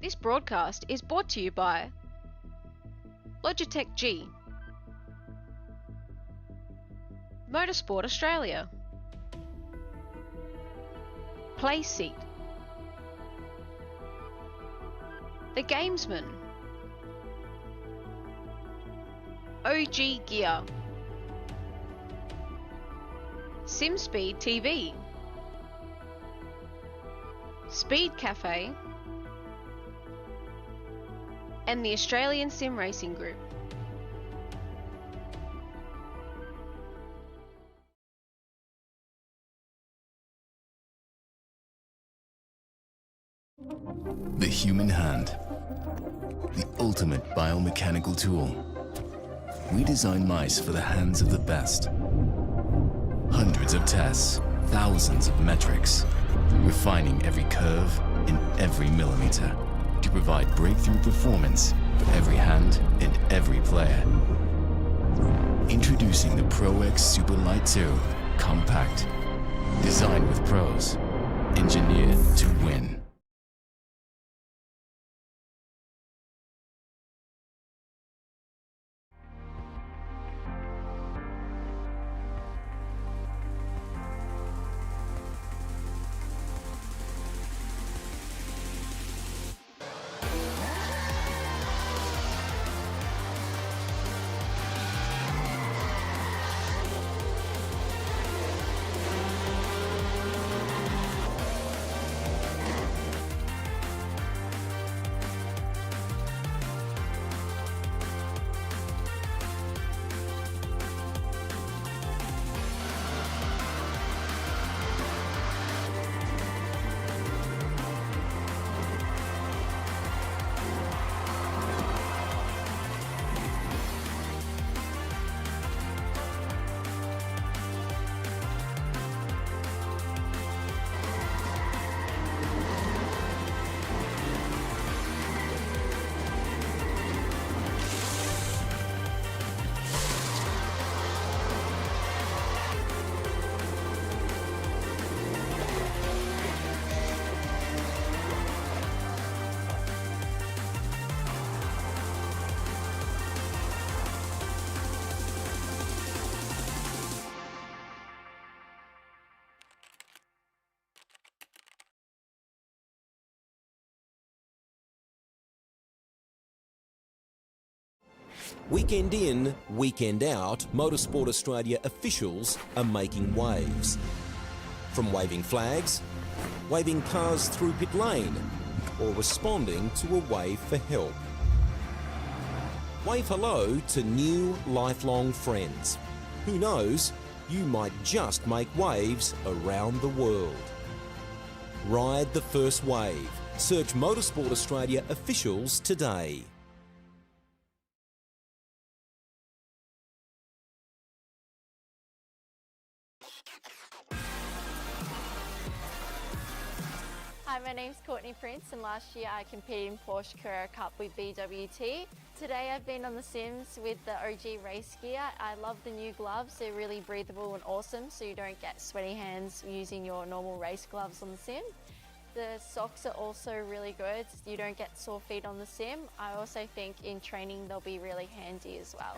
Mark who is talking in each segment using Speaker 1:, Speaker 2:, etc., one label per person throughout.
Speaker 1: This broadcast is brought to you by Logitech G, Motorsport Australia, Playseat, The Gamesman, OG Gear, SimSpeed TV, Speed Cafe, and the Australian Sim Racing Group.
Speaker 2: The human hand, the ultimate biomechanical tool. We design mice for the hands of the best. Hundreds of tests, thousands of metrics, refining every curve in every millimeter to provide breakthrough performance for every hand and every player. Introducing the Pro X Super Light 2 Compact, designed with pros, engineered to win.
Speaker 3: Weekend in, weekend out, Motorsport Australia officials are making waves. From waving flags, waving cars through pit lane, or responding to a wave for help. Wave hello to new lifelong friends. Who knows, you might just make waves around the world. Ride the first wave. Search Motorsport Australia officials today.
Speaker 4: Hi, my name's Courtney Prince, and last year I competed in Porsche Carrera Cup with BWT. Today I've been on the Sims with the OG race gear. I love the new gloves, they're really breathable and awesome, so you don't get sweaty hands using your normal race gloves on the Sim. The socks are also really good, you don't get sore feet on the Sim. I also think in training they'll be really handy as well.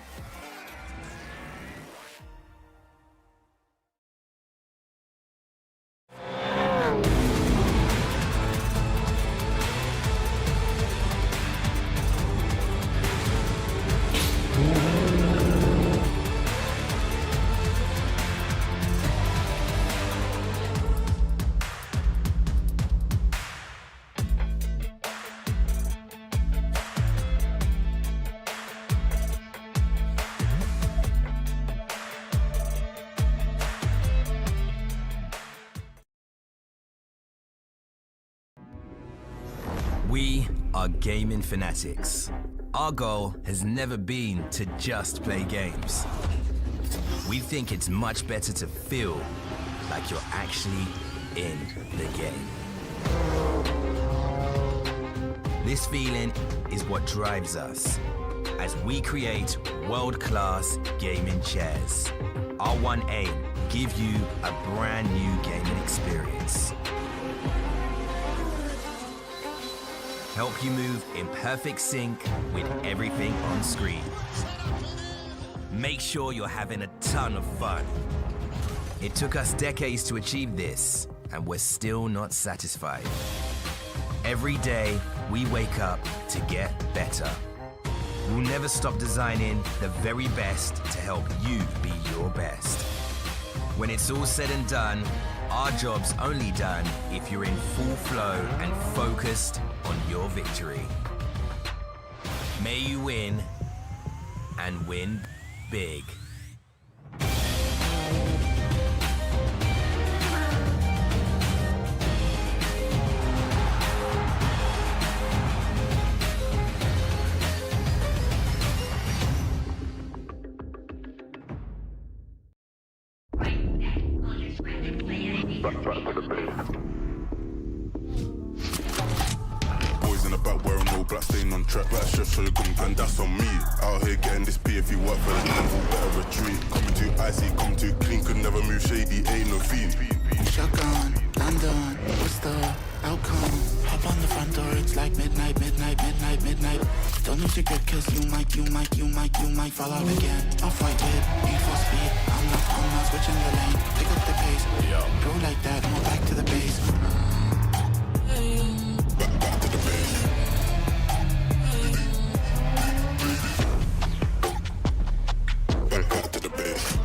Speaker 5: We are gaming fanatics. Our goal has never been to just play games. We think it's much better to feel like you're actually in the game. This feeling is what drives us as we create world-class gaming chairs. Our one aim, give you a brand new gaming experience. help you move in perfect sync with everything on screen. Make sure you're having a ton of fun. It took us decades to achieve this, and we're still not satisfied. Every day, we wake up to get better. We'll never stop designing the very best to help you be your best. When it's all said and done, our job's only done if you're in full flow and focused on your victory. May you win, and win big.
Speaker 6: Boys in the back wearing all black, staying on track like chef, so you're gun, and that's on me. Out here getting this P, if you work for the devil, better retreat. Coming too icy, come too clean, could never move shady, ain't no fiend.
Speaker 7: Shotgun, London, what's the outcome? Hop on the front door, it's like midnight, midnight, midnight, midnight. Don't lose your grip, cause you might fall out again. Off-white whip, need for speed, I'm not switching the lane. Pick up the pace, go like that, and we're back to the base.
Speaker 6: Back to the base. Back to the base.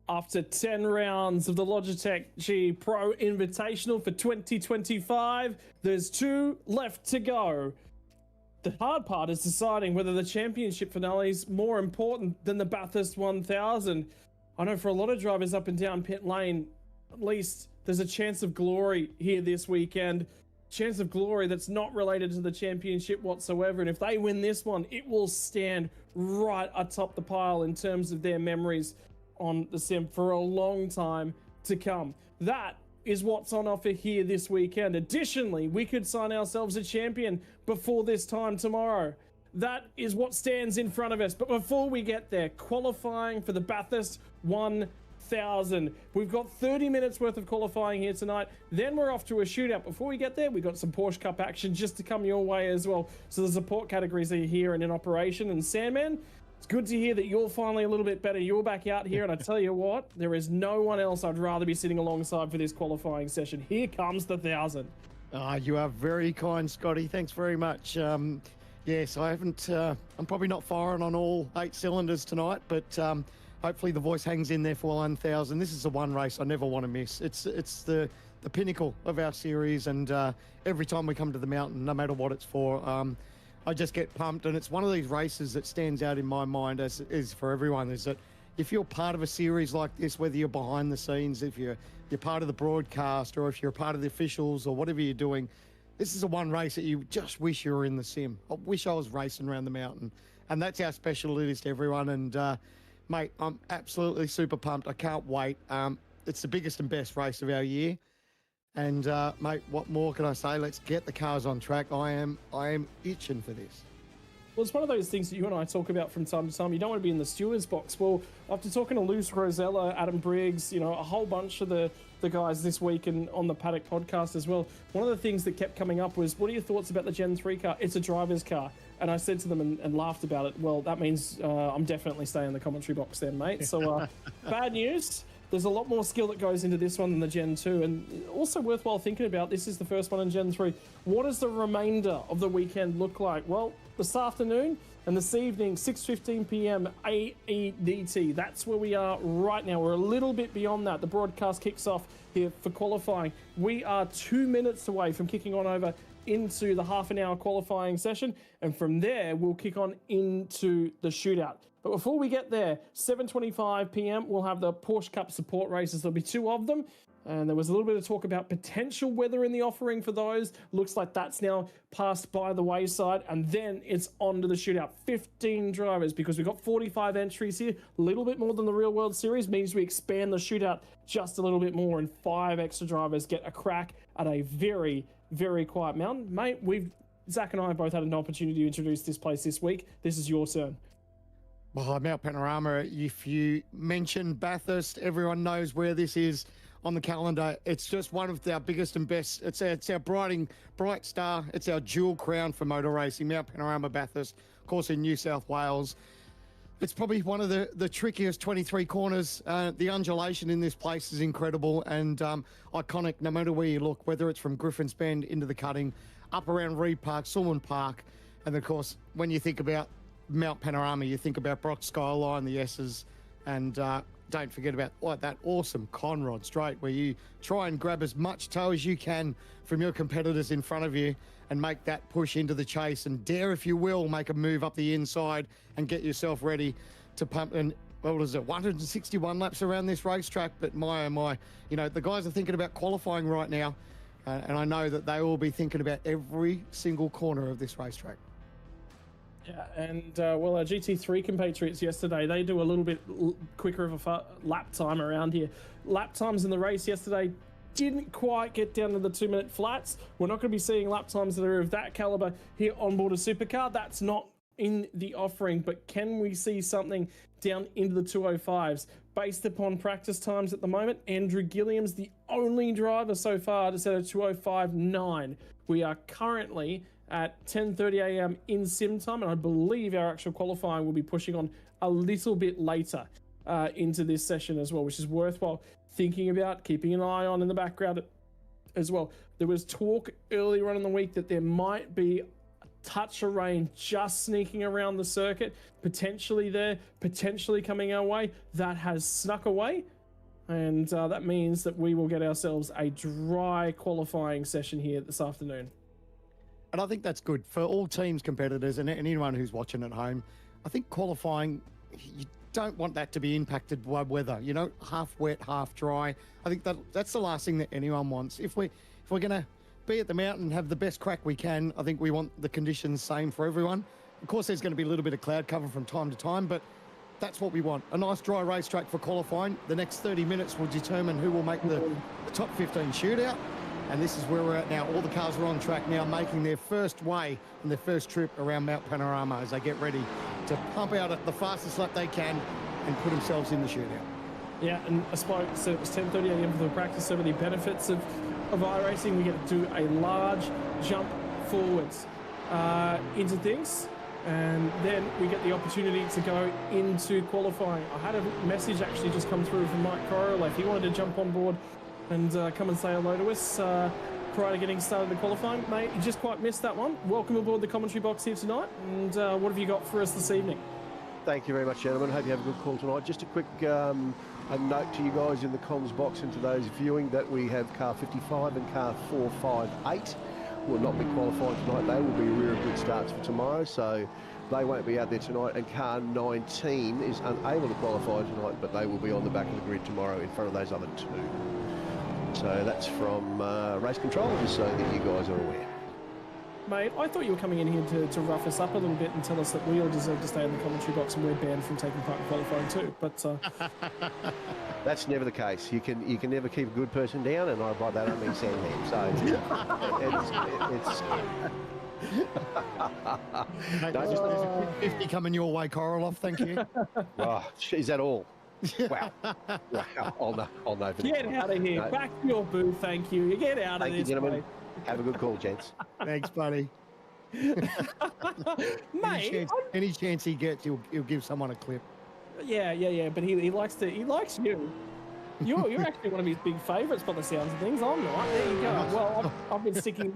Speaker 8: After 10 rounds of the Logitech G Pro Invitational for 2025, there's 2 left to go. The hard part is deciding whether the championship finale is more important than the Bathurst 1000. I know for a lot of drivers up and down pit lane, at least there's a chance of glory here this weekend. Chance of glory that's not related to the championship whatsoever. And if they win this one, it will stand right atop the pile in terms of their memories on the sim for a long time to come. That is what's on offer here this weekend. Additionally, we could sign ourselves a champion before this time tomorrow. That is what stands in front of us. But before we get there, qualifying for the Bathurst 1000. We've got 30 minutes worth of qualifying here tonight. Then we're off to a shootout. Before we get there, we've got some Porsche Cup action just to come your way as well. So the support categories are here and in operation. And Sandman, it's good to hear that you're finally a little bit better. You're back out here, and I tell you what, there is no one else I'd rather be sitting alongside for this qualifying session. Here comes the 1000.
Speaker 9: You are very kind, Scotty. Thanks very much. Yes, I haven't. I'm probably not firing on all 8 cylinders tonight, but hopefully the voice hangs in there for 1000. This is the one race I never want to miss. It's the pinnacle of our series, and every time we come to the mountain, no matter what it's for, I just get pumped. And it's one of these races that stands out in my mind, as is for everyone, is that if you're part of a series like this, whether you're behind the scenes, if you're part of the broadcast, or if you're a part of the officials, or whatever you're doing, this is the one race that you just wish you were in the sim. I wish I was racing around the mountain. And that's how special it is to everyone. And mate, I'm absolutely super pumped. I can't wait. It's the biggest and best race of our year. And mate, what more can I say? Let's get the cars on track. I am itching for this.
Speaker 8: Well, it's one of those things that you and I talk about from time to time. You don't want to be in the stewards box. Well, after talking to Luce Rosella, Adam Briggs, you know, a whole bunch of the guys this week and on the Paddock podcast as well, one of the things that kept coming up was, what are your thoughts about the Gen 3 car? It's a driver's car. And I said to them and laughed about it, well, that means I'm definitely staying in the commentary box then, mate. So bad news. There's a lot more skill that goes into this one than the Gen 2. And also worthwhile thinking about, this is the first one in Gen 3. What does the remainder of the weekend look like? Well, this afternoon and this evening, 6:15 p.m. AEDT. That's where we are right now. We're a little bit beyond that. The broadcast kicks off here for qualifying. We are 2 minutes away from kicking on over into the half-an-hour qualifying session. And from there, we'll kick on into the shootout. But before we get there, 7:25 p.m, we'll have the Porsche Cup support races. There'll be 2 of them. And there was a little bit of talk about potential weather in the offering for those. Looks like that's now passed by the wayside. And then it's on to the shootout. 15 drivers, because we've got 45 entries here. A little bit more than the Real World Series. Means we expand the shootout just a little bit more. And 5 extra drivers get a crack at a very, very quiet mountain. Mate, Zach and I have both had an opportunity to introduce this place this week. This is your turn.
Speaker 9: Well, Mount Panorama, if you mention Bathurst, everyone knows where this is on the calendar. It's just one of our biggest and best. It's our bright star. It's our jewel crown for motor racing, Mount Panorama Bathurst, of course, in New South Wales. It's probably one of the trickiest 23 corners. The undulation in this place is incredible and iconic no matter where you look, whether it's from Griffin's Bend into the cutting, up around Reed Park, Sulman Park. And of course, when you think about Mount Panorama, you think about Brock Skyline, the S's, and don't forget about that awesome Conrod straight where you try and grab as much tow as you can from your competitors in front of you and make that push into the chase and dare, if you will, make a move up the inside and get yourself ready to pump. And what is it, 161 laps around this racetrack? But my, oh my, you know, the guys are thinking about qualifying right now, and I know that they will be thinking about every single corner of this racetrack.
Speaker 8: Yeah, and well, our GT3 compatriots yesterday, they do a little bit quicker of a lap time around here. Lap times in the race yesterday didn't quite get down to the 2-minute flats. We're not going to be seeing lap times that are of that caliber here on board a supercar. That's not in the offering, but can we see something down into the 205s? Based upon practice times at the moment, Andrew Gilliam's the only driver so far to set a 205.9. We are currently at 10:30 a.m. in sim time, and I believe our actual qualifying will be pushing on a little bit later into this session as well, which is worthwhile thinking about, keeping an eye on in the background as well. There was talk earlier on in the week that there might be a touch of rain just sneaking around the circuit, potentially there, potentially coming our way. That has snuck away, and that means that we will get ourselves a dry qualifying session here this afternoon.
Speaker 9: And I think that's good for all teams, competitors, and anyone who's watching at home. I think qualifying, you don't want that to be impacted by weather. You know, half wet, half dry. I think that's the last thing that anyone wants. If we're going to be at the mountain and have the best crack we can, I think we want the conditions same for everyone. Of course, there's going to be a little bit of cloud cover from time to time, but that's what we want. A nice dry racetrack for qualifying. The next 30 minutes will determine who will make the top 15 shootout. And this is where we're at now. All the cars are on track now, making their first way and their first trip around Mount Panorama as they get ready to pump out at the fastest lap they can and put themselves in the shootout.
Speaker 8: Yeah, and I spoke, so it was 10:30 a.m. for the practice. Some of the benefits of iRacing, we get to do a large jump forwards into things, and then we get the opportunity to go into qualifying. I had a message actually just come through from Mike Korolev. He wanted to jump on board and come and say hello to us prior to getting started in qualifying. Mate, you just quite missed that one. Welcome aboard the commentary box here tonight, and what have you got for us this evening?
Speaker 10: Thank you very much, gentlemen. Hope you have a good call tonight. Just a quick a note to you guys in the comms box and to those viewing that we have car 55 and car 458 will not be qualifying tonight. They will be rear good starts for tomorrow, so they won't be out there tonight. And car 19 is unable to qualify tonight, but they will be on the back of the grid tomorrow in front of those other 2. So that's from race control, just so that you guys are aware.
Speaker 8: mate, I thought you were coming in here to rough us up a little bit and tell us that we all deserve to stay in the commentary box and we're banned from taking part in qualifying too. But
Speaker 10: that's never the case. You can never keep a good person down, and by that I mean Sandman. So it's
Speaker 9: Mate, there's a quick 50 coming your way, Korolev. Thank you.
Speaker 10: oh, is that all? Wow. I'll know for next
Speaker 8: get
Speaker 10: time.
Speaker 8: out of here.
Speaker 10: No.
Speaker 8: Back to your booth, thank you. You get out
Speaker 10: Thank
Speaker 8: of
Speaker 10: you,
Speaker 8: this,
Speaker 10: gentlemen.
Speaker 8: mate.
Speaker 10: Have a good call, gents.
Speaker 9: Thanks, buddy.
Speaker 8: Mate,
Speaker 9: Any chance he gets, he'll give someone a clip.
Speaker 8: yeah, but he likes you. You're actually one of his big favourites by the sounds of things. I'm not. There you go. Well, I've been sticking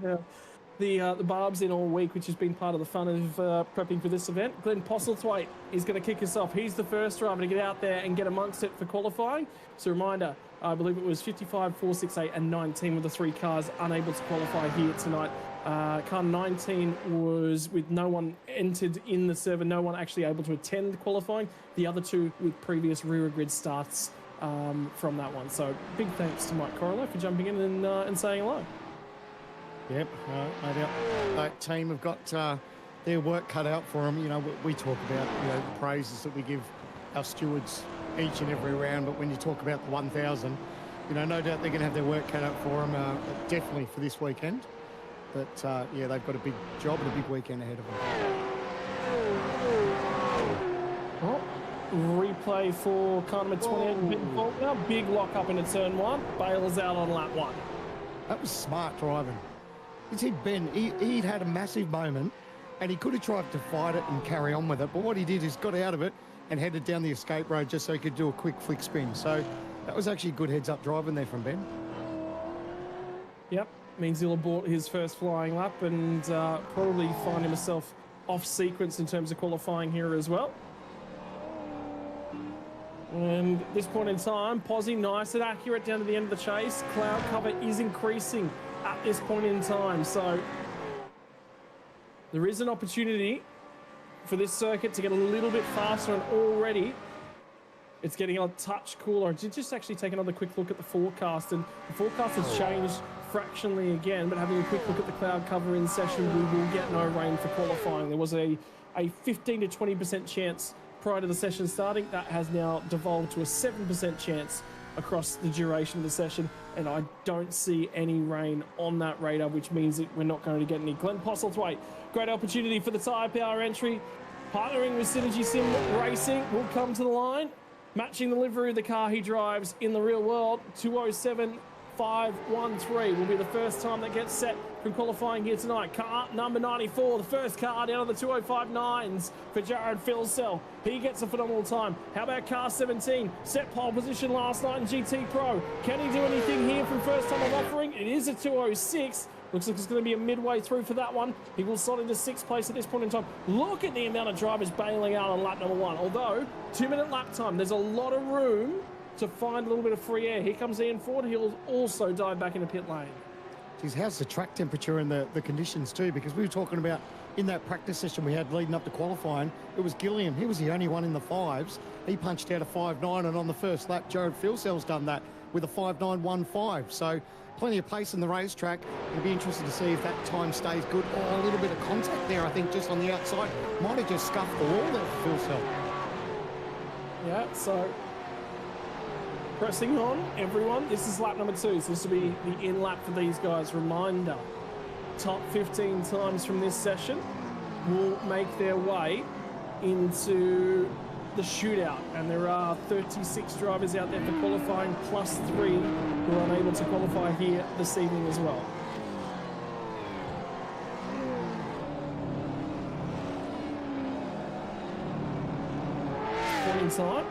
Speaker 8: the barbs in all week, which has been part of the fun of prepping for this event. Glenn Postlethwaite is going to kick us off. He's the first driver to get out there and get amongst it for qualifying. So a reminder, I believe it was 55, 4, 6, 8 and 19 were the three cars unable to qualify here tonight. Car 19 was with no one entered in the server, no one actually able to attend qualifying. The other two with previous rear grid starts from that one. So big thanks to Mike Korolev for jumping in and saying hello.
Speaker 9: Yep, no doubt. That team have got their work cut out for them. You know, we talk about the praises that we give our stewards each and every round, but when you talk about the 1,000, no doubt they're going to have their work cut out for them, definitely for this weekend. But yeah, they've got a big job and a big weekend ahead of them.
Speaker 8: Oh, replay for car number 28, Ben Faulkner. Big lock up into turn one. Bails out on lap one.
Speaker 9: That was smart driving. You see, Ben, he'd had a massive moment and he could have tried to fight it and carry on with it, but what he did is got out of it and headed down the escape road just so he could do a quick flick spin. So that was actually good heads-up driving there from Ben.
Speaker 8: Yep, means he'll abort his first flying lap and probably find himself off sequence in terms of qualifying here as well. And at this point in time, Posy nice and accurate down to the end of the chase. Cloud cover is increasing at this point in time, so there is an opportunity for this circuit to get a little bit faster, and already it's getting a touch cooler. Just actually take another quick look at the forecast, and the forecast has changed fractionally again, but having a quick look at the cloud cover in session, we will get no rain for qualifying. There was a 15 to 20% chance prior to the session starting. That has now devolved to a 7% chance across the duration of the session, and I don't see any rain on that radar, which means that we're not going to get any. Glenn Postlethwaite, great opportunity for the tyre power entry, partnering with Synergy Sim Racing, will come to the line, matching the livery of the car he drives in the real world. 207.513 will be the first time that gets set from qualifying here tonight. Car number 94, the first car down on the 205.9s for Jared Filsell. He gets a phenomenal time. How about car 17? Set pole position last night in GT Pro. Can he do anything here from first time of offering? It is a 206. Looks like it's going to be a midway through for that one. He will slot into 6th place at this point in time. Look at the amount of drivers bailing out on lap number 1. Although, 2-minute lap time, there's a lot of room to find a little bit of free air. Here comes Ian Ford. He'll also dive back into pit lane.
Speaker 9: Geez, how's the track temperature and the conditions too? Because we were talking about in that practice session we had leading up to qualifying, it was Gilliam. He was the only one in the 5s. He punched out a 5.9, and on the first lap, Jared Filsell's done that with a 5.915. So plenty of pace in the racetrack. It'll be interesting to see if that time stays good. Oh, a little bit of contact there, I think, just on the outside. Might have just scuffed the wall there for Filsell.
Speaker 8: Yeah, so pressing on, everyone. This is lap number 2, so this will be the in lap for these guys. Reminder, top 15 times from this session will make their way into the shootout, and there are 36 drivers out there for qualifying, plus 3 who are unable to qualify here this evening as well. Point in time.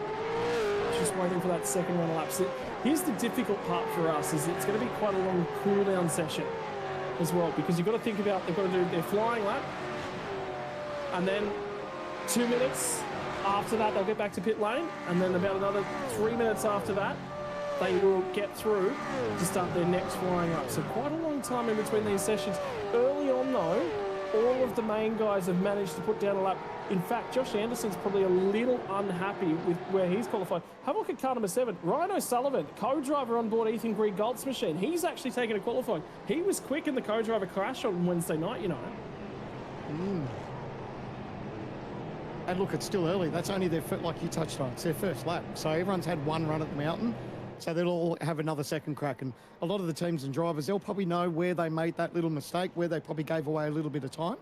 Speaker 8: Just waiting for that second run of laps. Here's the difficult part for us, is it's going to be quite a long cool down session as well, because you've got to think about, they've got to do their flying lap, and then 2 minutes after that they'll get back to pit lane, and then about another 3 minutes after that they will get through to start their next flying lap. So quite a long time in between these sessions. Early on though, all of the main guys have managed to put down a lap. In fact, Josh Anderson's probably a little unhappy with where he's qualified. Have a look at car number 7, Ryan O'Sullivan, co-driver on board Ethan Green Golt's machine. He's actually taken a qualifying. He was quick in the co-driver crash on Wednesday night, you know.
Speaker 9: And look, it's still early. That's only their first, like you touched on, it's their first lap. So everyone's had one run at the mountain. So they'll all have another second crack. And a lot of the teams and drivers, they'll probably know where they made that little mistake, where they probably gave away a little bit of time.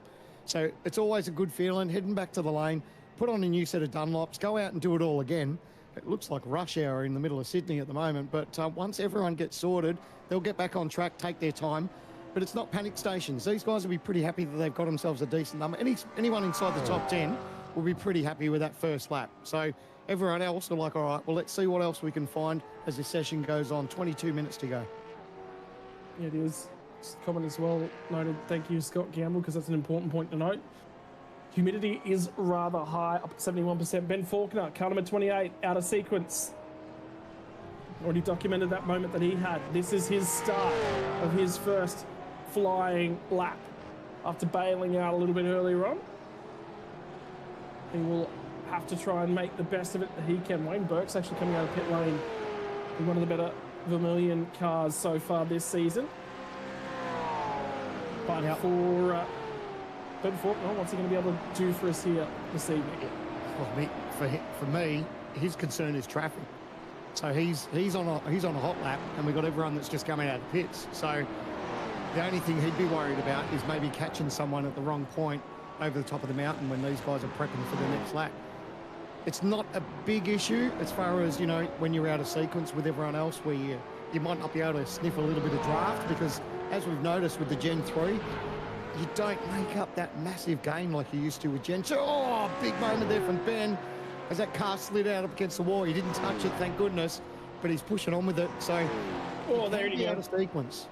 Speaker 9: So it's always a good feeling, heading back to the lane, put on a new set of Dunlops, go out and do it all again. It looks like rush hour in the middle of Sydney at the moment. But once everyone gets sorted, they'll get back on track, take their time. But it's not panic stations. These guys will be pretty happy that they've got themselves a decent number. Anyone inside the top 10 will be pretty happy with that first lap. So everyone else are like, all right, well, let's see what else we can find as the session goes on. 22 minutes to go.
Speaker 8: Yeah, it is. Just a comment as well noted. Thank you, Scott Gamble, because that's an important point to note. Humidity is rather high, up at 71%. Ben Faulkner, car number 28, out of sequence. Already documented that moment that he had. This is his start of his first flying lap after bailing out a little bit earlier on. He will have to try and make the best of it that he can. Wayne Burke's actually coming out of pit lane in one of the better Vermilion cars so far this season. But for Ben Faulkner, what's he going to be able to do for us here this evening?
Speaker 9: Well, for me, his concern is traffic. So he's on a hot lap, and we've got everyone that's just coming out of pits. So the only thing he'd be worried about is maybe catching someone at the wrong point over the top of the mountain when these guys are prepping for the next lap. It's not a big issue as far as, you know, when you're out of sequence with everyone else, where you might not be able to sniff a little bit of draft, because as we've noticed with the Gen 3, you don't make up that massive gain like you used to with Gen 2. Oh, big moment there from Ben as that car slid out up against the wall. He didn't touch it, thank goodness, but he's pushing on with it. So,
Speaker 8: there he
Speaker 9: out of sequence.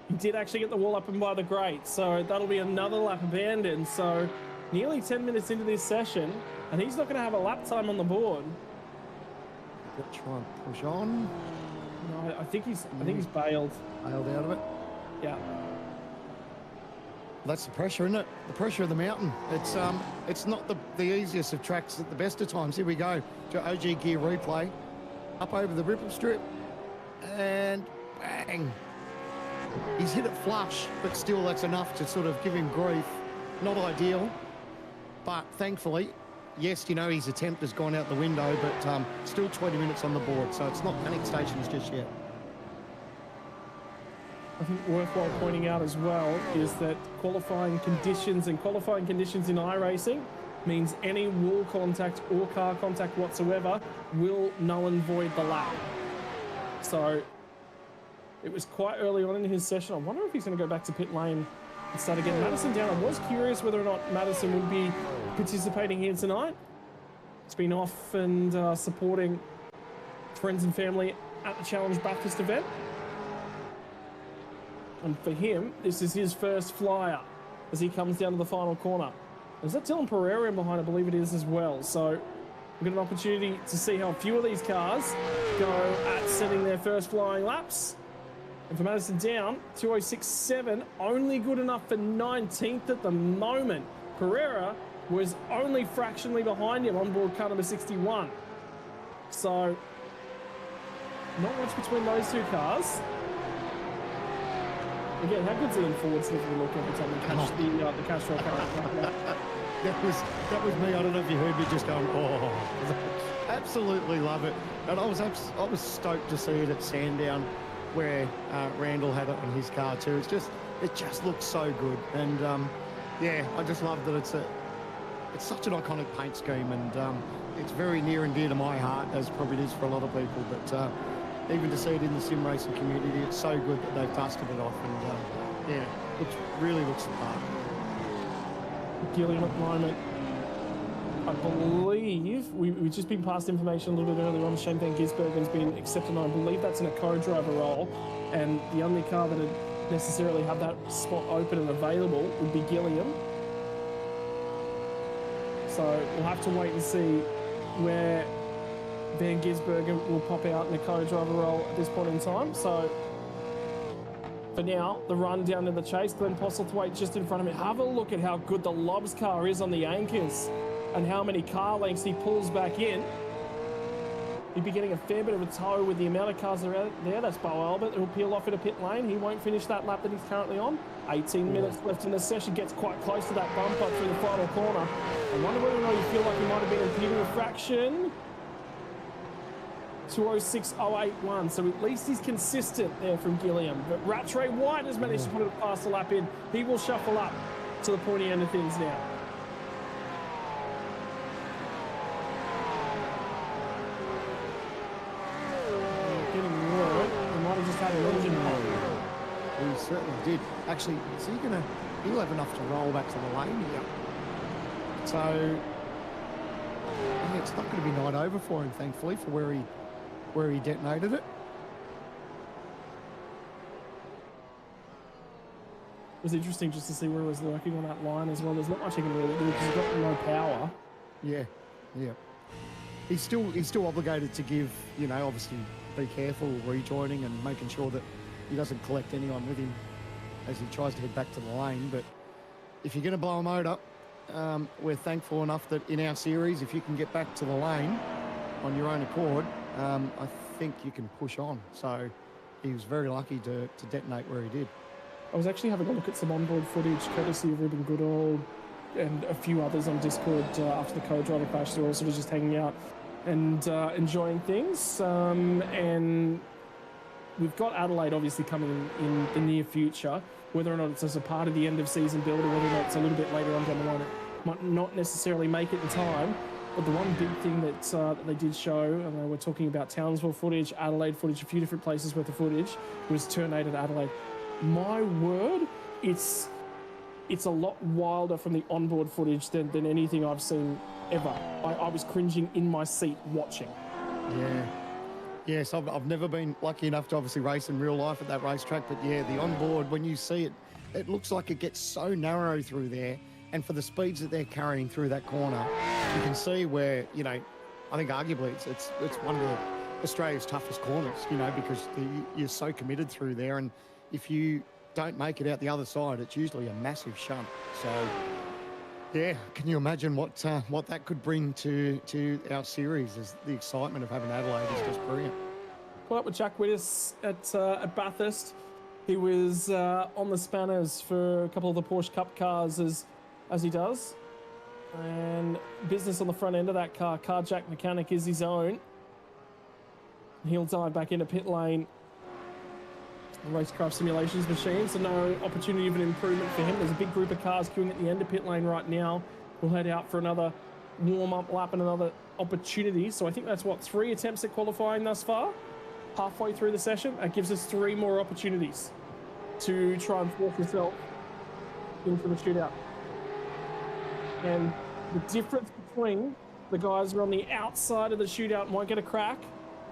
Speaker 8: He did actually get the wall up and by the grate, so that'll be another lap abandoned. So nearly 10 minutes into this session, and he's not going to have a lap time on the board.
Speaker 9: Try and push on.
Speaker 8: No, I think he's bailed.
Speaker 9: Bailed out of it.
Speaker 8: Yeah.
Speaker 9: That's the pressure, isn't it? The pressure of the mountain. It's not the easiest of tracks at the best of times. Here we go to OG gear replay. Up over the ripple strip, and bang. He's hit it flush, but still that's enough to sort of give him grief. Not ideal, but thankfully, yes, you know, his attempt has gone out the window, but still 20 minutes on the board, so it's not panic stations just yet.
Speaker 8: I think worthwhile pointing out as well is that qualifying conditions in iRacing means any wall contact or car contact whatsoever will null and void the lap. So it was quite early on in his session. I wonder if he's going to go back to pit lane and start again. Madison down. I was curious whether or not Madison would be participating here tonight. It's been off and supporting friends and family at the Challenge Bathurst event. And for him, this is his first flyer as he comes down to the final corner. Is that Dylan Pereira in behind? I believe it is as well. So we've got an opportunity to see how a few of these cars go at setting their first flying laps. And for Madison down, 2:06.7, only good enough for 19th at the moment. Pereira was only fractionally behind him on board car number 61. So not much between those two cars. Again, how good's Ian Ford sniffing a look every time he catch the Castrol car?
Speaker 9: That was me. I don't know if you heard me just going, oh, absolutely love it. And I was stoked to see it at Sandown, where Randall had it on his car too. It just looks so good. And yeah, I just love that it's such an iconic paint scheme, and it's very near and dear to my heart, as probably it is for a lot of people. But even to see it in the sim racing community, it's so good that they've dusted it off, and yeah, really looks the part.
Speaker 8: Gilliam at the moment, I believe we've just been passed information a little bit earlier on. Shane Van Gisbergen's been accepted, and I believe that's in a co-driver role, and the only car that would necessarily have that spot open and available would be Gilliam. So we'll have to wait and see where Van Gisbergen will pop out in a co-driver role at this point in time. So for now, the run down to the chase. Glenn Postlethwaite just in front of me. Have a look at how good the Lobs car is on the anchors and how many car lengths he pulls back in. He'd be getting a fair bit of a tow with the amount of cars that are out there. That's Bo Albert, who'll peel off into pit lane. He won't finish that lap that he's currently on. 18 minutes left in the session, gets quite close to that bump up through the final corner. I wonder whether or not you feel like he might have been impeding a fraction. 206.081, so at least he's consistent there from Gilliam. But Rattray White has managed to put it past the lap in. He will shuffle up to the pointy end of things now. Getting word, he might have just had an engine roll.
Speaker 9: He certainly did. Actually, he'll have enough to roll back to the lane here. So, yeah, it's not going to be night over for him, thankfully, for where he detonated it.
Speaker 8: It was interesting just to see where he was lurking on that line as well. There's not much he can really do because he's got no power.
Speaker 9: Yeah. He's still obligated to give, obviously be careful rejoining and making sure that he doesn't collect anyone with him as he tries to head back to the lane. But if you're going to blow a motor, we're thankful enough that in our series, if you can get back to the lane on your own accord, I think you can push on. So he was very lucky to detonate where he did.
Speaker 8: I was actually having a look at some onboard footage courtesy of Ruben Goodall and a few others on Discord after the co-driver crash. They're all sort of just hanging out and enjoying things. And we've got Adelaide obviously coming in the near future. Whether or not it's as a part of the end of season build or whether or not it's a little bit later on down the line, it might not necessarily make it in time. But the one big thing that they did show, and they were talking about Townsville footage, Adelaide footage, a few different places worth of footage, was turn 8 at Adelaide. My word, it's a lot wilder from the onboard footage than anything I've seen ever. I was cringing in my seat watching.
Speaker 9: Yeah. Yes, I've never been lucky enough to obviously race in real life at that racetrack, but yeah, the onboard, when you see it, it looks like it gets so narrow through there, and for the speeds that they're carrying through that corner, you can see where, I think arguably it's one of Australia's toughest corners, because you're so committed through there, and if you don't make it out the other side, it's usually a massive shunt. So, yeah, can you imagine what that could bring to our series? As the excitement of having Adelaide is just brilliant.
Speaker 8: Caught up with Jack Wittes at Bathurst. He was on the spanners for a couple of the Porsche Cup cars as he does, and business on the front end of that car. Carjack mechanic is his own. He'll dive back into pit lane. Racecraft Simulations machine, so no opportunity of an improvement for him. There's a big group of cars queuing at the end of pit lane right now. We'll head out for another warm-up lap and another opportunity. So I think that's, 3 attempts at qualifying thus far? Halfway through the session, that gives us 3 more opportunities to try and force yourself into the shootout. And the difference between the guys who are on the outside of the shootout and won't get a crack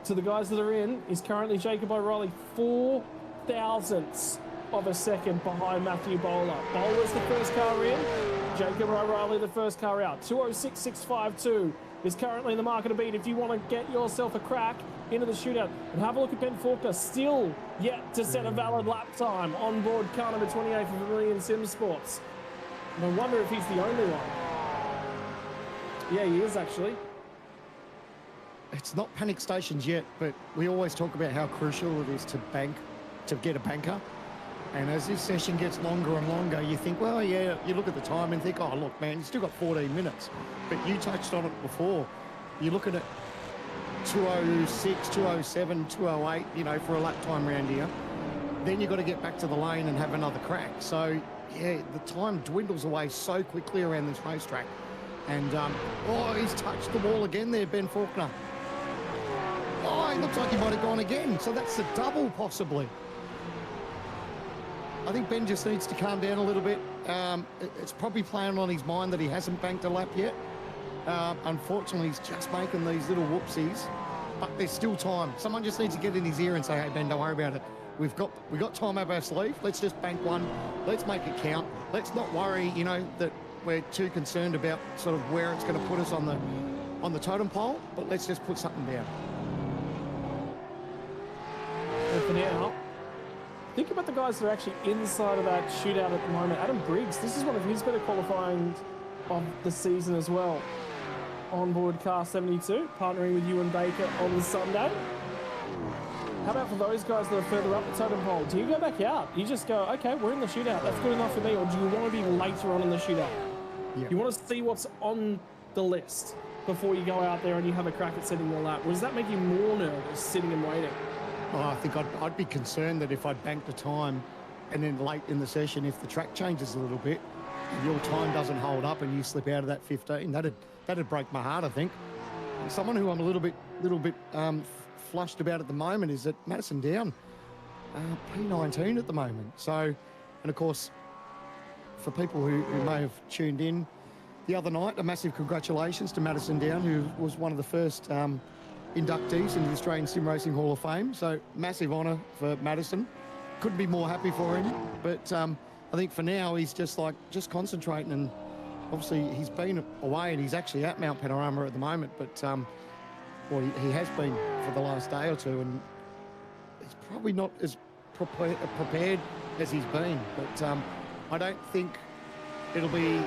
Speaker 8: to the guys that are in is currently Jacob O'Reilly 4 thousandths of a second behind Matthew Bowler. Bowler's the first car in, Jacob O'Reilly the first car out. 206.652 is currently the marker to beat if you want to get yourself a crack into the shootout. And have a look at Ben Falker, still yet to set a valid lap time on board car number 28 for Vermilion Sim Sports. And I wonder if he's the only one. Yeah, he is actually.
Speaker 9: It's not panic stations yet, but we always talk about how crucial it is to get a banker. And as this session gets longer and longer, you think, well, yeah, you look at the time and think, oh, look, man, you've still got 14 minutes. But you touched on it before. You're looking at 206, 207, 208, for a lap time round here. Then you've got to get back to the lane and have another crack. So, yeah, the time dwindles away so quickly around this racetrack. And, he's touched the wall again there, Ben Faulkner. Oh, it looks like he might have gone again. So that's the double, possibly. I think Ben just needs to calm down a little bit. It's probably playing on his mind that he hasn't banked a lap yet. Unfortunately, he's just making these little whoopsies. But there's still time. Someone just needs to get in his ear and say, hey, Ben, don't worry about it. We've got time up our sleeve. Let's just bank one. Let's make it count. Let's not worry, that we're too concerned about sort of where it's going to put us on the totem pole. But let's just put something down.
Speaker 8: And for now, think about the guys that are actually inside of that shootout at the moment. Adam Briggs, this is one of his better qualifying of the season as well. on board car 72, partnering with Ewan Baker on Sunday. How about for those guys that are further up the totem pole? Do you go back out? You just go, okay, we're in the shootout. That's good enough for me. Or do you want to be later on in the shootout?
Speaker 9: Yeah.
Speaker 8: You want to see what's on the list before you go out there and you have a crack at setting your lap? Or does that make you more nervous sitting and waiting?
Speaker 9: Oh, I think I'd be concerned that if I'd banked a time and then late in the session, if the track changes a little bit, and your time doesn't hold up and you slip out of that 15, that'd break my heart, I think. And someone who I'm a little bit flushed about at the moment is at Madison Down, P19 at the moment. So, and of course, for people who may have tuned in the other night, a massive congratulations to Madison Down, who was one of the first inductees into the Australian Sim Racing Hall of Fame. So massive honour for Madison. Couldn't be more happy for him. But I think for now he's just concentrating, and obviously he's been away and he's actually at Mount Panorama at the moment. But well, he has been for the last day or two, and he's probably not as prepared as he's been. But I don't think it'll be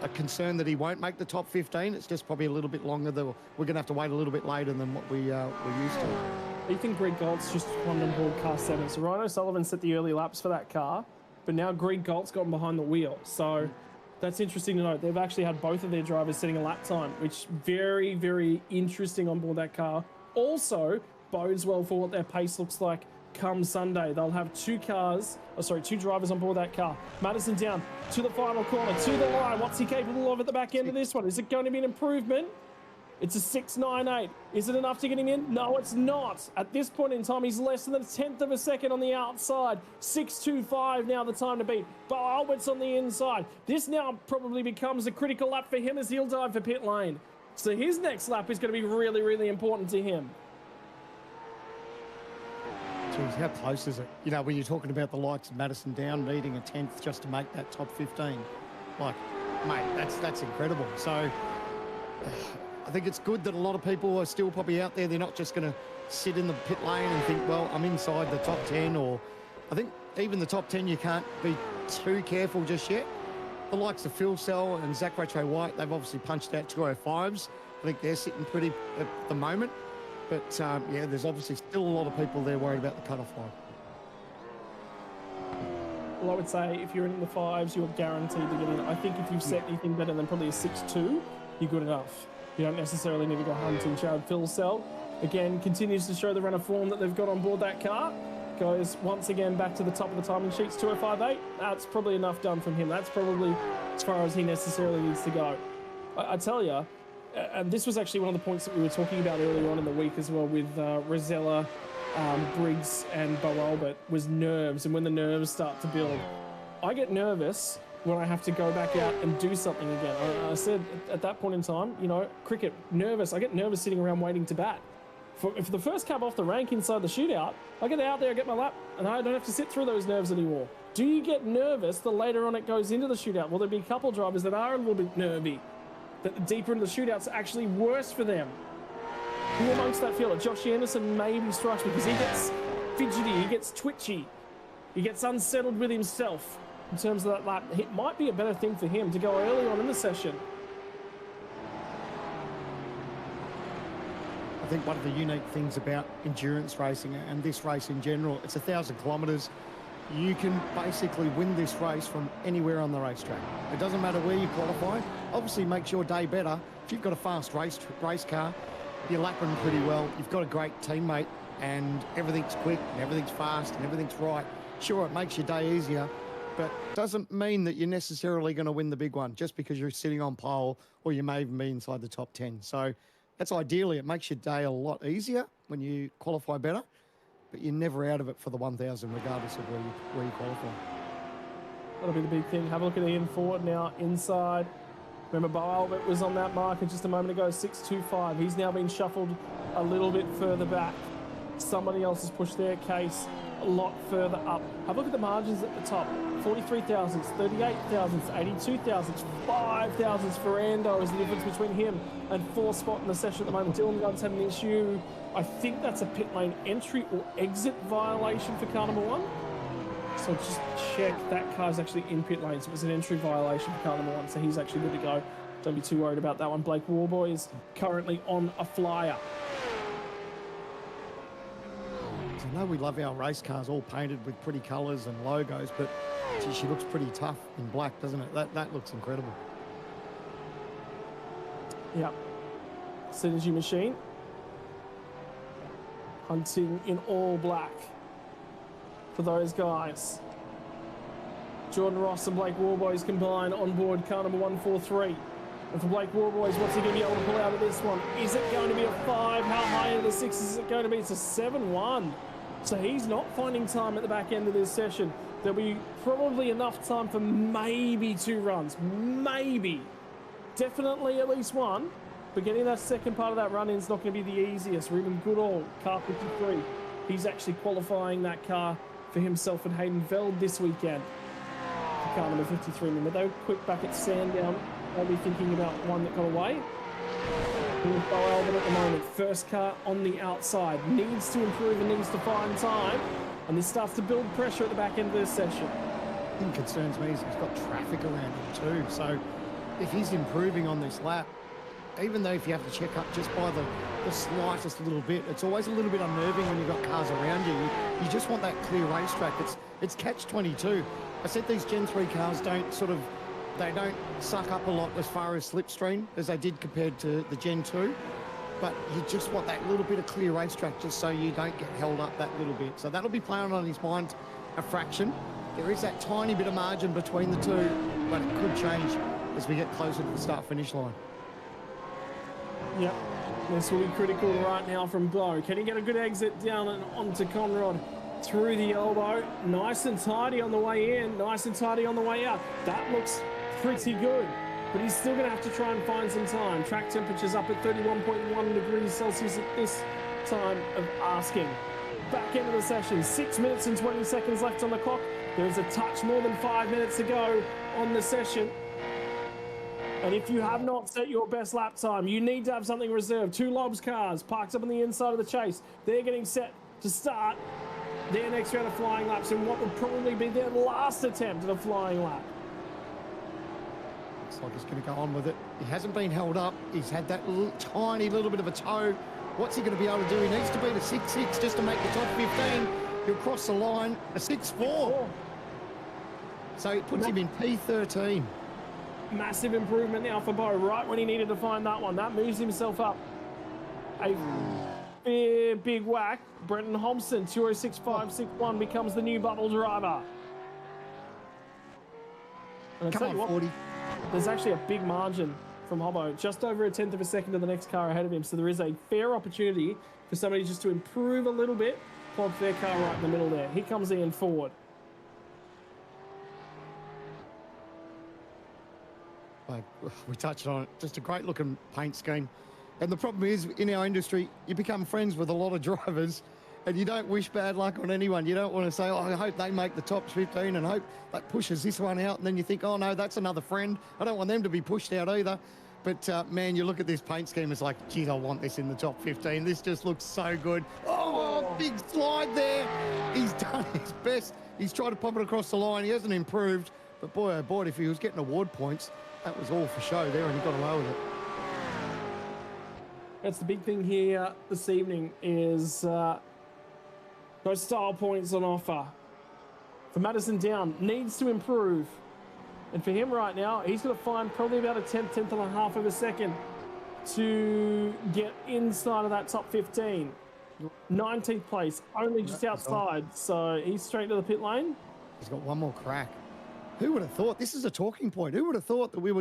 Speaker 9: a concern that he won't make the top 15. It's just probably a little bit longer. We're going to have to wait a little bit later than what we're used to.
Speaker 8: Ethan Greg Galt's just won on board car 7. So Ryan O'Sullivan set the early laps for that car, but now Greg Galt's gotten behind the wheel. So that's interesting to note. They've actually had both of their drivers setting a lap time, which very, very interesting on board that car. Also bodes well for what their pace looks like come Sunday. They'll have two drivers on board that car. Madison Down to the final corner, to the line. What's he capable of at the back end of this one? Is it going to be an improvement? It's a 6.98. Is it enough to get him in? No, it's not. At this point in time, he's less than a tenth of a second on the outside. 6.25 now the time to beat. Bo Albert's on the inside. This now probably becomes a critical lap for him as he'll dive for pit lane. So his next lap is going to be really, really important to him.
Speaker 9: Jeez, how close is it? You know, when you're talking about the likes of Madison Down needing a 10th just to make that top 15. Like, mate, that's incredible. So I think it's good that a lot of people are still probably out there. They're not just going to sit in the pit lane and think, well, I'm inside the top 10. Or I think even the top 10, you can't be too careful just yet. The likes of Phil Sell and Zach Rattray White, they've obviously punched out 205s. I think they're sitting pretty at the moment. But, yeah, there's obviously still a lot of people there worried about the cut-off line.
Speaker 8: Well, I would say if you're in the 5s, you're guaranteed to get in. I think if you've set anything better than probably a 6.2, you're good enough. You don't necessarily need to go hunting. Jared Philsell, again, continues to show the run of form that they've got on board that car. Goes once again back to the top of the timing sheets, 2:05.8. That's probably enough done from him. That's probably as far as he necessarily needs to go. I tell you, and this was actually one of the points that we were talking about earlier on in the week as well with Rosella, Briggs and Bo Albert, was nerves. And when the nerves start to build, I get nervous when I have to go back out and do something again. I said at that point in time, you know, cricket, nervous. I get nervous sitting around waiting to bat. If the first cab off the rank inside the shootout, I get out there, I get my lap, and I don't have to sit through those nerves anymore. Do you get nervous the later on it goes into the shootout? Well, there'll be a couple of drivers that are a little bit nervy, that the deeper into the shootout's actually worse for them. Who amongst that field? Josh Anderson maybe strikes me because he gets fidgety, he gets twitchy, he gets unsettled with himself in terms of that lap. It might be a better thing for him to go early on in the session.
Speaker 9: I think one of the unique things about endurance racing and this race in general, it's 1,000 kilometres. You can basically win this race from anywhere on the racetrack. It doesn't matter where you qualify. Obviously makes your day better. If you've got a fast race car, you're lapping pretty well. You've got a great teammate and everything's quick and everything's fast and everything's right. Sure, it makes your day easier, but doesn't mean that you're necessarily going to win the big one just because you're sitting on pole or you may even be inside the top 10. So that's ideally, it makes your day a lot easier when you qualify better, but you're never out of it for the 1,000 regardless of where you qualify.
Speaker 8: That'll be the big thing. Have a look at Ian Ford now inside. Remember, Bo Albert was on that marker just a moment ago, 6.25. He's now been shuffled a little bit further back. Somebody else has pushed their case a lot further up. Have a look at the margins at the top. 43 thousandths, 38 thousandths, 82 thousandths, 5 thousandths for Ando is the difference between him and 4th spot in the session at the moment. Dylan Gunn's had an issue. I think that's a pit lane entry or exit violation for car number 1. So just check that car's actually in pit lane. So it was an entry violation for car number 1. So he's actually good to go. Don't be too worried about that one. Blake Warboy is currently on a flyer.
Speaker 9: I know we love our race cars all painted with pretty colours and logos, but gee, she looks pretty tough in black, doesn't it? That looks incredible.
Speaker 8: Yep. Synergy Machine. Hunting in all black for those guys. Jordan Ross and Blake Warboys combined on board car number 143. And for Blake Warboys, what's he going to be able to pull out of this one? Is it going to be a 5? How high into the 6 is it going to be? It's a 7-1. So he's not finding time at the back end of this session. There'll be probably enough time for maybe 2 runs. Maybe. Definitely at least one. But getting that second part of that run in is not going to be the easiest. Ruben Goodall, car 53. He's actually qualifying that car for himself and Hayden Veld this weekend. For car number 53. Remember, they were quick back at Sandown. They'll be thinking about one that got away. With Bo Albert at the moment, first car on the outside. Needs to improve and needs to find time. And this starts to build pressure at the back end of this session.
Speaker 9: The thing concerns me is he's got traffic around him too. So if he's improving on this lap, even though if you have to check up just by the slightest little bit, it's always a little bit unnerving when you've got cars around you. You just want that clear racetrack. It's catch-22. I said these Gen 3 cars don't suck up a lot as far as slipstream as they did compared to the Gen 2. But you just want that little bit of clear racetrack just so you don't get held up that little bit. So that'll be playing on his mind a fraction. There is that tiny bit of margin between the two, but it could change as we get closer to the start-finish line.
Speaker 8: Yep, this will be critical right now from Bo. Can he get a good exit down and onto Conrad through the elbow? Nice and tidy on the way in, nice and tidy on the way out. That looks pretty good, but he's still going to have to try and find some time. Track temperature's up at 31.1 degrees Celsius at this time of asking. Back end of the session, 6 minutes and 20 seconds left on the clock. There is a touch more than 5 minutes to go on the session. And if you have not set your best lap time, you need to have something reserved. 2 Lobs cars parked up on the inside of the chase. They're getting set to start their next round of flying laps in what would probably be their last attempt at a flying lap.
Speaker 9: Looks like he's going to go on with it. He hasn't been held up. He's had that tiny little bit of a toe. What's he going to be able to do? He needs to beat a 6.6 just to make the top 15. He'll cross the line, a 6.4. So it puts him in P13.
Speaker 8: Massive improvement now for Bo, right when he needed to find that one. That moves himself up. A big whack. Brenton Hobson, 206.561, becomes the new bubble driver. And
Speaker 9: Come on, 40.
Speaker 8: There's actually a big margin from Hobbo, just over a tenth of a second to the next car ahead of him. So there is a fair opportunity for somebody just to improve a little bit, plonk their car right in the middle there. Here comes Ian Ford.
Speaker 9: We touched on it. Just a great looking paint scheme. And the problem is, in our industry, you become friends with a lot of drivers and you don't wish bad luck on anyone. You don't want to say, oh, I hope they make the top 15 and hope that pushes this one out. And then you think, oh, no, that's another friend. I don't want them to be pushed out either. But, man, you look at this paint scheme, it's like, geez, I want this in the top 15. This just looks so good. Oh, big slide there. He's done his best. He's tried to pop it across the line. He hasn't improved. But, boy, oh, boy, if he was getting award points, that was all for show there, and he got away with it.
Speaker 8: That's the big thing here this evening is no style points on offer. For Madison Down, needs to improve. And for him right now, he's going to find probably about a tenth and a half of a second to get inside of that top 15. 19th place, only just outside. So he's straight to the pit lane.
Speaker 9: He's got one more crack. Who would have thought? This is a talking point. Who would have thought that we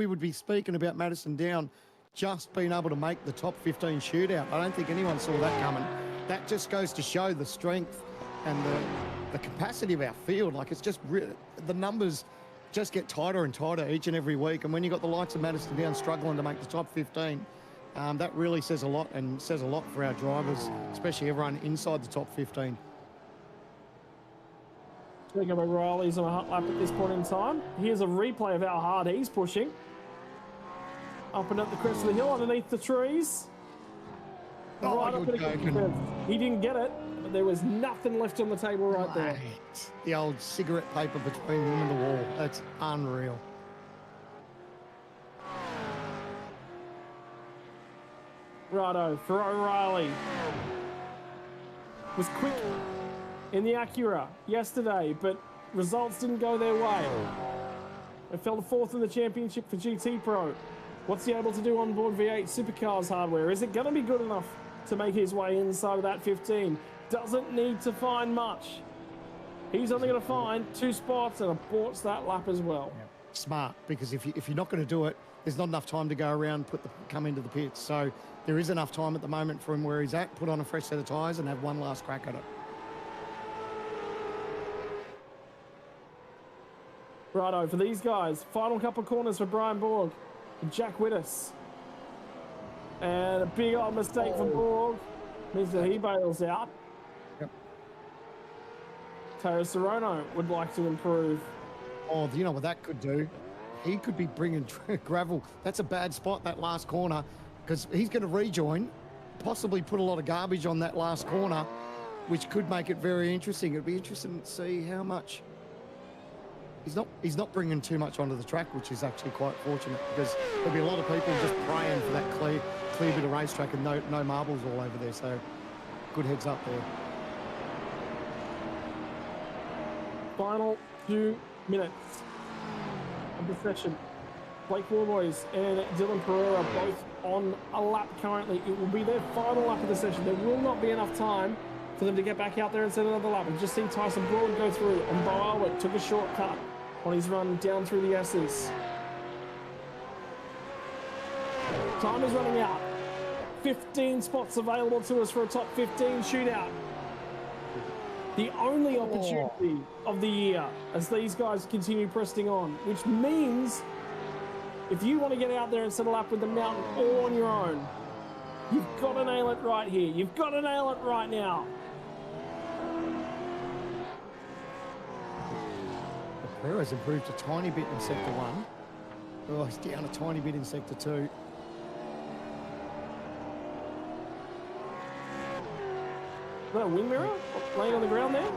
Speaker 9: would be speaking about Madison Down just being able to make the top 15 shootout? I don't think anyone saw that coming. That just goes to show the strength and the capacity of our field. Like, it's just the numbers just get tighter and tighter each and every week. And when you've got the likes of Madison Down struggling to make the top 15, that really says a lot, and says a lot for our drivers, especially everyone inside the top 15.
Speaker 8: Jacob O'Reilly's on a hot lap at this point in time. Here's a replay of how hard he's pushing. Up and up the crest of the hill underneath the trees.
Speaker 9: Oh,
Speaker 8: right up he didn't get it, but there was nothing left on the table right there.
Speaker 9: The old cigarette paper between him and the wall. That's unreal.
Speaker 8: Righto, for O'Reilly. Was quick in the Acura yesterday, but results didn't go their way. They fell to 4th in the championship for GT Pro. What's he able to do on board V8 Supercars hardware? Is it going to be good enough to make his way inside of that 15? Doesn't need to find much. He's only going to find 2 spots and aborts that lap as well.
Speaker 9: Yeah. Smart, because if you're not going to do it, there's not enough time to go around, come into the pits. So there is enough time at the moment for him where he's at, put on a fresh set of tyres and have one last crack at it.
Speaker 8: Righto, for these guys, final couple of corners for Brian Borg and Jack Whittis. And a big old mistake from Borg means that he bails out.
Speaker 9: Yep.
Speaker 8: Teo Sorono would like to improve.
Speaker 9: Oh, you know what that could do? He could be bringing gravel. That's a bad spot, that last corner, because he's going to rejoin, possibly put a lot of garbage on that last corner, which could make it very interesting. It'd be interesting to see how much. He's not bringing too much onto the track, which is actually quite fortunate, because there'll be a lot of people just praying for that clear bit of racetrack and no marbles all over there. So good heads up there.
Speaker 8: Final 2 minutes of the session. Blake Warboys and Dylan Pereira both on a lap currently. It will be their final lap of the session. There will not be enough time for them to get back out there and set another lap. We've just seen Tyson Broad go through, and Bo Alwick took a shortcut on his run down through the S's. Time is running out. 15 spots available to us for a top 15 shootout. The only opportunity of the year as these guys continue pressing on, which means if you want to get out there and set a lap with the mountain all on your own, you've got to nail it right here. You've got to nail it right now.
Speaker 9: Pereira's improved a tiny bit in Sector 1. Oh, he's down a tiny bit in Sector 2.
Speaker 8: Is that a wing mirror laying on the ground there?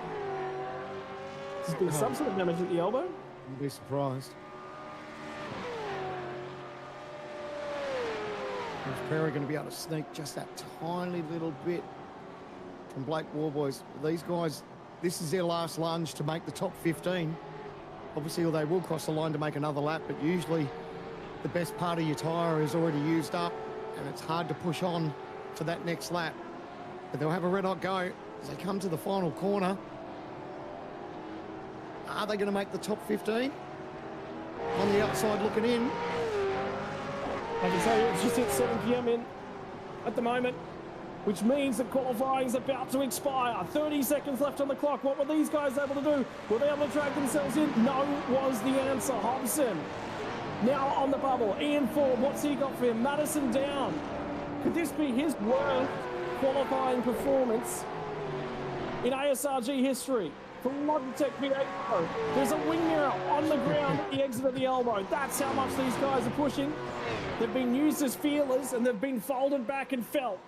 Speaker 8: There's been some sort of damage at the elbow.
Speaker 9: You'd be surprised. Is Pereira going to be able to sneak just that tiny little bit from Blake Warboys? These guys, this is their last lunge to make the top 15. Obviously, they will cross the line to make another lap, but usually the best part of your tyre is already used up, and it's hard to push on for that next lap. But they'll have a red-hot go as they come to the final corner. Are they going to make the top 15? On the outside looking in.
Speaker 8: I can tell you it's just at 7 p.m. in at the moment, which means that qualifying is about to expire. 30 seconds left on the clock. What were these guys able to do? Were they able to drag themselves in? No was the answer. Hobson now on the bubble. Ian Ford, what's he got for him? Madison down. Could this be his worst qualifying performance in ASRG history? From Logitech V8 Pro. There's a wing mirror on the ground at the exit of the elbow. That's how much these guys are pushing. They've been used as feelers and they've been folded back and felt.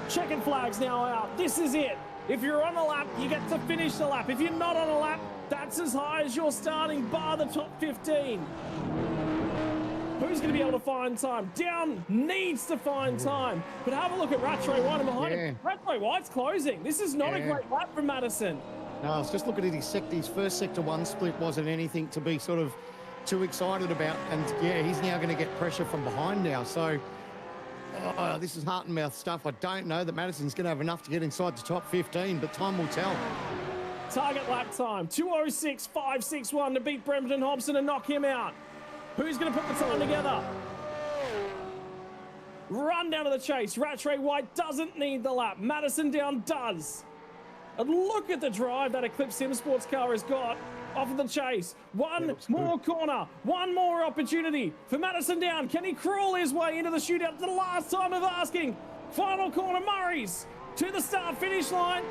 Speaker 8: Checkered flags now out. This is it. If you're on a lap, you get to finish the lap. If you're not on a lap, that's as high as you're starting, bar the top 15. Who's going to be able to find time? Down needs to find time. But have a look at Rattray White and behind him. Rattray White's closing. This is not a great lap from Madison.
Speaker 9: No, I was just looking at his first Sector 1 split wasn't anything to be sort of too excited about. And yeah, he's now going to get pressure from behind now. So this is heart and mouth stuff. I don't know that Madison's going to have enough to get inside the top 15, but time will tell.
Speaker 8: Target lap time, 2:06.561 to beat Bremerton Hobson and knock him out. Who's going to put the time together? Run down to the chase. Rattray White doesn't need the lap. Madison down does. And look at the drive that Eclipse Sim Sports car has got off of the chase. One more corner. One more opportunity for Madison down. Can he crawl his way into the shootout for the last time of asking? Final corner, Murray's to the start finish line.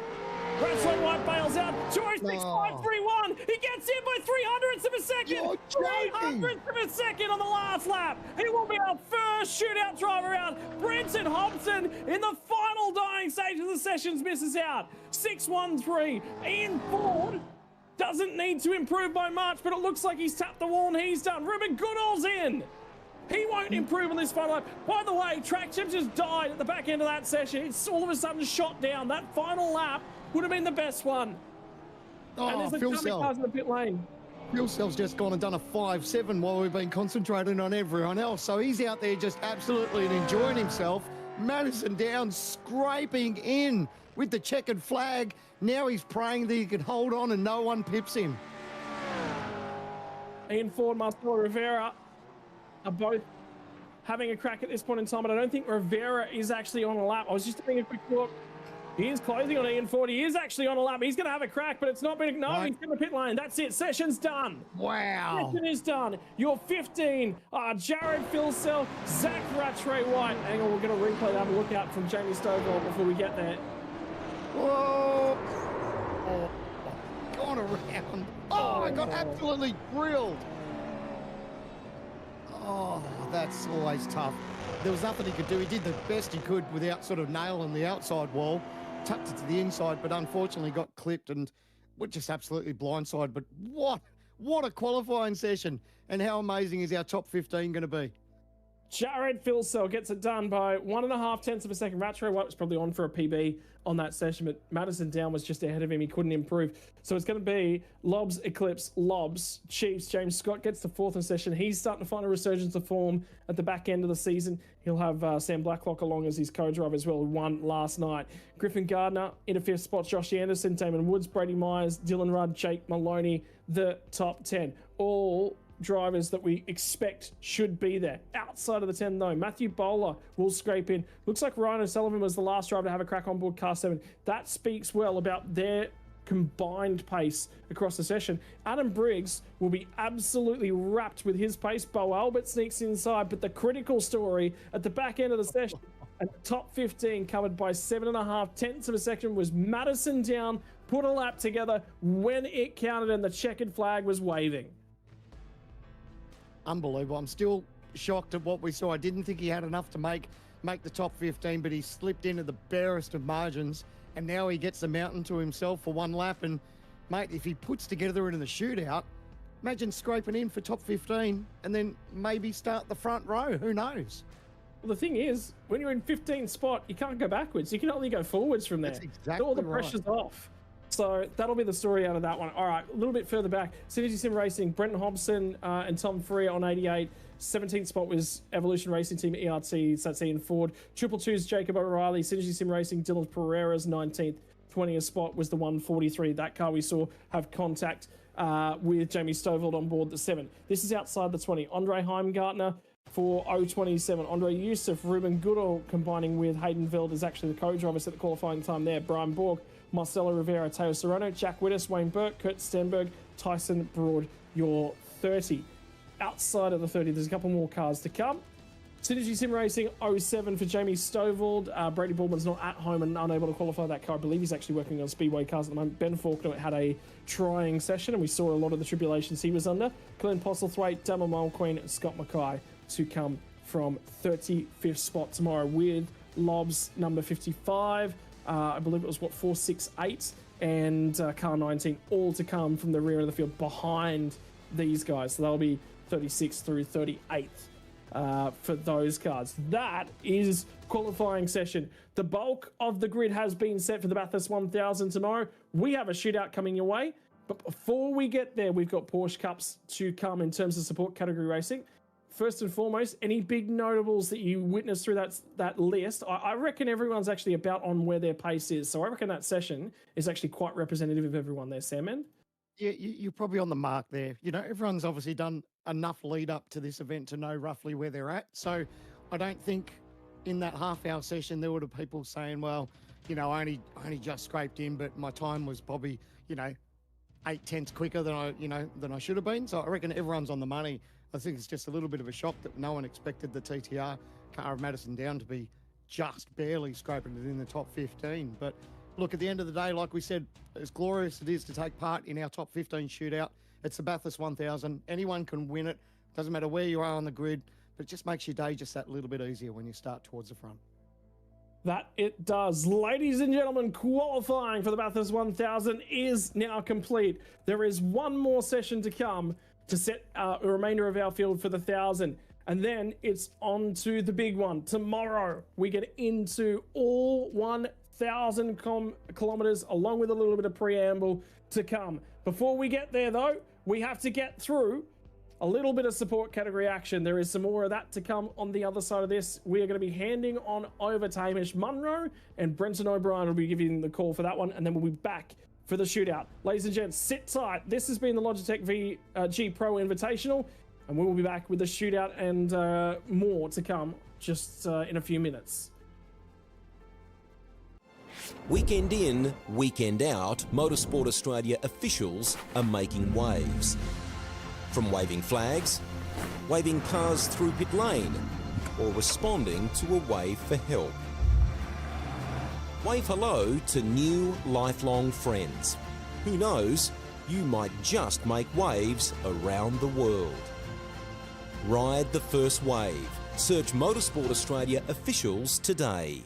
Speaker 8: Rattray White bails out. 2:06.531. He gets in by 300ths of a second. 300ths of a second on the last lap. He will be our first shootout driver out. Brenton Hobson in the final dying stage of the sessions misses out. 6:13. Ian Ford doesn't need to improve by much, but it looks like he's tapped the wall and he's done. Ruben Goodall's in. He won't improve on this final lap. By the way, track chips just died at the back end of that session. It's all of a sudden shot down. That final lap would have been the best one. And there's the cars in the pit lane.
Speaker 9: Fuel Cell's just gone and done a 5.7 while we've been concentrating on everyone else. So he's out there just absolutely enjoying himself. Madison Downs scraping in with the checkered flag. Now he's praying that he can hold on and no one pips him.
Speaker 8: Ian Ford, Marcelo Rivera are both having a crack at this point in time, but I don't think Rivera is actually on a lap. I was just having a quick look. He is closing on Ian Ford. He is actually on a lap. He's going to have a crack, but it's not been... No, he's in the pit lane. That's it. Session's done.
Speaker 9: Wow.
Speaker 8: Session is done. Your 15 are Jared Filsell, Zach Rattray White. Hang on, we're going to replay that. Have a look out from Jamie Stovall before we get there.
Speaker 9: Whoa. Oh, gone around. Oh, I got absolutely grilled. Oh, that's always tough. There was nothing he could do. He did the best he could without sort of nailing the outside wall. Tucked it to the inside, but unfortunately got clipped and we're just absolutely blindside. But what a qualifying session. And how amazing is our top 15 going to be?
Speaker 8: Jared Filsell gets it done by 1.5 tenths of a second. Rattray White was probably on for a PB on that session, but Madison Down was just ahead of him. He couldn't improve. So it's going to be Lobs, Eclipse, Lobs, Chiefs. James Scott gets to fourth in session. He's starting to find a resurgence of form at the back end of the season. He'll have Sam Blacklock along as his co-driver as well, who won last night. Griffin Gardner into fifth spot. Josh Anderson, Damon Woods, Brady Myers, Dylan Rudd, Jake Maloney, the top 10. All drivers that we expect should be there. Outside of the 10 though, Matthew Bowler will scrape in. Looks like Ryan O'Sullivan was the last driver to have a crack on board car 7. That speaks well about their combined pace across the session. Adam Briggs will be absolutely wrapped with his pace. Bo Albert sneaks inside, but the critical story at the back end of the session, at the top 15 covered by 7.5 tenths of a second, was Madison Down, put a lap together when it counted and the checkered flag was waving.
Speaker 9: Unbelievable. I'm still shocked at what we saw. I didn't think he had enough to make the top 15, but he slipped into the barest of margins, and now he gets the mountain to himself for one lap. And, mate, if he puts together in the shootout, imagine scraping in for top 15 and then maybe start the front row. Who knows?
Speaker 8: Well, the thing is, when you're in 15th spot, you can't go backwards. You can only go forwards from there.
Speaker 9: That's exactly
Speaker 8: all the pressure's off. So that'll be the story out of that one. All right, a little bit further back, Synergy Sim Racing, Brenton Hobson and Tom Freer on 88. 17th spot was Evolution Racing Team ERT, so that's Ian Ford. 222's Jacob O'Reilly, Synergy Sim Racing, Dylan Pereira's 19th. 20th spot was the 143. That car we saw have contact with Jamie Stovall on board the 7. This is outside the 20. Andre Heimgartner for 027. Andre Youssef, Ruben Goodall combining with Hayden Veld is actually the co-driver at the qualifying time there. Brian Borg, Marcelo Rivera, Teo Serrano, Jack Wittes, Wayne Burke, Kurt Stenberg, Tyson Broad, your 30. Outside of the 30, there's a couple more cars to come. Synergy Sim Racing 07 for Jamie Stovall. Brady Baldwin's not at home and unable to qualify that car. I believe he's actually working on Speedway cars at the moment. Ben Faulkner had a trying session and we saw a lot of the tribulations he was under. Glenn Postlethwaite, Damon Mulqueen, and Scott Mackay to come from 35th spot tomorrow with Lobs number 55. I believe it was 468 and car 19, all to come from the rear of the field behind these guys. So they'll be 36 through 38 for those cars. That is qualifying session. The bulk of the grid has been set for the Bathurst 1000 tomorrow. We have a shootout coming your way, but before we get there, we've got Porsche Cups to come in terms of support category racing. First and foremost, any big notables that you witnessed through that list? I reckon everyone's actually about on where their pace is. So I reckon that session is actually quite representative of everyone there, Sam.
Speaker 9: Yeah, you're probably on the mark there. You know, everyone's obviously done enough lead up to this event to know roughly where they're at. So I don't think in that half-hour session there would have people saying, well, you know, I only just scraped in, but my time was probably, 8 tenths quicker than I should have been. So I reckon everyone's on the money. I think it's just a little bit of a shock that no one expected the TTR car of Madison Down to be just barely scraping it in the top 15. But look, at the end of the day, like we said, as glorious it is to take part in our top 15 shootout, it's the Bathurst 1000. Anyone can win it. Doesn't matter where you are on the grid, but it just makes your day just that little bit easier when you start towards the front.
Speaker 8: That it does. Ladies and gentlemen, qualifying for the Bathurst 1000 is now complete. There is one more session to come to set a remainder of our field for the 1000. And then it's on to the big one. Tomorrow, we get into all 1,000 kilometers, along with a little bit of preamble to come. Before we get there, though, we have to get through a little bit of support category action. There is some more of that to come on the other side of this. We are going to be handing on over to Hamish Munro, and Brenton O'Brien will be giving the call for that one, and then we'll be back for the shootout. Ladies and gents, sit tight. This has been the Logitech G Pro Invitational, and we will be back with the shootout and more to come just in a few minutes.
Speaker 3: Weekend in, weekend out, Motorsport Australia officials are making waves. From waving flags, waving cars through pit lane, or responding to a wave for help. Wave hello to new lifelong friends. Who knows, you might just make waves around the world. Ride the first wave. Search Motorsport Australia officials today.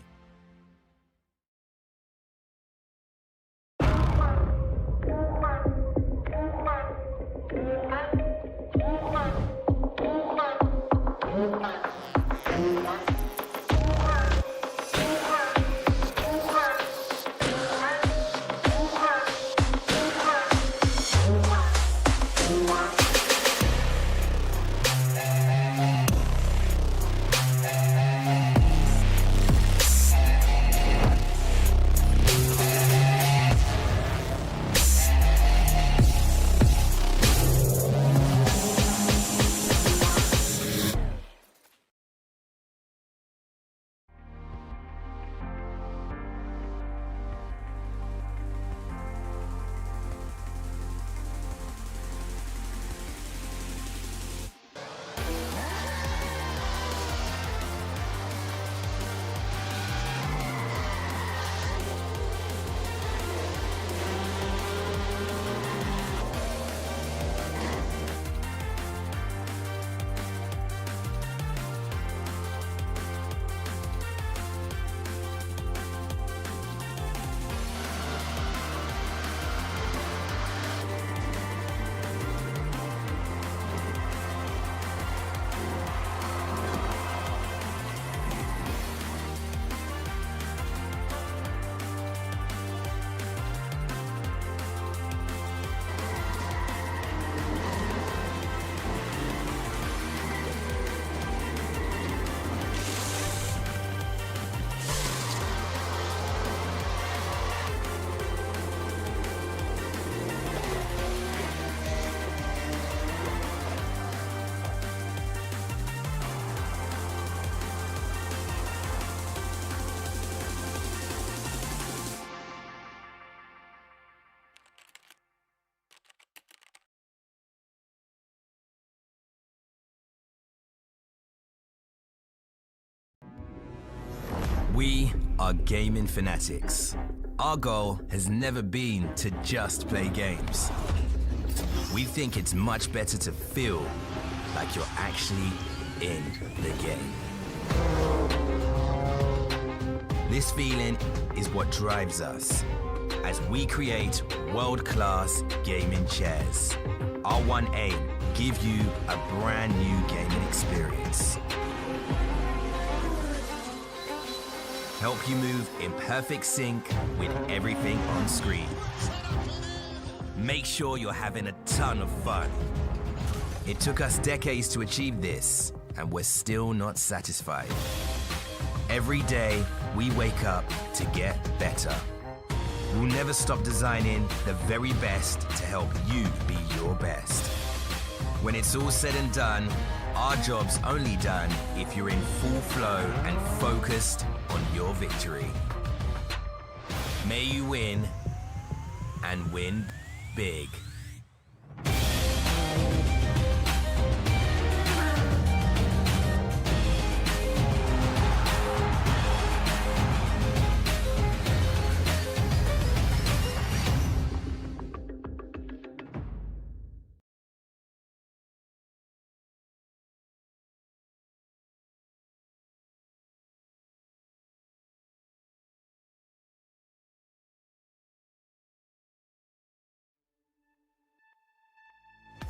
Speaker 5: We are gaming fanatics. Our goal has never been to just play games. We think it's much better to feel like you're actually in the game. This feeling is what drives us as we create world-class gaming chairs. Our one aim, give you a brand new gaming experience. Help you move in perfect sync with everything on screen. Make sure you're having a ton of fun. It took us decades to achieve this, and we're still not satisfied. Every day, we wake up to get better. We'll never stop designing the very best to help you be your best. When it's all said and done, our job's only done if you're in full flow and focused on your victory. May you win, and win big.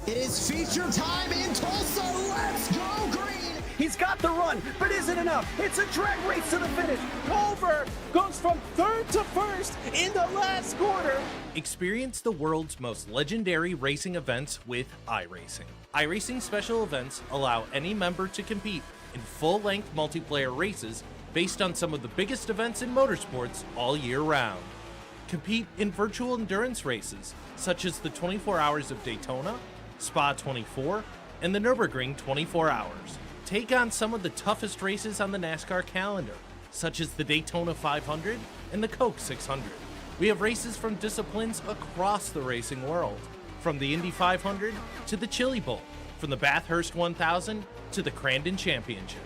Speaker 11: It is feature time in Tulsa. Let's go green! He's got the run, but is it enough? It's a drag race to the finish.
Speaker 8: Culver goes from third to first in the last quarter.
Speaker 12: Experience the world's most legendary racing events with iRacing. iRacing special events allow any member to compete in full-length multiplayer races based on some of the biggest events in motorsports all year round. Compete in virtual endurance races such as the 24 Hours of Daytona, Spa 24, and the Nürburgring 24 Hours. Take on some of the toughest races on the NASCAR calendar, such as the Daytona 500 and the Coke 600. We have races from disciplines across the racing world, from the Indy 500 to the Chili Bowl, from the Bathurst 1000 to the Crandon Championship.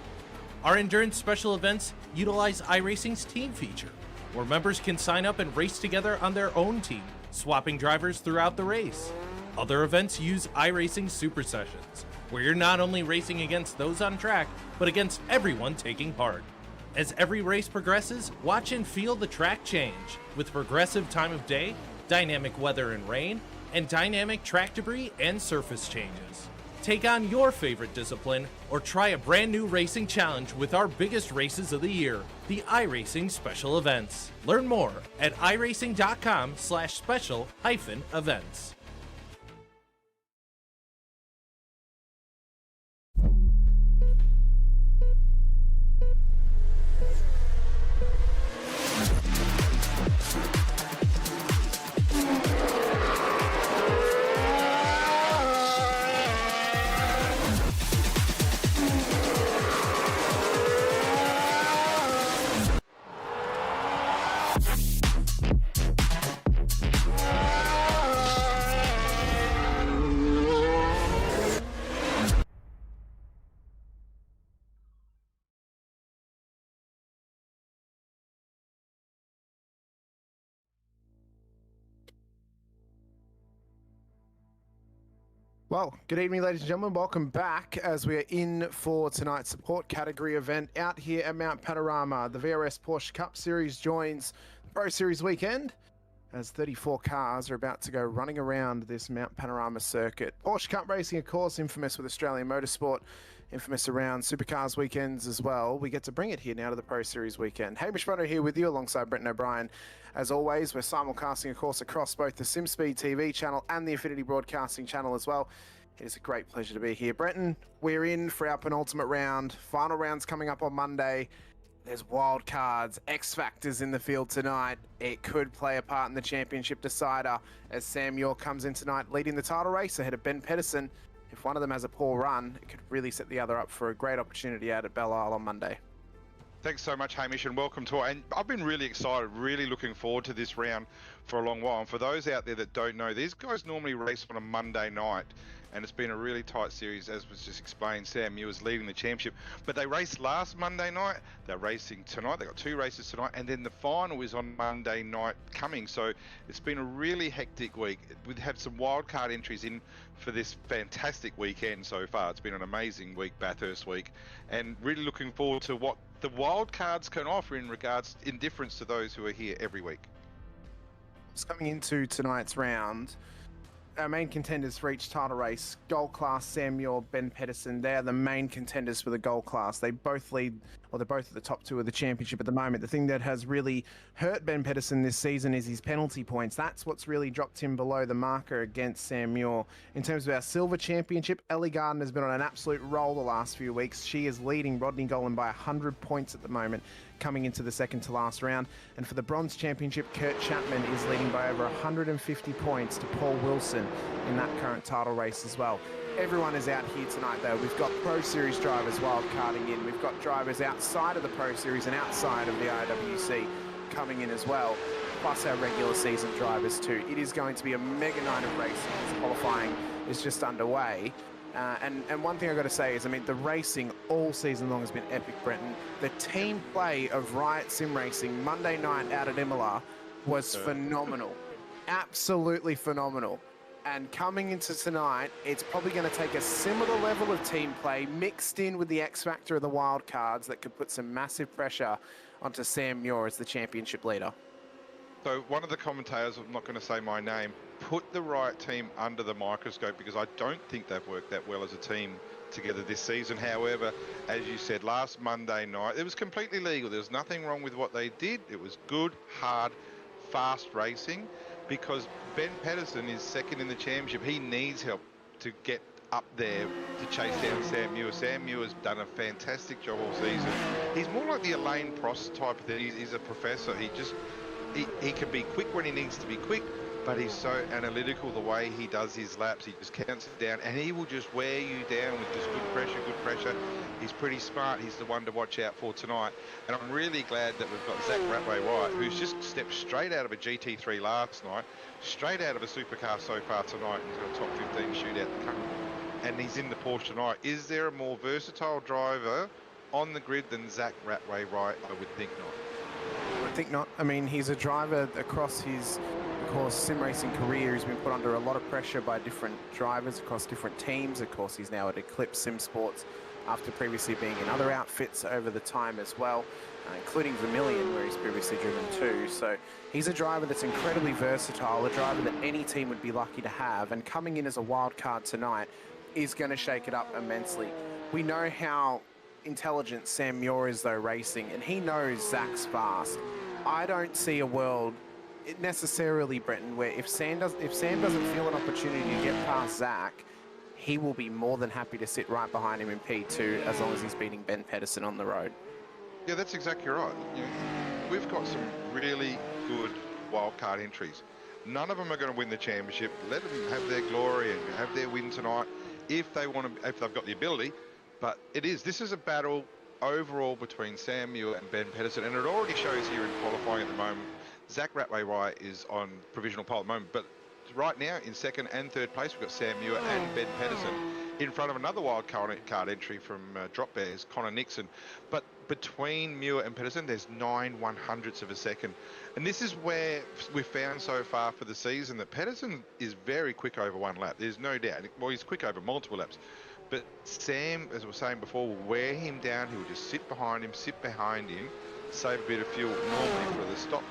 Speaker 12: Our endurance special events utilize iRacing's team feature, where members can sign up and race together on their own team, swapping drivers throughout the race. Other events use iRacing Super Sessions, where you're not only racing against those on track, but against everyone taking part. As every race progresses, watch and feel the track change, with progressive time of day, dynamic weather and rain, and dynamic track debris and surface changes. Take on your favorite discipline, or try a brand new racing challenge with our biggest races of the year, the iRacing Special Events. Learn more at iracing.com/special-events.
Speaker 13: Well, good evening, ladies and gentlemen. Welcome back as we are in for tonight's support category event out here at Mount Panorama. The VRS Porsche Cup Series joins the Pro Series weekend as 34 cars are about to go running around this Mount Panorama circuit. Porsche Cup racing, of course, infamous with Australian Motorsport, infamous around Supercars weekends as well. We get to bring it here now to the Pro Series weekend. Hamish Brunner here with you alongside Brenton O'Brien. As always, we're simulcasting, of course, across both the SimSpeed TV channel and the Affinity Broadcasting channel as well. It is a great pleasure to be here. Brenton, we're in for our penultimate round. Final round's coming up on Monday. There's wild cards, X Factors in the field tonight. It could play a part in the championship decider as Sam York comes in tonight leading the title race ahead of Ben Pedersen. If one of them has a poor run, it could really set the other up for a great opportunity out at Belle Isle on Monday.
Speaker 14: Thanks so much, Hamish, and welcome to and I've been really excited, really looking forward to this round for a long while. And for those out there that don't know, these guys normally race on a Monday night, and it's been a really tight series, as was just explained. Sam Muir's leading the championship, but they raced last Monday night. They're racing tonight. They got two races tonight, and then the final is on Monday night coming. So it's been a really hectic week. We've had some wildcard entries in for this fantastic weekend so far. It's been an amazing week, Bathurst week, and really looking forward to what the wildcards can offer in regards, in difference to those who are here every week.
Speaker 13: It's coming into tonight's round. Our main contenders for each title race, Gold Class, Sam Muir, Ben Pedersen, they're the main contenders for the Gold Class. They both lead, or they're both at the top two of the championship at the moment. The thing that has really hurt Ben Pedersen this season is his penalty points. That's what's really dropped him below the marker against Sam Muir. In terms of our Silver Championship, Ellie Garden has been on an absolute roll the last few weeks. She is leading Rodney Golan by 100 points at the moment, coming into the second to last round. And for the Bronze Championship, Kurt Chapman is leading by over 150 points to Paul Wilson in that current title race as well. Everyone is out here tonight though. We've got Pro Series drivers wildcarding in. We've got drivers outside of the Pro Series and outside of the IWC coming in as well, plus our regular season drivers too. It is going to be a mega night of racing as qualifying is just underway. And one thing I've got to say is, I mean, the racing all season long has been epic, Brenton. The team play of Riot Sim Racing Monday night out at Imola was phenomenal. Absolutely phenomenal. And coming into tonight, it's probably going to take a similar level of team play mixed in with the X factor of the wild cards that could put some massive pressure onto Sam Muir as the championship leader.
Speaker 14: So one of the commentators, I'm not going to say my name, put the Riot team under the microscope because I don't think they've worked that well as a team together this season. However, as you said, last Monday night, it was completely legal. There was nothing wrong with what they did. It was good, hard, fast racing, because Ben Pedersen is second in the championship. He needs help to get up there to chase down Sam Muir. Sam Muir's done a fantastic job all season. He's more like the Alain Prost type of thing. He's a professor. He can be quick when he needs to be quick, but he's so analytical the way he does his laps. He just counts it down, and he will just wear you down with just good pressure. He's pretty smart. He's the one to watch out for tonight. And I'm really glad that we've got Zach Ratway-White, who's just stepped straight out of a GT3 last night, straight out of a supercar so far tonight. He's got a top 15 shootout coming, and he's in the Porsche tonight. Is there a more versatile driver on the grid than Zach Ratway-White? I would think not.
Speaker 13: I think not. I mean, he's a driver across his, of course, sim racing career. He's been put under a lot of pressure by different drivers across different teams. Of course, he's now at Eclipse Sim Sports after previously being in other outfits over the time as well, including Vermilion, where he's previously driven too. So he's a driver that's incredibly versatile, a driver that any team would be lucky to have, and coming in as a wild card tonight is going to shake it up immensely. We know how intelligent Sam Muir is though racing, and he knows Zach's fast. I don't see a world necessarily, Brenton, where if Sam doesn't feel an opportunity to get past Zach, he will be more than happy to sit right behind him in P2 as long as he's beating Ben Pedersen on the road.
Speaker 14: Yeah, that's exactly right. We've got some really good wildcard entries. None of them are going to win the championship. Let them have their glory and have their win tonight if they want to, if they've got the ability. But this is a battle overall between Sam Muir and Ben Pedersen, and it already shows here in qualifying at the moment. Zach Ratway-White is on provisional pole at the moment, but right now in second and third place we've got Sam Muir and Ben Pedersen in front of another wild card entry from Drop Bears, Connor Nixon. But between Muir and Pedersen there's 9/100ths of a second, and this is where we've found so far for the season that Pedersen is very quick over one lap. There's no doubt. Well, he's quick over multiple laps, but Sam, as I was saying before, will wear him down. He will just sit behind him, save a bit of fuel normally for the stop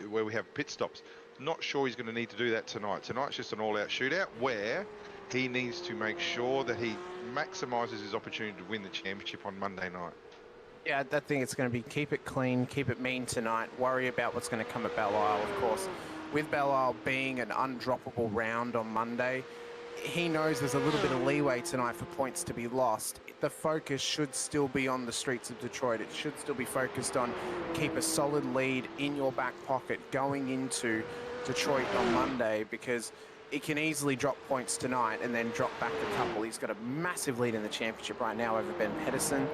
Speaker 14: where we have pit stops. Not sure he's going to need to do that tonight. Tonight's just an all-out shootout where he needs to make sure that he maximises his opportunity to win the championship on Monday night.
Speaker 13: Yeah, I think it's going to be keep it clean, keep it mean tonight, worry about what's going to come at Belle Isle, of course. With Belle Isle being an undroppable round on Monday, he knows there's a little bit of leeway tonight for points to be lost. The focus should still be on the streets of Detroit. It should still be focused on keep a solid lead in your back pocket going into Detroit on Monday, because it can easily drop points tonight and then drop back a couple. He's got a massive lead in the championship right now over Ben Pedersen.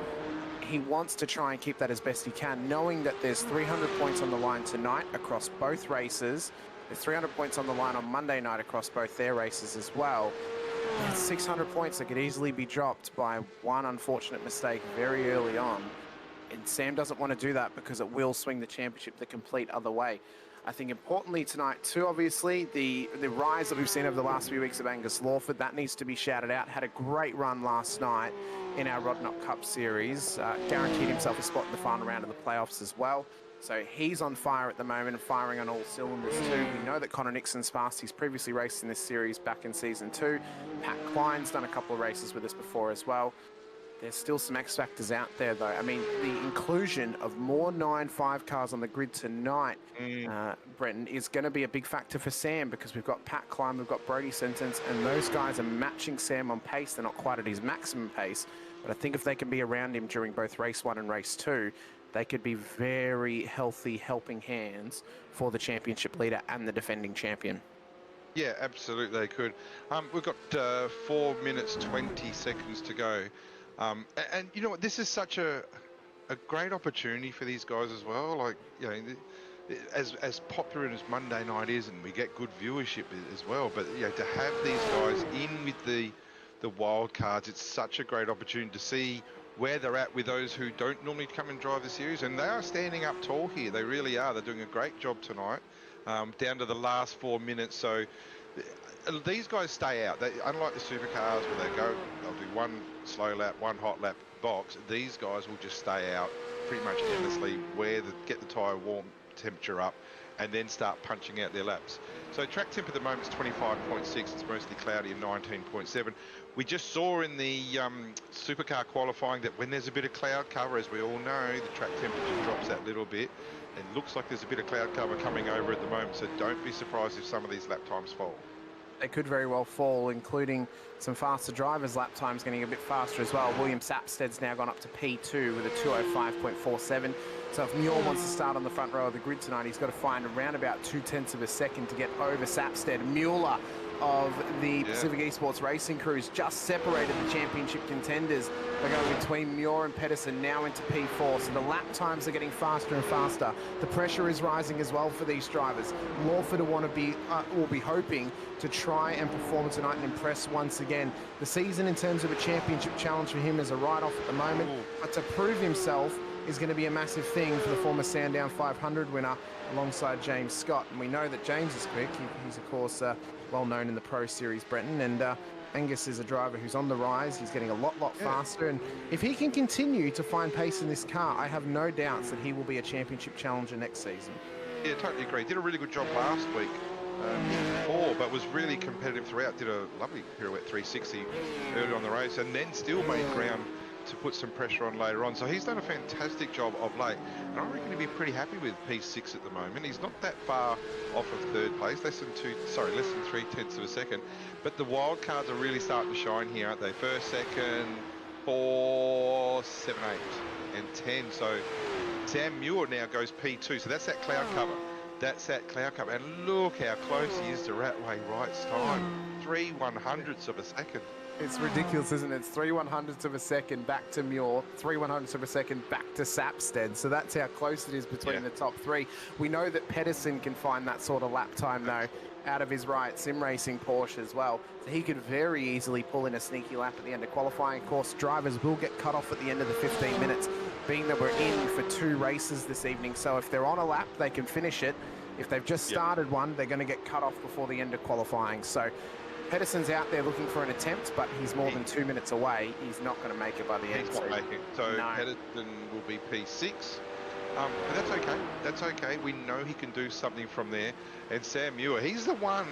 Speaker 13: He wants to try and keep that as best he can, knowing that there's 300 points on the line tonight across both races. There's 300 points on the line on Monday night across both their races as well. That's 600 points that could easily be dropped by one unfortunate mistake very early on. And Sam doesn't want to do that because it will swing the championship the complete other way. I think importantly tonight too, obviously, the rise that we've seen over the last few weeks of Angus Lawford, that needs to be shouted out. Had a great run last night in our Rodnott Cup Series. Guaranteed himself a spot in the final round of the playoffs as well. So he's on fire at the moment and firing on all cylinders too. We know that Connor Nixon's fast. He's previously raced in this series back in season 2. Pat Klein's done a couple of races with us before as well. There's still some X factors out there though. I mean, the inclusion of more 9.5 cars on the grid tonight, Brenton, is going to be a big factor for Sam, because we've got Pat Klein, we've got Brody Sentence, and those guys are matching Sam on pace. They're not quite at his maximum pace, but I think if they can be around him during both race 1 and race 2, they could be very healthy helping hands for the championship leader and the defending champion.
Speaker 14: Yeah, absolutely they could. We've got 4 minutes 20 seconds to go. And you know what, this is such a great opportunity for these guys as well. Like, you know, as popular as Monday night is, and we get good viewership as well, but you know, to have these guys in with the wild cards, it's such a great opportunity to see where they're at with those who don't normally come and drive the series. And they are standing up tall here. They really are. They're doing a great job tonight, down to the last 4 minutes. So these guys stay out. Unlike the supercars where they'll do one slow lap, one hot lap box, these guys will just stay out pretty much endlessly, get the tyre warm, temperature up, and then start punching out their laps. So track temp at the moment is 25.6. It's mostly cloudy and 19.7. We just saw in the supercar qualifying that when there's a bit of cloud cover, as we all know, the track temperature drops that little bit. It looks like there's a bit of cloud cover coming over at the moment, so don't be surprised if some of these lap times fall.
Speaker 13: They could very well fall, including some faster drivers' lap times getting a bit faster as well. William Sapsted's now gone up to P2 with a 2:05.47. So if Muir wants to start on the front row of the grid tonight, he's got to find around about 0.2 of a second to get over Sapsted. Mueller of the Pacific Esports Racing Crews just separated the championship contenders. They're going between Muir and Pedersen now into P4, so the lap times are getting faster and faster. The pressure is rising as well for these drivers. Lawford will be hoping to try and perform tonight and impress once again. The season in terms of a championship challenge for him is a write-off at the moment, but to prove himself is going to be a massive thing for the former Sandown 500 winner alongside James Scott. And we know that James is quick. He's of course well known in the Pro Series, Brenton, and Angus is a driver who's on the rise. He's getting a lot faster, and if he can continue to find pace in this car, I have no doubts that he will be a championship challenger next season.
Speaker 14: Yeah, totally agree. Did a really good job last week, but was really competitive throughout. Did a lovely pirouette 360 early on the race, and then still made ground to put some pressure on later on. So he's done a fantastic job of late, and I reckon he'll be pretty happy with P6 at the moment. He's not that far off of third place, less than 0.3 of a second. But the wild cards are really starting to shine here, aren't they? First, second, 4, 7, 8, and 10. So Sam Muir now goes P2. So that's that cloud cover. That's that cloud cover. And look how close he is to Ratway Wright's time. 3/100ths of a second.
Speaker 13: It's ridiculous, isn't it? It's 3/100ths of a second back to Muir, 3/100ths of a second back to Sapsted. So that's how close it is between the top three. We know that Pedersen can find that sort of lap time, though, out of his right sim racing Porsche as well. So he could very easily pull in a sneaky lap at the end of qualifying. Of course, drivers will get cut off at the end of the 15 minutes, being that we're in for 2 races this evening. So if they're on a lap, they can finish it. If they've just started one, they're going to get cut off before the end of qualifying. So Pedersen's out there looking for an attempt, but he's more than 2 minutes away. He's not going to make it by the end.
Speaker 14: He's not making it. So Pedersen will be P6. But that's okay. That's okay. We know he can do something from there. And Sam Muir, he's the one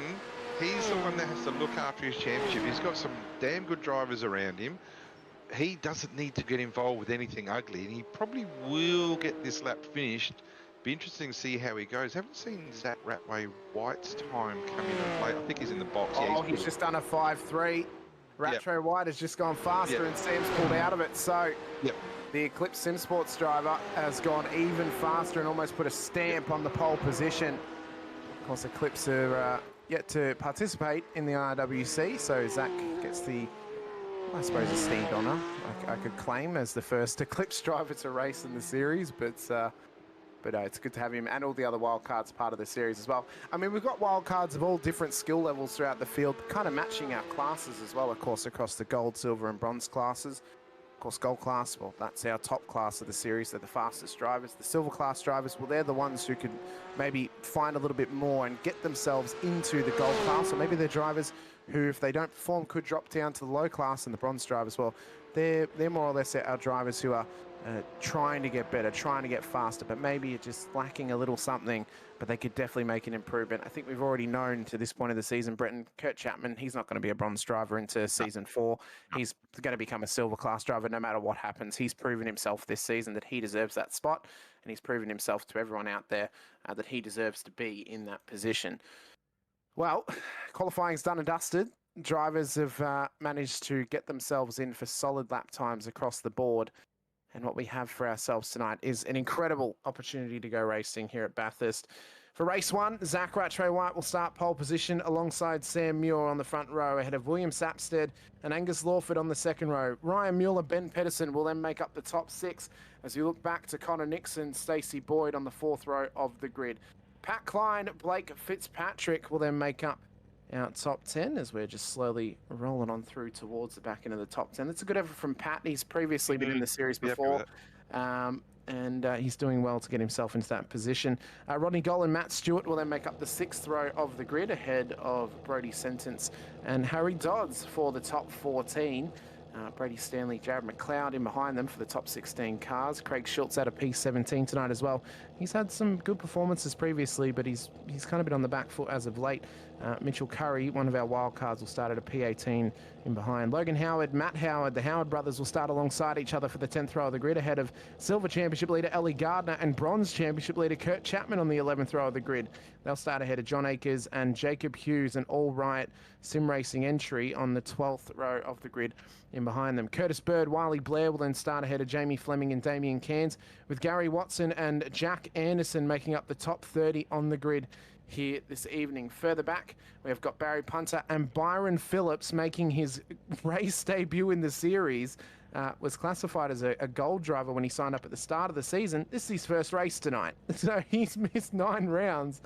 Speaker 14: that has to look after his championship. He's got some damn good drivers around him. He doesn't need to get involved with anything ugly, and he probably will get this lap finished. Be interesting to see how he goes. Haven't seen Zach Ratway White's time come in and play. I think he's in the box.
Speaker 13: He's just done a 5.3. Ratway White has just gone faster, and Sam's pulled out of it. So the Eclipse Sim Sports driver has gone even faster and almost put a stamp on the pole position. Of course, Eclipse are yet to participate in the IRWC, so Zach gets the, I suppose, esteemed honour I could claim as the first Eclipse driver to race in the series, but it's good to have him and all the other wildcards part of the series as well. I mean, we've got wildcards of all different skill levels throughout the field, kind of matching our classes as well, of course, across the gold, silver and bronze classes. Of course, gold class, well, that's our top class of the series. They're the fastest drivers. The silver class drivers, well, they're the ones who could maybe find a little bit more and get themselves into the gold class, or maybe they're drivers who, if they don't perform, could drop down to the low class. And the bronze drivers, well, they're more or less our drivers who are trying to get better, trying to get faster, but maybe just lacking a little something, but they could definitely make an improvement. I think we've already known to this point of the season, Brenton, Kurt Chapman, he's not going to be a bronze driver into season 4. He's going to become a silver class driver no matter what happens. He's proven himself this season that he deserves that spot, and he's proven himself to everyone out there that he deserves to be in that position. Well, qualifying's done and dusted. Drivers have managed to get themselves in for solid lap times across the board. And what we have for ourselves tonight is an incredible opportunity to go racing here at Bathurst. For race 1, Zach Ratway White will start pole position alongside Sam Muir on the front row, ahead of William Sapsted and Angus Lawford on the second row. Ryan Mueller, Ben Pedersen will then make up the top 6 as we look back to Connor Nixon, Stacey Boyd on the 4th row of the grid. Pat Klein, Blake Fitzpatrick will then make up our top 10 as we're just slowly rolling on through towards the back end of the top 10. That's a good effort from Pat. He's previously been in the series before, and he's doing well to get himself into that position. Rodney Goll and Matt Stewart will then make up the 6th row of the grid ahead of Brody Sentence and Harry Dodds for the top 14. Brady Stanley, Jared McLeod in behind them for the top 16 cars. Craig Schultz out of P17 tonight as well. He's had some good performances previously, but he's kind of been on the back foot as of late. Mitchell Curry, one of our wild cards, will start at a P18 in behind. Logan Howard, Matt Howard, the Howard brothers will start alongside each other for the 10th row of the grid, ahead of Silver Championship leader Ellie Gardner and Bronze Championship leader Kurt Chapman on the 11th row of the grid. They'll start ahead of John Akers and Jacob Hughes, an all-right sim racing entry on the 12th row of the grid in behind them. Curtis Bird, Wiley Blair will then start ahead of Jamie Fleming and Damien Cairns, with Gary Watson and Jack Anderson making up the top 30 on the grid here this evening. Further back, we've got Barry Punter and Byron Phillips making his race debut in the series. Was classified as a gold driver when he signed up at the start of the season. This is his first race tonight. So he's missed 9 rounds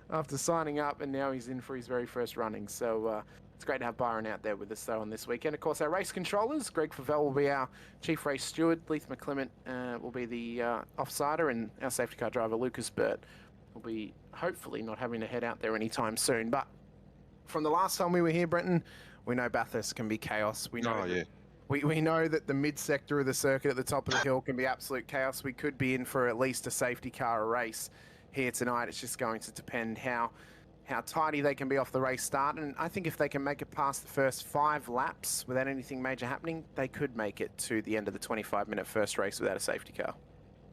Speaker 13: after signing up, and now he's in for his very first running. So it's great to have Byron out there with us, though, on this weekend. Of course, our race controllers, Greg Favell will be our chief race steward. Leith McClement will be the offsider, and our safety car driver, Lucas Burt, will be hopefully not having to head out there anytime soon. But from the last time we were here, Brenton, we know Bathurst can be chaos. We know we know that the mid-sector of the circuit at the top of the hill can be absolute chaos. We could be in for at least a safety car race here tonight. It's just going to depend how tidy they can be off the race start. And I think if they can make it past the first 5 laps without anything major happening, they could make it to the end of the 25-minute first race without a safety car.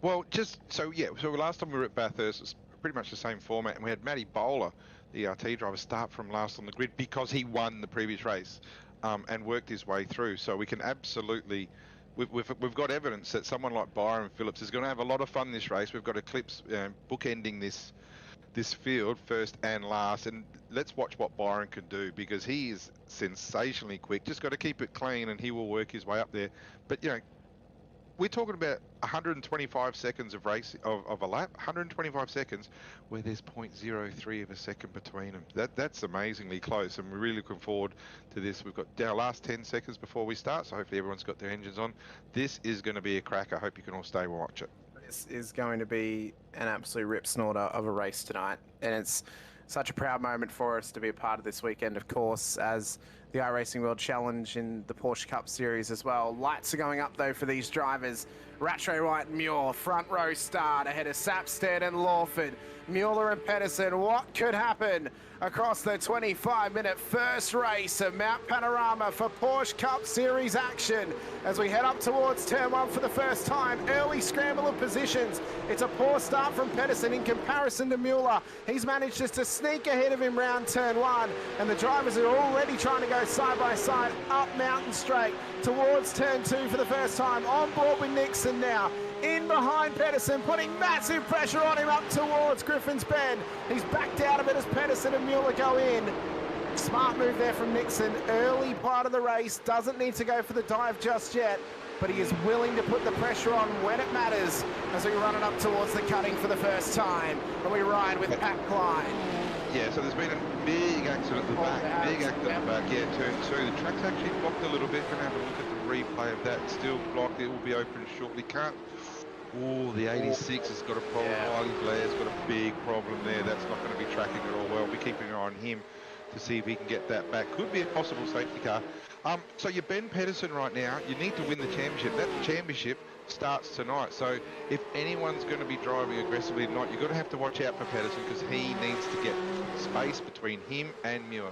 Speaker 14: Well, so last time we were at Bathurst, it was pretty much the same format, and we had Matty Bowler, the RT driver, start from last on the grid because he won the previous race and worked his way through. So we can absolutely, we've got evidence that someone like Byron Phillips is going to have a lot of fun this race. We've got Eclipse bookending this field first and last, and let's watch what Byron can do, because he is sensationally quick. Just got to keep it clean and he will work his way up there. But we're talking about 125 seconds of race of a lap, 125 seconds, where there's 0.03 of a second between them. That's amazingly close, and we're really looking forward to this. We've got our last 10 seconds before we start, so hopefully everyone's got their engines on. This is going to be a cracker. I hope you can all stay and watch it.
Speaker 13: This is going to be an absolute rip snorter of a race tonight, and it's such a proud moment for us to be a part of this weekend, of course, as the iRacing World Challenge in the Porsche Cup Series as well. Lights are going up, though, for these drivers. Rattray White Muir, front row start ahead of Sapstead and Lawford. Mueller and Pedersen, what could happen across the 25-minute first race of Mount Panorama for Porsche Cup Series action as we head up towards turn 1 for the first time. Early scramble of positions. It's a poor start from Pedersen in comparison to Mueller. He's managed just to sneak ahead of him round turn 1, and the drivers are already trying to go side by side up Mountain Straight towards turn 2 for the first time. On board with Nixon now. In behind Pedersen, putting massive pressure on him up towards Griffin's Bend. He's backed out of it as Pedersen and Mueller go in. Smart move there from Nixon. Early part of the race, doesn't need to go for the dive just yet, but he is willing to put the pressure on when it matters as we run it up towards the cutting for the first time. And we ride with Pat Klein.
Speaker 14: Yeah, so there's been a big accident at the back, turn 2. The track's actually blocked a little bit. Going to have a look at the replay of that. Still blocked, it will be open shortly. Oh, the 86 has got a problem. Wiley Blair's got a big problem there. That's not going to be tracking at all well. We'll be keeping an eye on him to see if he can get that back. Could be a possible safety car. So you're Ben Pedersen right now. You need to win the championship. That championship starts tonight. So if anyone's going to be driving aggressively tonight, you're going to have to watch out for Pedersen, because he needs to get space between him and Muir.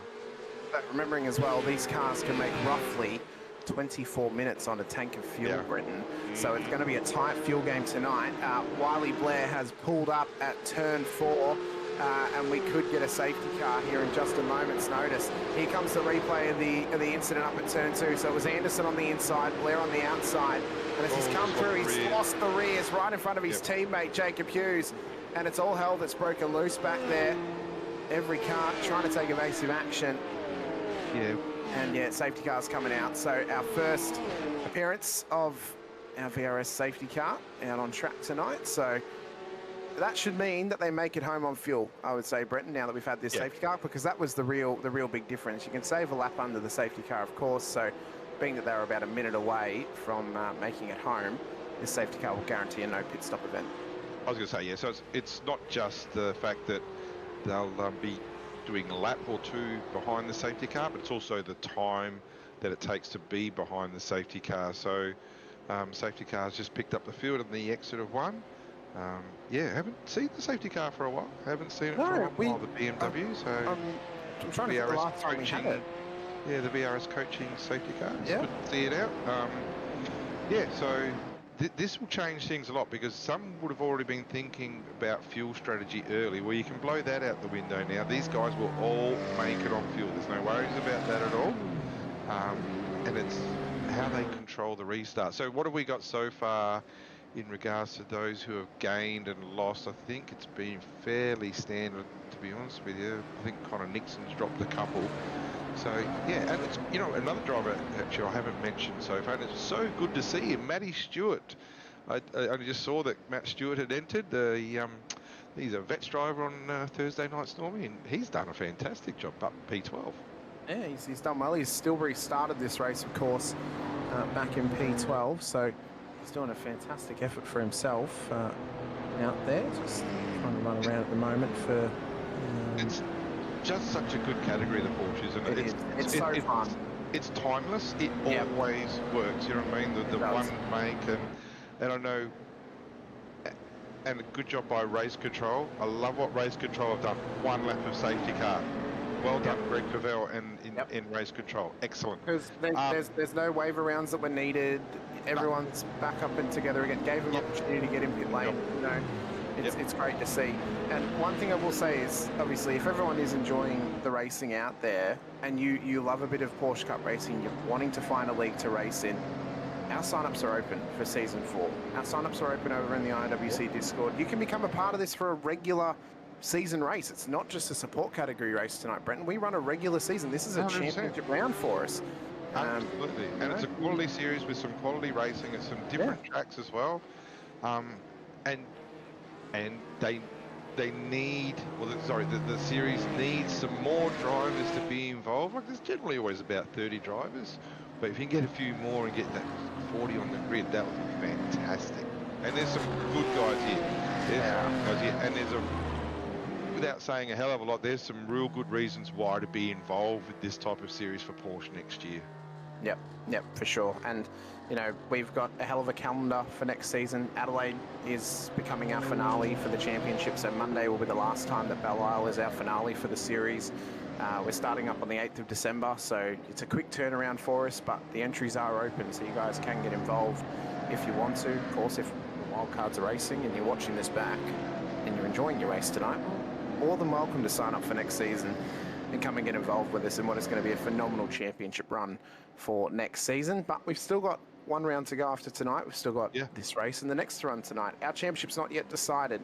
Speaker 13: But remembering as well, these cars can make roughly 24 minutes on a tank of fuel, Britain. So it's going to be a tight fuel game tonight. Wiley Blair has pulled up at turn 4, and we could get a safety car here in just a moment's notice. Here comes the replay of the incident up at turn 2. So it was Anderson on the inside, Blair on the outside. And as he's come through, he's lost the rears right in front of his teammate, Jacob Hughes. And it's all hell that's broken loose back there. Every car trying to take evasive action. And safety car's coming out. So our first appearance of our VRS safety car out on track tonight. So that should mean that they make it home on fuel, I would say, Brenton, now that we've had this safety car, because that was the real big difference. You can save a lap under the safety car, of course. So being that they were about a minute away from making it home, this safety car will guarantee a no pit stop event.
Speaker 14: I was going to say, so it's not just the fact that they'll be doing a lap or 2 behind the safety car, but it's also the time that it takes to be behind the safety car. So safety cars just picked up the field in the exit of one. Yeah, haven't seen the safety car for a while. Haven't seen it for a while, the BMW. So
Speaker 13: I'm trying to think the last time we had it.
Speaker 14: Yeah, the VRS coaching safety car.
Speaker 13: Yeah.
Speaker 14: Good to see it out. Yeah, so this will change things a lot, because some would have already been thinking about fuel strategy early. Well, you can blow that out the window now. These guys will all make it on fuel. There's no worries about that at all. And it's how they control the restart. So what have we got so far in regards to those who have gained and lost? I think it's been fairly standard, to be honest with you. I think Connor Nixon's dropped a couple. So, yeah, and it's, you know, another driver, actually, I haven't mentioned so far, and it's so good to see him, Matty Stewart. I just saw that Matt Stewart had entered. He's a Vets driver on Thursday night, Stormy, and he's done a fantastic job up P12.
Speaker 13: Yeah, he's done well. He's still restarted this race, of course, back in P12, so he's doing a fantastic effort for himself out there. Just trying to run around at the moment for...
Speaker 14: It's just such a good category, the Porsches, and it's so fun. It's timeless. It always works. You know what I mean? The one make, and I know, and a good job by Race Control. I love what Race Control have done. One lap of safety car. Well done, Greg Cavell, and in Race Control. Excellent.
Speaker 13: Because there's no waiver rounds that were needed. Everyone's back up and together again. Gave them opportunity to get in pit lane. You know. It's great to see. And one thing I will say is, obviously, if everyone is enjoying the racing out there and you love a bit of Porsche Cup racing, you're wanting to find a league to race in, our sign-ups are open for Season 4. Our sign-ups are open over in the IWC Discord. You can become a part of this for a regular season race. It's not just a support category race tonight, Brenton. We run a regular season. This is a 100%. Championship round for us.
Speaker 14: Absolutely. And it's a quality series with some quality racing and some different tracks as well. And they need, the series needs some more drivers to be involved. Like, there's generally always about 30 drivers, but if you can get a few more and get that 40 on the grid, that would be fantastic. And there's some good guys here. And without saying a hell of a lot, there's some real good reasons why to be involved with this type of series for Porsche next year.
Speaker 13: Yep, for sure. And, you know, we've got a hell of a calendar for next season. Adelaide is becoming our finale for the championship, so Monday will be the last time that Belle Isle is our finale for the series. We're starting up on the 8th of December, so it's a quick turnaround for us, but the entries are open, so you guys can get involved if you want to. Of course, if wildcards are racing and you're watching this back and you're enjoying your race tonight, more than welcome to sign up for next season and come and get involved with us in what is going to be a phenomenal championship run for next season. But we've still got one round to go after tonight. We've still got this race and the next run tonight. Our championship's not yet decided.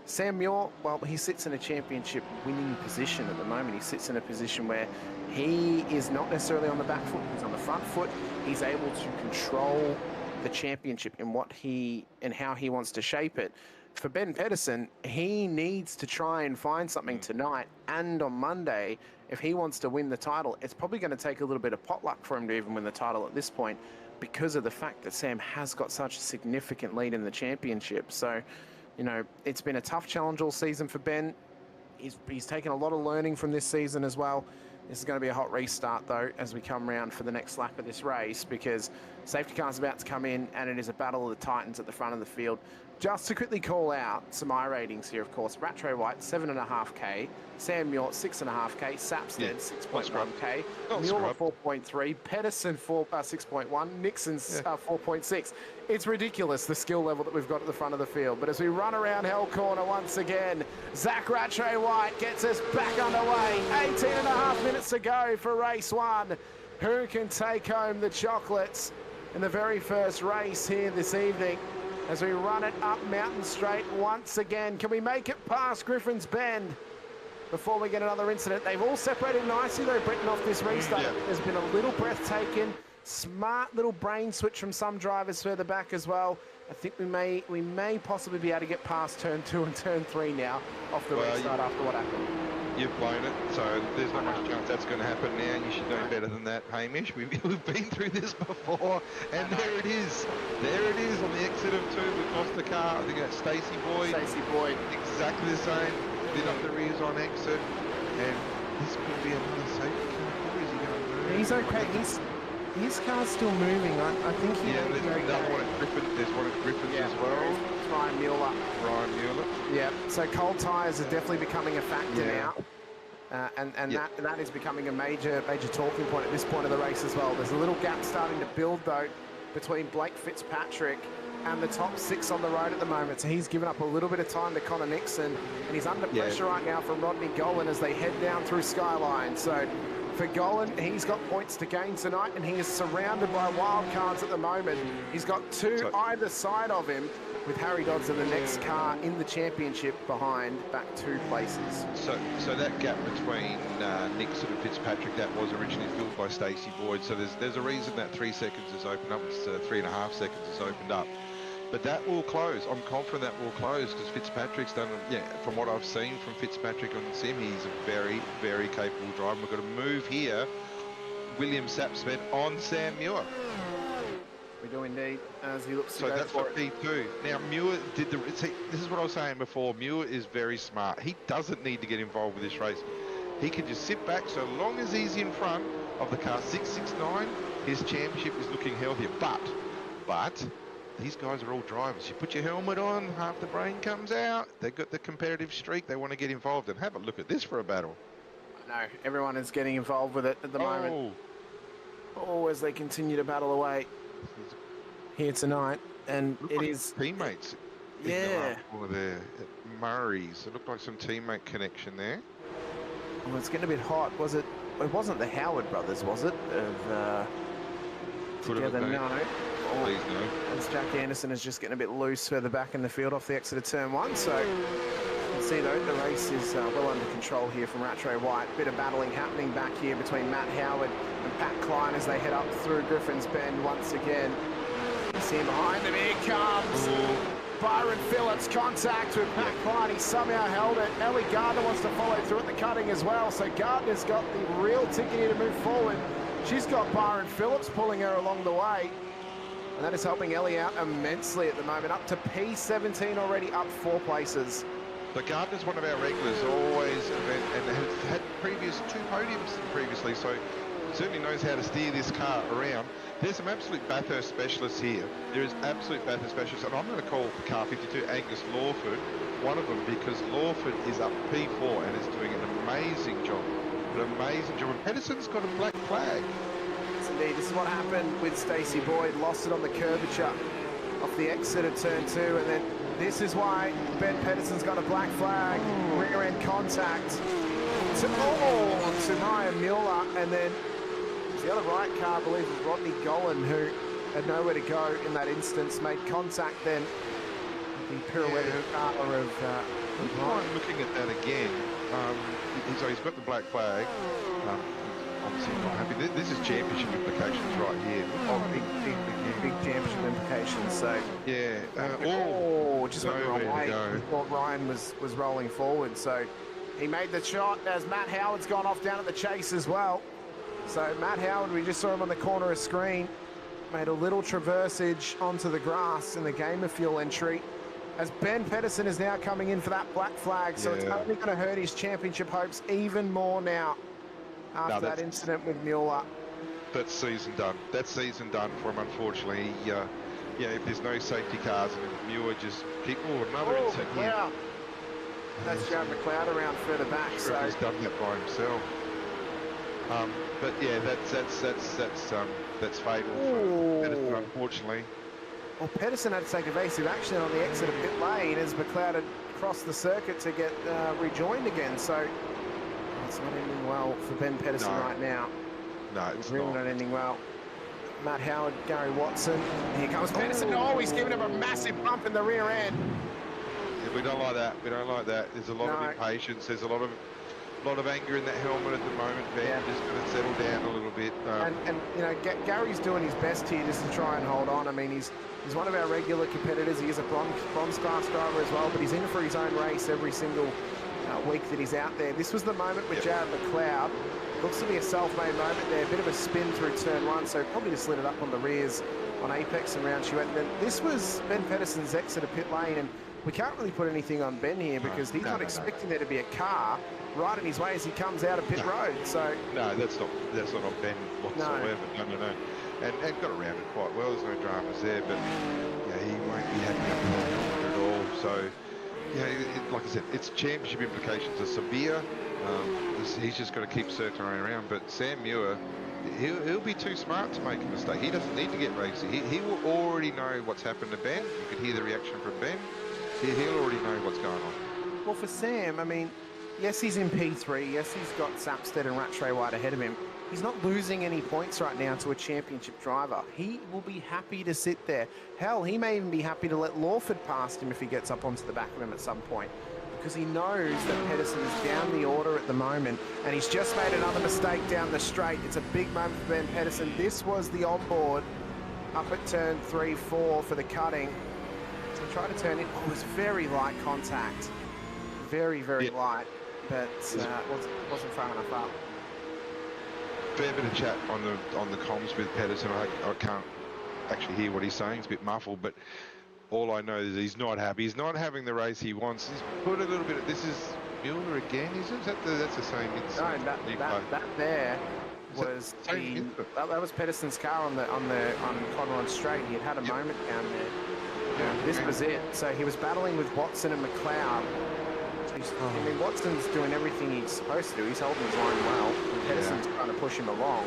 Speaker 13: Sam Muir, well, he sits in a championship winning position at the moment. He sits in a position where he is not necessarily on the back foot, he's on the front foot. He's able to control the championship in what he and how he wants to shape it. For Ben Pedersen, he needs to try and find something tonight and on Monday. If he wants to win the title, it's probably going to take a little bit of potluck for him to even win the title at this point, because of the fact that Sam has got such a significant lead in the championship. So, you know, it's been a tough challenge all season for Ben. He's taken a lot of learning from this season as well. This is going to be a hot restart, though, as we come round for the next lap of this race, because safety car's about to come in, and it is a battle of the Titans at the front of the field. Just to quickly call out some ratings here, of course. Rattray White, 7.5K. Sam Muir, 6.5K. Sapstead, 6.1K. Muir, 4.3. Pedersen, 6.1. Nixon's 4.6. It's ridiculous, the skill level that we've got at the front of the field. But as we run around Hell Corner once again, Zach Rattray White gets us back underway. 18.5 minutes to go for race one. Who can take home the chocolates in the very first race here this evening? As we run it up Mountain Straight once again. Can we make it past Griffin's Bend before we get another incident? They've all separated nicely, though, Britton, off this restart. There's been a little breath taken. Smart little brain switch from some drivers further back as well. I think we may possibly be able to get past turn 2 and turn 3 now off the restart after what happened.
Speaker 14: You've blown it, so there's not much chance that's going to happen now. You should know better than that, Hamish. We've been through this before, and there it is. There it is on the exit of 2. We've lost the car. I think that's Stacey Boyd.
Speaker 13: Stacey Boyd.
Speaker 14: Exactly the same. Bit off the rears on exit, and this could be another safety car. Is he going to move?
Speaker 13: He's okay. His car's still moving. I think he.
Speaker 14: Yeah, there's another one at Griffin. There's one at Griffin's as well.
Speaker 13: Ryan Mueller.
Speaker 14: Ryan Mueller.
Speaker 13: Yeah. So cold tyres are definitely becoming a factor
Speaker 14: Yeah.
Speaker 13: now. And that is becoming a major talking point at this point of the race as well. There's a little gap starting to build though between Blake Fitzpatrick and the top 6 on the road at the moment. So he's given up a little bit of time to Connor Nixon, and he's under pressure right now from Rodney Golan as they head down through Skyline. So for Golan, he's got points to gain tonight, and he is surrounded by wild cards at the moment. He's got 2 either side of him, with Harry Dodson, the next car in the championship, behind, back 2 places.
Speaker 14: So that gap between Nixon and Fitzpatrick, that was originally filled by Stacey Boyd. So there's a reason that 3 seconds has opened up. It's 3.5 seconds has opened up. But that will close. I'm confident that will close because Fitzpatrick's done, from what I've seen from Fitzpatrick on the sim, he's a very, very capable driver. We've got to move here. William Sapsmed on Sam Muir.
Speaker 13: We do indeed, as he looks to
Speaker 14: so
Speaker 13: go
Speaker 14: that's
Speaker 13: for
Speaker 14: for P2. Now, Muir did this is what I was saying before. Muir is very smart. He doesn't need to get involved with this race. He can just sit back so long as he's in front of the car 669, his championship is looking healthier. But these guys are all drivers. You put your helmet on, half the brain comes out. They've got the competitive streak. They want to get involved. And have a look at this for a battle.
Speaker 13: I know. Everyone is getting involved with it at the moment. As they continue to battle away here tonight. And it is...
Speaker 14: teammates.
Speaker 13: Yeah.
Speaker 14: Over there at Murray's. It looked like some teammate connection there.
Speaker 13: Well, it's getting a bit hot. Was it? It wasn't the Howard brothers, was it? Together, no.
Speaker 14: Please no.
Speaker 13: As Jack Anderson is just getting a bit loose further back in the field off the exit of turn 1. So you can see though the race is well under control here from Rattray White. Bit of battling happening back here between Matt Howard and Pat Klein as they head up through Griffin's Bend once again. You see him behind them. Here comes Byron Phillips. Contact with Pat Klein. He somehow held it. Ellie Gardner wants to follow through at the cutting as well. So Gardner's got the real ticket here to move forward. She's got Byron Phillips pulling her along the way. And that is helping Ellie out immensely at the moment. Up to P17 already, up 4 places.
Speaker 14: But Gardner's one of our regulars, always, and has had 2 podiums previously, so certainly knows how to steer this car around. There's some absolute Bathurst specialists here. There is absolute Bathurst specialists, and I'm going to call car 52 Angus Lawford one of them because Lawford is up P4 and is doing an amazing job. And Pedersen's got a black flag.
Speaker 13: Indeed, this is what happened with Stacey Boyd. Lost it on the curvature off the exit of turn 2, and then this is why Ben Pedersen's got a black flag. Rear end contact to Ryan Mueller, and then the other right car, I believe, was Rodney Golan, who had nowhere to go in that instance. Made contact then. The pirouetted car of
Speaker 14: I'm looking at that again. So he's got the black flag. Obviously not happy. This is championship implications right here.
Speaker 13: Big championship implications. So
Speaker 14: yeah.
Speaker 13: Just went the wrong way. He thought Ryan was rolling forward. So he made the shot as Matt Howard's gone off down at the chase as well. So Matt Howard, we just saw him on the corner of screen, made a little traversage onto the grass in the game of fuel entry. As Ben Pedersen is now coming in for that black flag, so it's only going to hurt his championship hopes even more now. After that incident with Mueller.
Speaker 14: That's season done. That's season done for him, unfortunately. If there's no safety cars and if Mueller just keep... another incident here.
Speaker 13: That's Jared McLeod around further back.
Speaker 14: Sure, so he's done that by himself. But yeah, that's fatal for Pedersen, unfortunately.
Speaker 13: Well, Pedersen had to take evasive action on the exit of pit lane as McLeod had crossed the circuit to get rejoined again. So it's not ending well for Ben Pedersen right now.
Speaker 14: No, it's
Speaker 13: really not ending well. Matt Howard, Gary Watson. Here comes Pedersen. Oh, he's giving him a massive bump in the rear end.
Speaker 14: Yeah, we don't like that. We don't like that. There's a lot of impatience. There's a lot of anger in that helmet at the moment. Ben just going to settle down a little bit.
Speaker 13: And you know, Gary's doing his best here just to try and hold on. I mean, he's one of our regular competitors. He is a bronze class driver as well, but he's in for his own race every single week that he's out there. This was the moment with Jared McLeod. Looks to be a self-made moment there. A bit of a spin through turn 1, so probably just slid it up on the rears on Apex and round she went. And then this was Ben Pedersen's exit of pit lane, and we can't really put anything on Ben here because he's not expecting there to be a car right in his way as he comes out of pit road. So
Speaker 14: no, that's not on Ben whatsoever. No. And got around it quite well. There's no dramas there, but yeah, he won't be happy at all. So yeah, like I said, its championship implications are severe. He's just got to keep circling around. But Sam Muir, he'll be too smart to make a mistake. He doesn't need to get racing. He will already know what's happened to Ben. You could hear the reaction from Ben. He'll already know what's going on.
Speaker 13: Well, for Sam, I mean, yes, he's in P3. Yes, he's got Sapstead and Rattray White ahead of him. He's not losing any points right now to a championship driver. He will be happy to sit there. Hell, he may even be happy to let Lawford past him if he gets up onto the back of him at some point, because he knows that Pedersen is down the order at the moment, and he's just made another mistake down the straight. It's a big moment for Ben Pedersen. This was the onboard up at turn 3-4 for the cutting. So try to turn in. Oh, it was very light contact. Very light, but wasn't far enough up.
Speaker 14: Fair bit of chat on the comms with Pedersen. I can't actually hear what he's saying. It's a bit muffled, but all I know is he's not happy. He's not having the race he wants. He's put a little bit of, this is Mueller again, is it? That's the same.
Speaker 13: No, that there was that was Pedersen's car on Conrod Straight. He had a moment down there. Yeah, this was it. So he was battling with Watson and McLeod. I mean, Watson's doing everything he's supposed to do. He's holding his line well. And Pedersen's trying to push him along.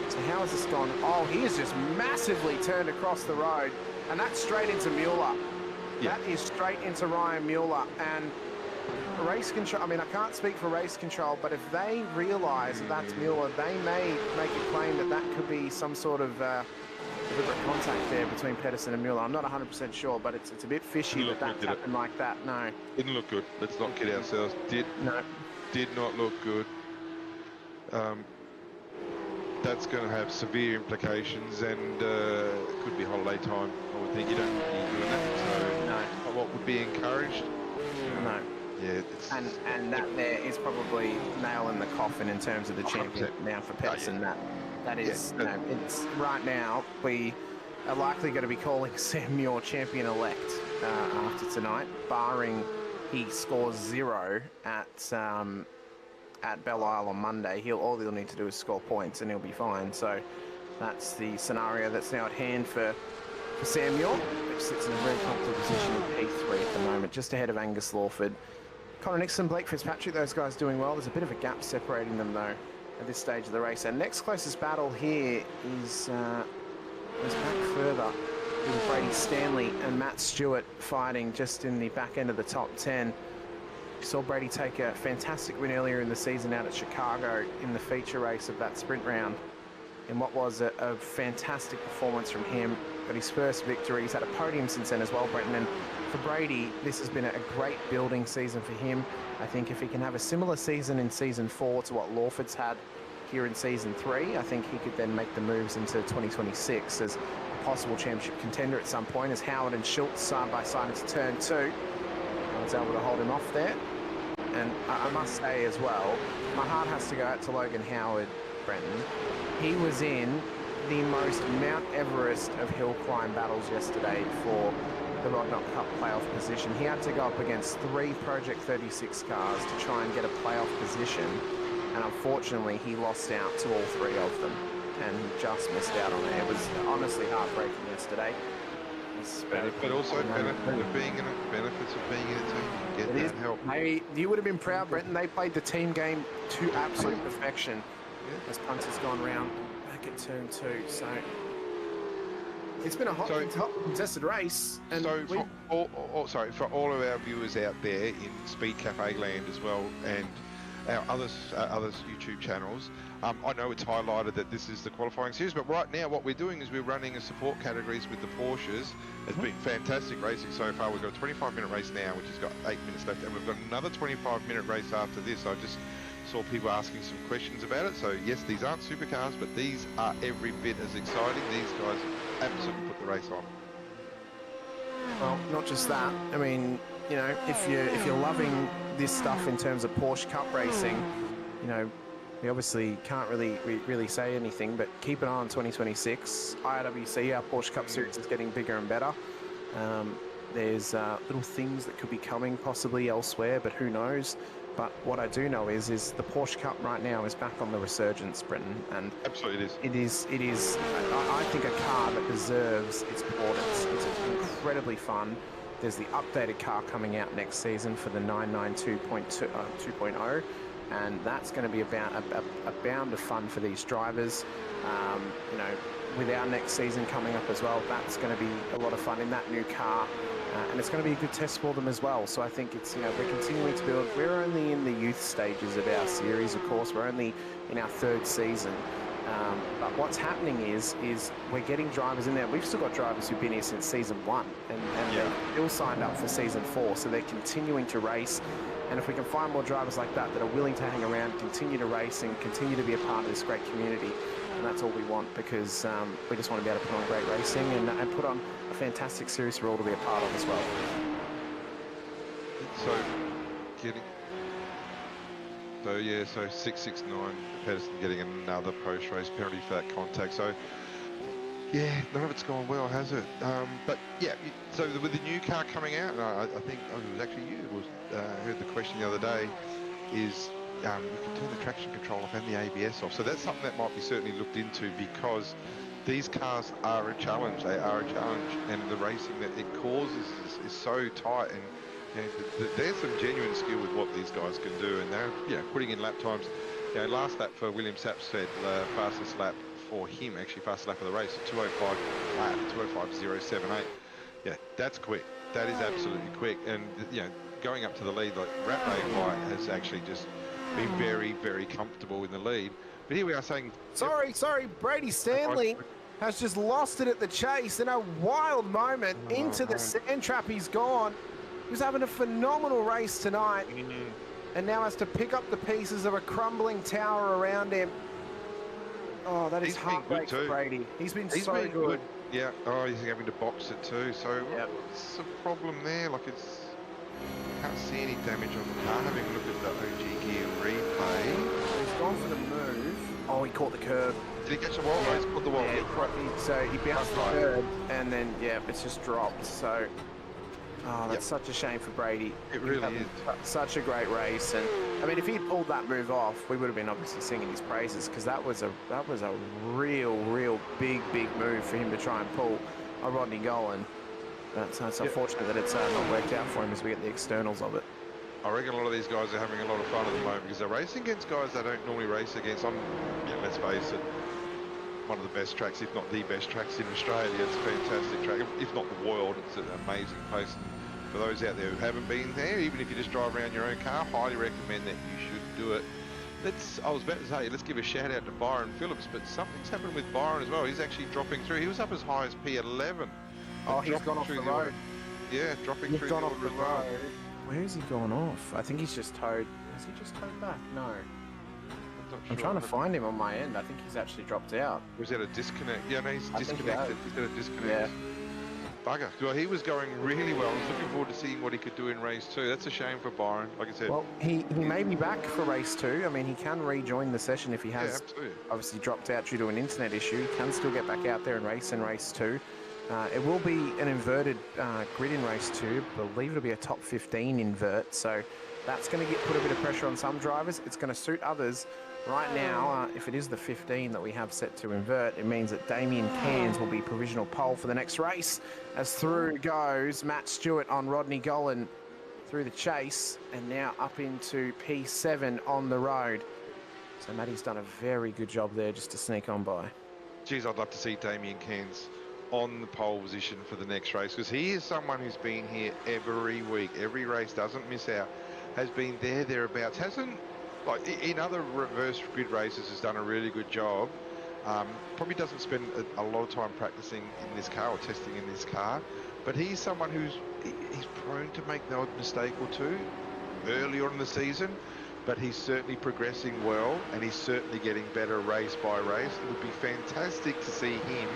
Speaker 13: So how has this gone? Oh, he has just massively turned across the road. And that's straight into Mueller. Yeah. That is straight into Ryan Mueller. And race control, I mean, I can't speak for race control, but if they realise that that's Mueller, they may make a claim that that could be some sort of deliberate contact there between Pedersen and Mueller. I'm not 100% sure, but it's a bit fishy that that's happened like that. No.
Speaker 14: Didn't look good. Let's not kid ourselves. Did not look good. That's going to have severe implications, and it could be holiday time. I would think you don't need doing that. So no. What would be encouraged?
Speaker 13: No.
Speaker 14: Yeah.
Speaker 13: And that there is probably nail in the coffin in terms of the champion now for Pedersen. That is, it's right now, we are likely going to be calling Sam Muir champion-elect after tonight, barring he scores 0 at Belle Isle on Monday. All he'll need to do is score points and he'll be fine. So that's the scenario that's now at hand for Sam Muir, which sits in a very comfortable position in P3 at the moment, just ahead of Angus Lawford. Connor Nixon, Blake Fitzpatrick, those guys doing well. There's a bit of a gap separating them though at this stage of the race. Our next closest battle here is back further with Brady Stanley and Matt Stewart fighting just in the back end of the top 10. We saw Brady take a fantastic win earlier in the season out at Chicago in the feature race of that sprint round in what was a fantastic performance from him. Got his first victory. He's had a podium since then as well, Brenton. And for Brady, this has been a great building season for him. I think if he can have a similar season in season 4 to what Lawford's had here in season 3, I think he could then make the moves into 2026 as a possible championship contender at some point, as Howard and Schultz side by side into turn 2. I was able to hold him off there. And I must say as well, my heart has to go out to Logan Howard, Brenton. He was in the most Mount Everest of hill climb battles yesterday for the Rodnock Cup playoff position. He had to go up against 3 Project 36 cars to try and get a playoff position, and unfortunately he lost out to all 3 of them and just missed out on it. It was honestly heartbreaking yesterday.
Speaker 14: But also benefits of being in a team. You get that help.
Speaker 13: You would have been proud, Brenton. They played the team game to absolute perfection. As punters gone round back at turn 2. So it's been a hot contested race. And
Speaker 14: so for all of our viewers out there in Speed Cafe land as well, and our other YouTube channels, I know it's highlighted that this is the qualifying series, but right now what we're doing is we're running a support categories with the Porsches. It's been fantastic racing so far. We've got a 25-minute race now, which has got 8 minutes left, and we've got another 25-minute race after this. I just saw people asking some questions about it. So yes, these aren't supercars, but these are every bit as exciting. These guys absolutely put the race on.
Speaker 13: Well, not just that. I mean, you know, if you're loving this stuff in terms of Porsche Cup racing, you know, we obviously can't really say anything, but keep an eye on 2026. IRWC, our Porsche Cup Series, is getting bigger and better. There's little things that could be coming possibly elsewhere, but who knows? But what I do know is the Porsche Cup right now is back on the resurgence, Brenton, and
Speaker 14: absolutely it is.
Speaker 13: It is. I think a car that deserves its plaudits. It's incredibly fun. There's the updated car coming out next season for the 992.2.0, and that's going to be about a bound of fun for these drivers. You know, with our next season coming up as well, that's going to be a lot of fun in that new car. And it's going to be a good test for them as well. So I think it's, you know, we're continuing to build. We're only in the youth stages of our series, of course. We're only in our 3rd season. But what's happening is we're getting drivers in there. We've still got drivers who've been here since season 1, and they're still signed up for season 4. So they're continuing to race. And if we can find more drivers like that that are willing to hang around, continue to race, and continue to be a part of this great community, and that's all we want, because we just want to be able to put on great racing and put on a fantastic series for all to be a part of as well.
Speaker 14: So 669 Pedersen getting another post-race penalty for that contact. So yeah, none of it's gone well, has it? But yeah, so with the new car coming out, and I think it was actually you who heard the question the other day, is you can turn the traction control off and the ABS off. So that's something that might be certainly looked into, because these cars are a challenge. They are a challenge, and the racing that it causes is so tight. And you know, there's some genuine skill with what these guys can do, and they're, you know, putting in lap times. You know, last lap for William Sapsford, fastest lap for him, actually fastest lap of the race, 2:05 lap, 2:05.078. Yeah, that's quick. That is absolutely quick. And you know, going up to the lead, like Ratway White has actually just been very, very comfortable in the lead. But here we are saying,
Speaker 13: sorry, Brady Stanley has just lost it at the chase in a wild moment into the sand trap. He's gone. He was having a phenomenal race tonight, and now has to pick up the pieces of a crumbling tower around him. Oh, that is heartbreak for Brady. He's been so good.
Speaker 14: Yeah. Oh, he's having to box it too. So what's the problem there? Like, can't see any damage on the car. Having a look at the OG gear replay.
Speaker 13: He's gone for the move. Oh, he caught the curb.
Speaker 14: Did he catch the wall? No, he's caught the wall.
Speaker 13: Yeah, so he bounced the curb, and then it's just dropped. So, that's such a shame for Brady.
Speaker 14: It really is.
Speaker 13: Such a great race, and I mean, if he'd pulled that move off, we would have been obviously singing his praises, because that was a real big move for him to try and pull a Rodney Golan. It's unfortunate that it's not worked out for him as we get the externals of it.
Speaker 14: I reckon a lot of these guys are having a lot of fun at the moment, because they're racing against guys they don't normally race against. Let's face it, one of the best tracks, if not the best tracks in Australia. It's a fantastic track, if not the world. It's an amazing place. And for those out there who haven't been there, even if you just drive around your own car, highly recommend that you should do it. I was about to say, let's give a shout out to Byron Phillips, but something's happened with Byron as well. He's actually dropping through. He was up as high as P11.
Speaker 13: Oh, he's gone off the road.
Speaker 14: Yeah, dropping through the order as well.
Speaker 13: Where's he gone off? I think he's just towed. Has he just towed back? No. I'm trying to find him on my end. I think he's actually dropped out.
Speaker 14: Was that a disconnect? Yeah, no, he's disconnected. He's got a disconnect.
Speaker 13: Yeah.
Speaker 14: Bugger. Well, he was going really well. I was looking forward to seeing what he could do in race 2. That's a shame for Byron, like I said.
Speaker 13: Well, he may be back for race 2. I mean, he can rejoin the session if he has obviously dropped out due to an internet issue. He can still get back out there and race in race 2. It will be an inverted grid in race 2. I believe it'll be a top 15 invert, so that's going to put a bit of pressure on some drivers. It's going to suit others. Right now, if it is the 15 that we have set to invert, it means that Damien Cairns will be provisional pole for the next race, as through goes Matt Stewart on Rodney Golan through the chase, and now up into P7 on the road. So Matty's done a very good job there just to sneak on by.
Speaker 14: Geez, I'd love to see Damien Cairns on the pole position for the next race, because he is someone who's been here every week, every race, doesn't miss out, has been thereabouts, hasn't, like in other reverse grid races, has done a really good job. Probably doesn't spend a lot of time practicing in this car or testing in this car, but he's someone he's prone to make the odd mistake or two early on in the season, but he's certainly progressing well, and he's certainly getting better race by race. It would be fantastic to see him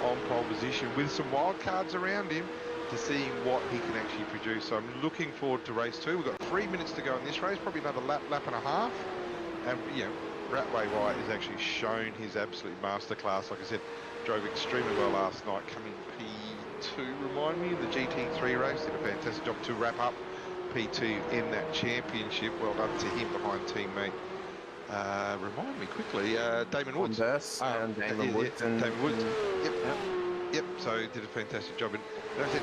Speaker 14: on pole position with some wild cards around him to see what he can actually produce. So I'm looking forward to race 2. We've got 3 minutes to go in this race, probably another lap and a half. And, you know, Ratway White has actually shown his absolute masterclass. Like I said, drove extremely well last night, coming P2, remind me, the GT3 race. Did a fantastic job to wrap up P2 in that championship. Well done to him behind teammate. Remind me quickly, Damon Woods.
Speaker 13: Damon Woods.
Speaker 14: Damon Woods. Yep. So he did a fantastic job. And as I said,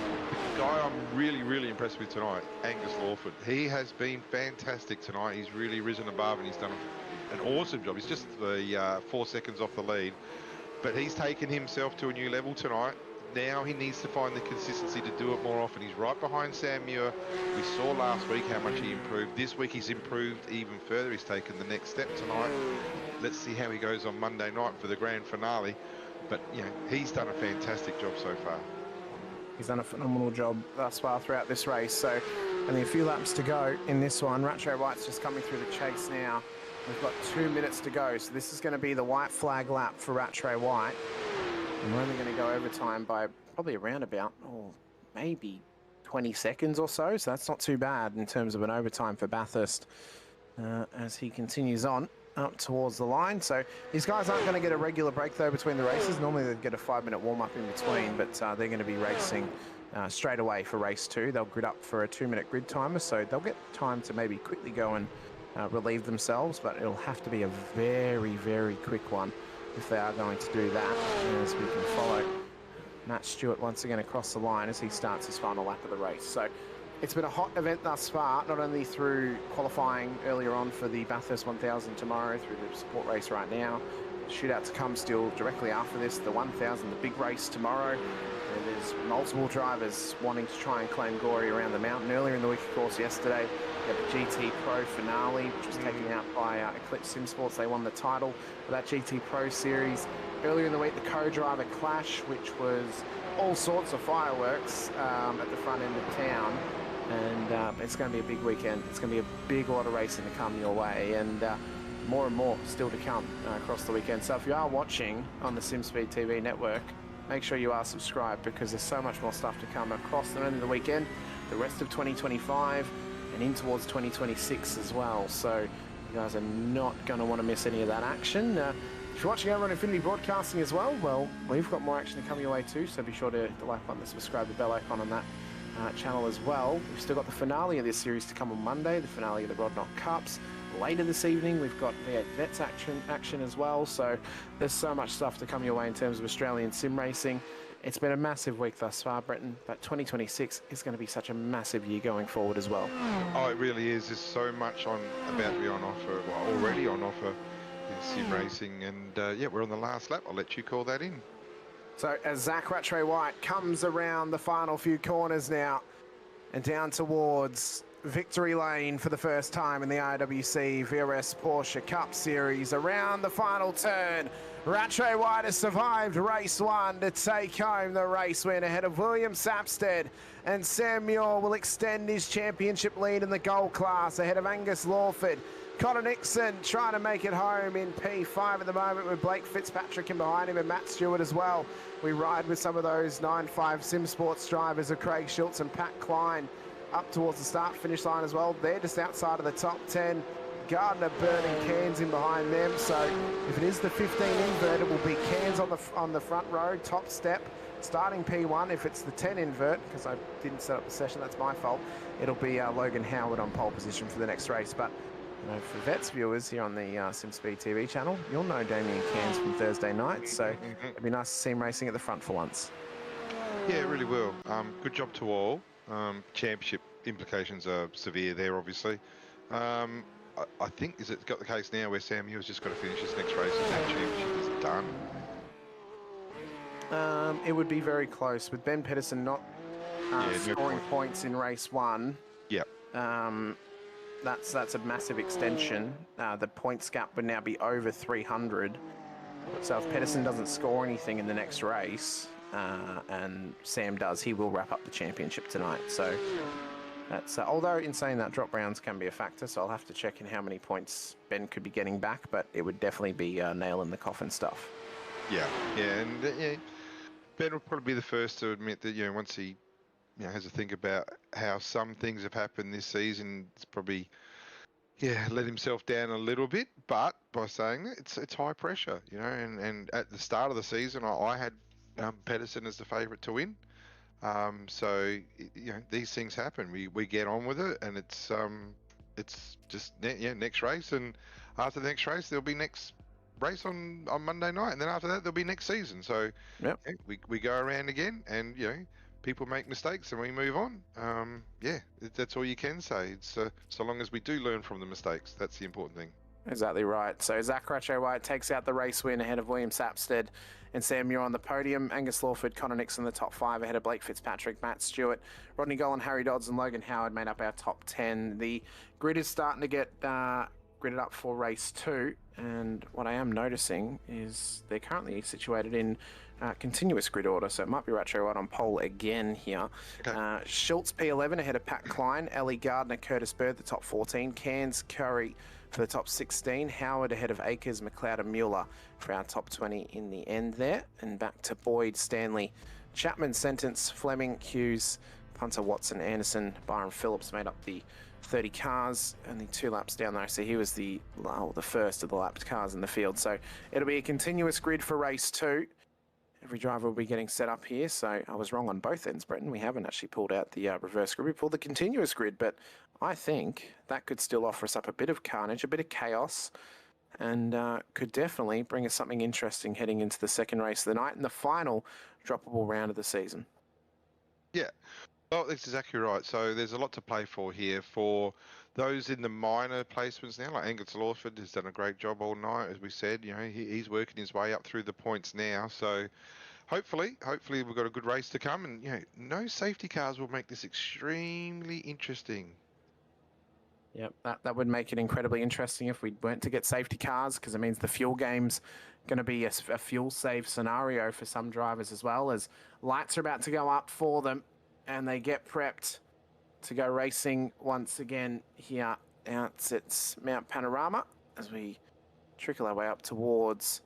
Speaker 14: the guy I'm really impressed with tonight, Angus Lawford. He has been fantastic tonight. He's really risen above and he's done an awesome job. He's just the 4 seconds off the lead, but he's taken himself to a new level tonight. Now he needs to find the consistency to do it more often. He's right behind Sam Muir. We saw last week how much he improved. This week he's improved even further. He's taken the next step tonight. Let's see how he goes on Monday night for the grand finale. But, you know, he's done a fantastic job so far.
Speaker 13: He's done a phenomenal job thus far throughout this race. So only a few laps to go in this one. Rattray White's just coming through the chase now. We've got 2 minutes to go. So this is going to be the white flag lap for Rattray White. And we're only going to go overtime by probably around about, maybe 20 seconds or so. So that's not too bad in terms of an overtime for Bathurst as he continues on up towards the line. So these guys aren't going to get a regular break though between the races. Normally they'd get a 5-minute warm-up in between, but they're going to be racing straight away for race 2. They'll grid up for a 2-minute grid timer, so they'll get time to maybe quickly go and relieve themselves, but it'll have to be a very quick one if they are going to do that, as we can follow Matt Stewart once again across the line as he starts his final lap of the race. So it's been a hot event thus far, not only through qualifying earlier on for the Bathurst 1000 tomorrow, through the support race right now, shootout to come still directly after this, the 1000, the big race tomorrow. There's multiple drivers wanting to try and claim glory around the mountain. Earlier in the week, of course, yesterday, we had the GT Pro finale, which was taken out by Eclipse Sim Sports. They won the title for that GT Pro series. Earlier in the week, the co-driver clash, which was all sorts of fireworks at the front end of town. And it's going to be a big weekend. It's going to be a big lot of racing to come your way, and more still to come across the weekend. So if you are watching on the SimSpeed TV network, make sure you are subscribed, because there's so much more stuff to come across the end of the weekend, the rest of 2025, and in towards 2026 as well. So you guys are not going to want to miss any of that action. If you're watching over on Infinity Broadcasting as well, we've got more action to come your way too, so be sure to like button, subscribe, the bell icon on that channel as well. We've still got the finale of this series to come on Monday, the finale of the Rod Knock Cups. Later this evening, we've got V8 Vets action as well, so there's so much stuff to come your way in terms of Australian sim racing. It's been a massive week thus far, Breton, but 2026 is going to be such a massive year going forward as well.
Speaker 14: Oh, it really is. There's so much about to be on offer, well, already on offer in sim racing, and yeah, we're on the last lap. I'll let you call that in.
Speaker 13: So as Zach Rattray White comes around the final few corners now and down towards victory lane for the first time in the IWC VRS Porsche Cup Series, around the final turn, Rattray White has survived race 1 to take home the race win ahead of William Sapstead, and Sam Muir will extend his championship lead in the gold class ahead of Angus Lawford. Connor Nixon trying to make it home in P5 at the moment, with Blake Fitzpatrick in behind him and Matt Stewart as well. We ride with some of those 9.5 Sim Sports drivers of Craig Schultz and Pat Klein up towards the start-finish line as well. They're just outside of the top 10. Gardner, Burning, Cairns in behind them. So if it is the 15 invert, it will be Cairns on the front row, top step, starting P1. If it's the 10 invert, because I didn't set up the session, that's my fault, it'll be Logan Howard on pole position for the next race. But you know, for Vets viewers here on the SimSpeed TV channel, you'll know Damien Cairns from Thursday night, so it'd be nice to see him racing at the front for once.
Speaker 14: Yeah, it really will. Good job to all. Championship implications are severe there, obviously. I think, is it got the case now where Sam Muir's just got to finish his next race and that championship is done?
Speaker 13: It would be very close, with Ben Pedersen not scoring points in race 1.
Speaker 14: Yep.
Speaker 13: That's a massive extension. The points gap would now be over 300. So if Pedersen doesn't score anything in the next race, and Sam does, he will wrap up the championship tonight. So that's although in saying that, drop rounds can be a factor, so I'll have to check in how many points Ben could be getting back, but it would definitely be nail in the coffin stuff.
Speaker 14: Yeah, and Ben will probably be the first to admit that, once he has a think about how some things have happened this season, it's probably let himself down a little bit. But by saying that, it's high pressure, and at the start of the season, I had Pedersen as the favourite to win. So you know, these things happen. We get on with it, and it's just next race, and after the next race there'll be next race on Monday night, and then after that there'll be next season. So we go around again, and you know, people make mistakes and we move on. That's all you can say. It's so long as we do learn from the mistakes, that's the important thing.
Speaker 13: Exactly right. So Zach Rattray White takes out the race win ahead of William Sapstead and Sam Muir on the podium. Angus Lawford, Connor Nixon the top 5 ahead of Blake Fitzpatrick, Matt Stewart, Rodney Golan, Harry Dodds and Logan Howard made up our top 10. The grid is starting to get gridded up for race 2, and what I am noticing is they're currently situated in continuous grid order, so it might be Rattray White on pole again here. Okay. Schultz P11 ahead of Pat Klein, Ellie Gardner, Curtis Bird the top 14, Cairns Curry for the top 16, Howard ahead of Akers, McLeod and Mueller for our top 20 in the end there. And back to Boyd, Stanley, Chapman, Sentence, Fleming, Hughes, Punter, Watson, Anderson, Byron Phillips made up the 30 cars, only 2 laps down there. So he was the first of the lapped cars in the field. So it'll be a continuous grid for race 2. Every driver will be getting set up here. So I was wrong on both ends, Brenton. We haven't actually pulled out the reverse grid. We pulled the continuous grid, but I think that could still offer us up a bit of carnage, a bit of chaos, and could definitely bring us something interesting heading into the second race of the night and the final droppable round of the season.
Speaker 14: Yeah, well, that's exactly right. So there's a lot to play for here. For those in the minor placements now, like Angus Lawford has done a great job all night, as we said. You know, he's working his way up through the points now. So hopefully we've got a good race to come, and you know, no safety cars will make this extremely interesting.
Speaker 13: Yep, that would make it incredibly interesting if we weren't to get safety cars, because it means the fuel game's going to be a fuel save scenario for some drivers as well, as lights are about to go up for them and they get prepped to go racing once again here out at Mount Panorama as we trickle our way up towards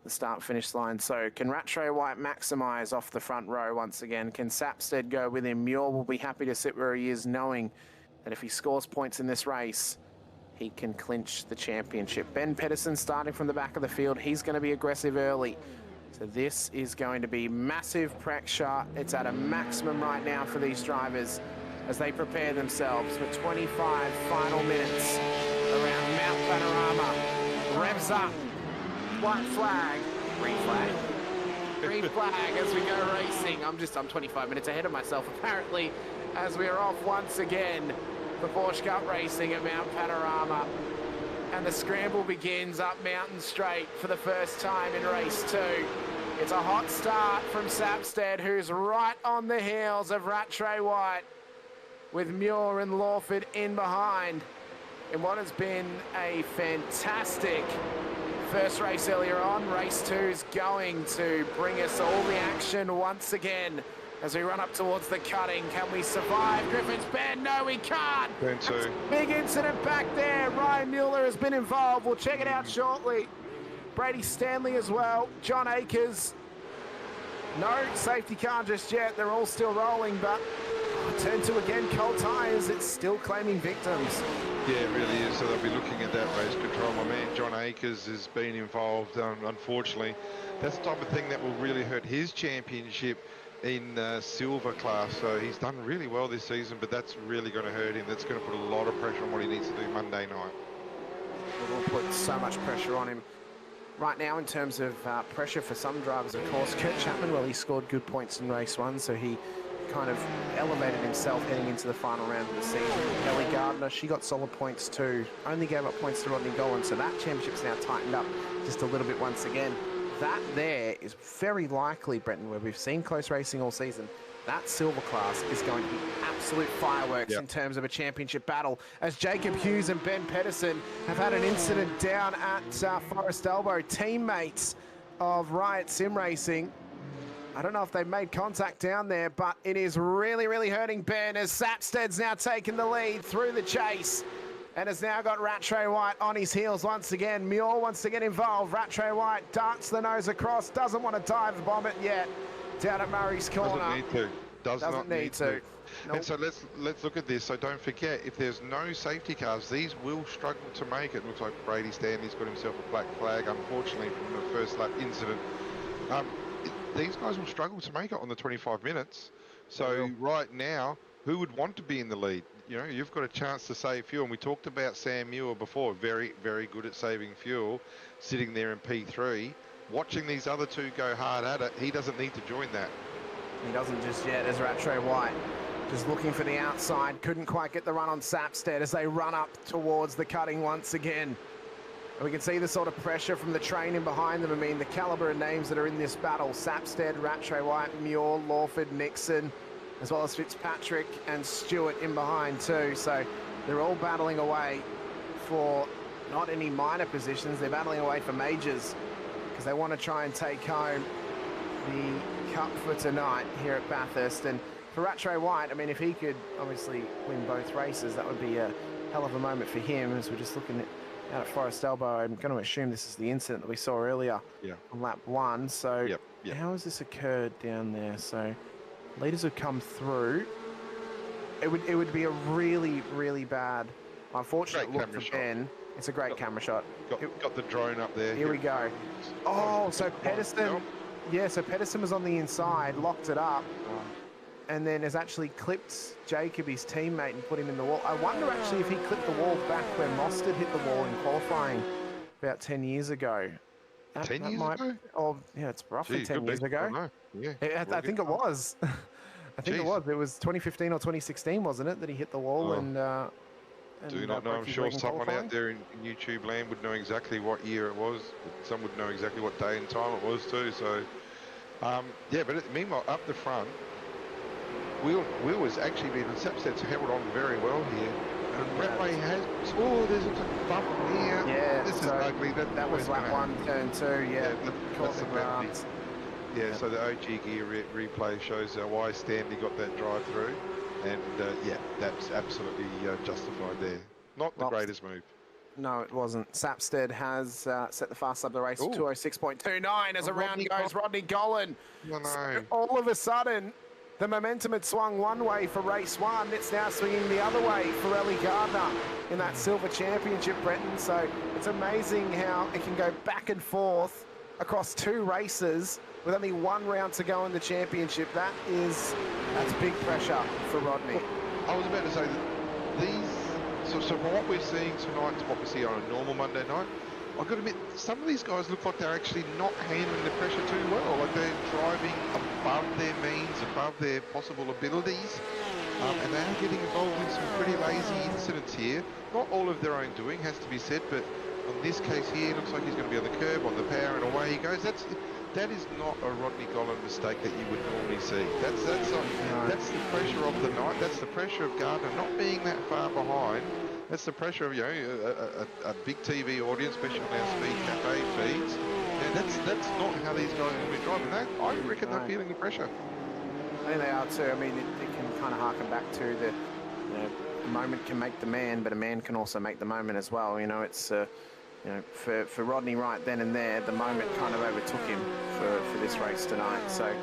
Speaker 13: the start-finish line. So can Rattray White maximise off the front row once again? Can Sapstead go with him? Muir will be happy to sit where he is, knowing that if he scores points in this race, he can clinch the championship. Ben Pedersen starting from the back of the field. He's going to be aggressive early. So this is going to be massive pressure. It's at a maximum right now for these drivers as they prepare themselves for 25 final minutes around Mount Panorama. Revs up. White flag. Green flag. Green flag as we go racing. I'm 25 minutes ahead of myself apparently, as we are off once again for Porsche Cup racing at Mount Panorama. And the scramble begins up Mountain Straight for the first time in race 2. It's a hot start from Sapstead, who's right on the heels of Rattray White, with Muir and Lawford in behind in what has been a fantastic first race earlier on. Race 2 is going to bring us all the action once again as we run up towards the cutting. Can we survive Griffin's Bend? No, we can't.
Speaker 14: Turn 2.
Speaker 13: Big incident back there. Ryan Mueller has been involved. We'll check it out shortly. Brady Stanley as well. John Akers. No safety car just yet. They're all still rolling, but turn 2 again. Cold tyres. It's still claiming victims.
Speaker 14: Yeah, it really is. So they'll be looking at that race control. My man John Akers has been involved. Unfortunately, that's the type of thing that will really hurt his championship in silver class. So he's done really well this season, but that's really going to hurt him. That's going to put a lot of pressure on what he needs to do Monday night.
Speaker 13: It will put so much pressure on him right now in terms of pressure for some drivers, of course. Kurt Chapman, well, he scored good points in race 1, so he kind of elevated himself heading into the final round of the season. Ellie Gardner, she got solid points too. Only gave up points to Rodney Golan, so that championship's now tightened up just a little bit once again. That there is very likely, Brenton, where we've seen close racing all season. That silver class is going to be absolute fireworks in terms of a championship battle, as Jacob Hughes and Ben Pedersen have had an incident down at Forest Elbow. Teammates of Riot Sim Racing, I don't know if they've made contact down there, but it is really, really hurting Ben, as Sapstead's now taken the lead through the chase and has now got Rattray White on his heels once again. Muir wants to get involved. Rattray White darts the nose across, doesn't want to dive bomb it yet down at Murray's corner.
Speaker 14: Doesn't need to.
Speaker 13: Doesn't need to.
Speaker 14: Nope. And so let's look at this. So don't forget, if there's no safety cars, these will struggle to make it. Looks like Brady Stanley's got himself a black flag, unfortunately, from the first lap incident. These guys will struggle to make it on the 25 minutes. So right now, who would want to be in the lead? You know, you've got a chance to save fuel. And we talked about Sam Muir before, very, very good at saving fuel, sitting there in P3. Watching these other two go hard at it, he doesn't need to join that.
Speaker 13: He doesn't just yet, as Rattray White just looking for the outside. Couldn't quite get the run on Sapstead as they run up towards the cutting once again. And we can see the sort of pressure from the train in behind them. I mean, the caliber of names that are in this battle: Sapstead, Rattray White, Muir, Lawford, Nixon, as well as Fitzpatrick and Stewart in behind too. So they're all battling away for not any minor positions. They're battling away for majors because they want to try and take home the cup for tonight here at Bathurst. And for Rattray White, I mean, if he could obviously win both races, that would be a hell of a moment for him. As we're just looking out at Forest Elbow, I'm going to assume this is the incident that we saw earlier on lap 1. So how has this occurred down there? So leaders have come through. It would be a really, really bad, unfortunate look for Ben. It's a great camera shot.
Speaker 14: Got the drone up there.
Speaker 13: Here we go. Oh, so Pedersen, so Pedersen was on the inside, locked it up, and then has actually clipped Jacob, his teammate, and put him in the wall. I wonder actually if he clipped the wall back where Mostert hit the wall in qualifying about 10 years ago.
Speaker 14: 10 years ago?
Speaker 13: Oh, yeah, it's roughly 10 years ago. I think it was. I think it was. It was 2015 or 2016, wasn't it, that he hit the wall and
Speaker 14: do not know. I'm sure someone out there in YouTube land would know exactly what year it was. Some would know exactly what day and time it was too. So, yeah. But meanwhile, up the front, Will was actually being Sapstead's held on very well here. And Rattray has. Oh, there's a bump here.
Speaker 13: Yeah,
Speaker 14: this is ugly.
Speaker 13: That was lap 1, turn 2. Yeah,
Speaker 14: that's about it. Yeah, so the OG gear replay shows why Stanley got that drive through. And yeah, that's absolutely justified there. Not the greatest move.
Speaker 13: No, it wasn't. Sapstead has set the fast lap of the race to 206.29 as around goes Rodney Gollan. So all of a sudden, the momentum had swung one way for race 1. It's now swinging the other way for Ellie Gardner in that silver championship, Breton. So it's amazing how it can go back and forth across 2 races with only 1 round to go in the championship. That's big pressure for Rodney.
Speaker 14: I was about to say that these, so from what we're seeing tonight to what we see on a normal Monday night, I've got to admit, some of these guys look like they're actually not handling the pressure too well. Like they're driving above their means, above their possible abilities. And they are getting involved in some pretty lazy incidents here. Not all of their own doing, has to be said, but in this case here, it looks like he's going to be on the curb, on the power, and away he goes. That is not a Rodney Gollan mistake that you would normally see. That's the pressure of the night. That's the pressure of Gardner not being that far behind. That's the pressure of a big TV audience, especially on our Speed Cafe feeds. Yeah, that's not how these guys will be driving. I reckon they're feeling the pressure.
Speaker 13: I think they are too. I mean, it can kind of harken back to the, a moment can make the man, but a man can also make the moment as well. It's. For Rodney right then and there, the moment kind of overtook him for this race tonight. So,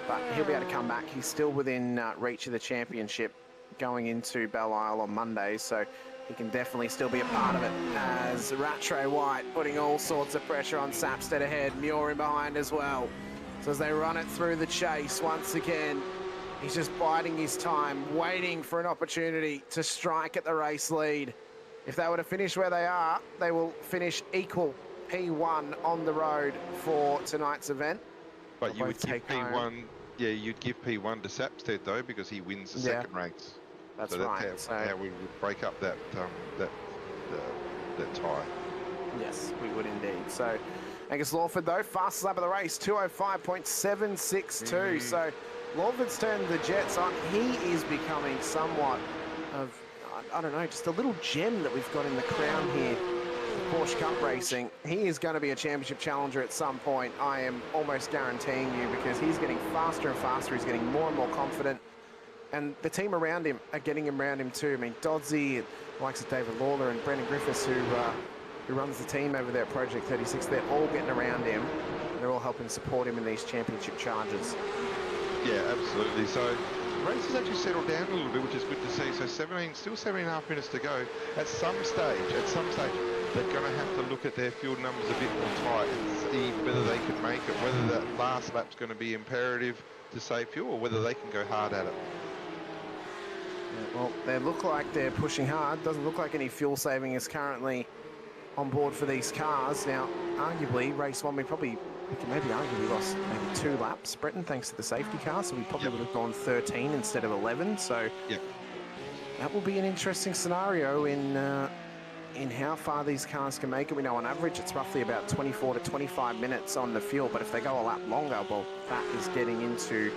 Speaker 13: but he'll be able to come back. He's still within reach of the championship going into Belle Isle on Monday, so he can definitely still be a part of it. As Rattray White putting all sorts of pressure on Sapstead ahead, Muir in behind as well. So as they run it through the chase once again, he's just biding his time, waiting for an opportunity to strike at the race lead. If they were to finish where they are, they will finish equal P1 on the road for tonight's event.
Speaker 14: But you would give P1, you'd give P1 to Sapstead though, because he wins the second race.
Speaker 13: That's
Speaker 14: so
Speaker 13: right.
Speaker 14: That's how we would break up that tie.
Speaker 13: Yes, we would indeed. So Angus Lawford though, fastest lap of the race, 205.762. So Lawford's turned the Jets on. He is becoming somewhat of, I don't know, just a little gem that we've got in the crown here. Porsche Cup racing. He is going to be a championship challenger at some point. I am almost guaranteeing you, because he's getting faster and faster. He's getting more and more confident. And the team around him are getting him around him too. I mean, Dodsey, the likes of David Lawler and Brendan Griffiths, who runs the team over there at Project 36, they're all getting around him. They're all helping support him in these championship charges.
Speaker 14: Yeah, absolutely. So the race has actually settled down a little bit, which is good to see. So still 17.5 minutes to go. At some stage, they're going to have to look at their fuel numbers a bit more tight and see whether they can make it, whether that last lap's going to be imperative to save fuel, or whether they can go hard at it.
Speaker 13: Yeah, well, they look like they're pushing hard. Doesn't look like any fuel saving is currently on board for these cars. Now, arguably, race one, we can maybe arguably lost maybe 2 laps, Breton, thanks to the safety car. So we probably would have gone 13 instead of 11. So that will be an interesting scenario in how far these cars can make it. We know on average it's roughly about 24 to 25 minutes on the fuel, but if they go a lap longer, well, that is getting into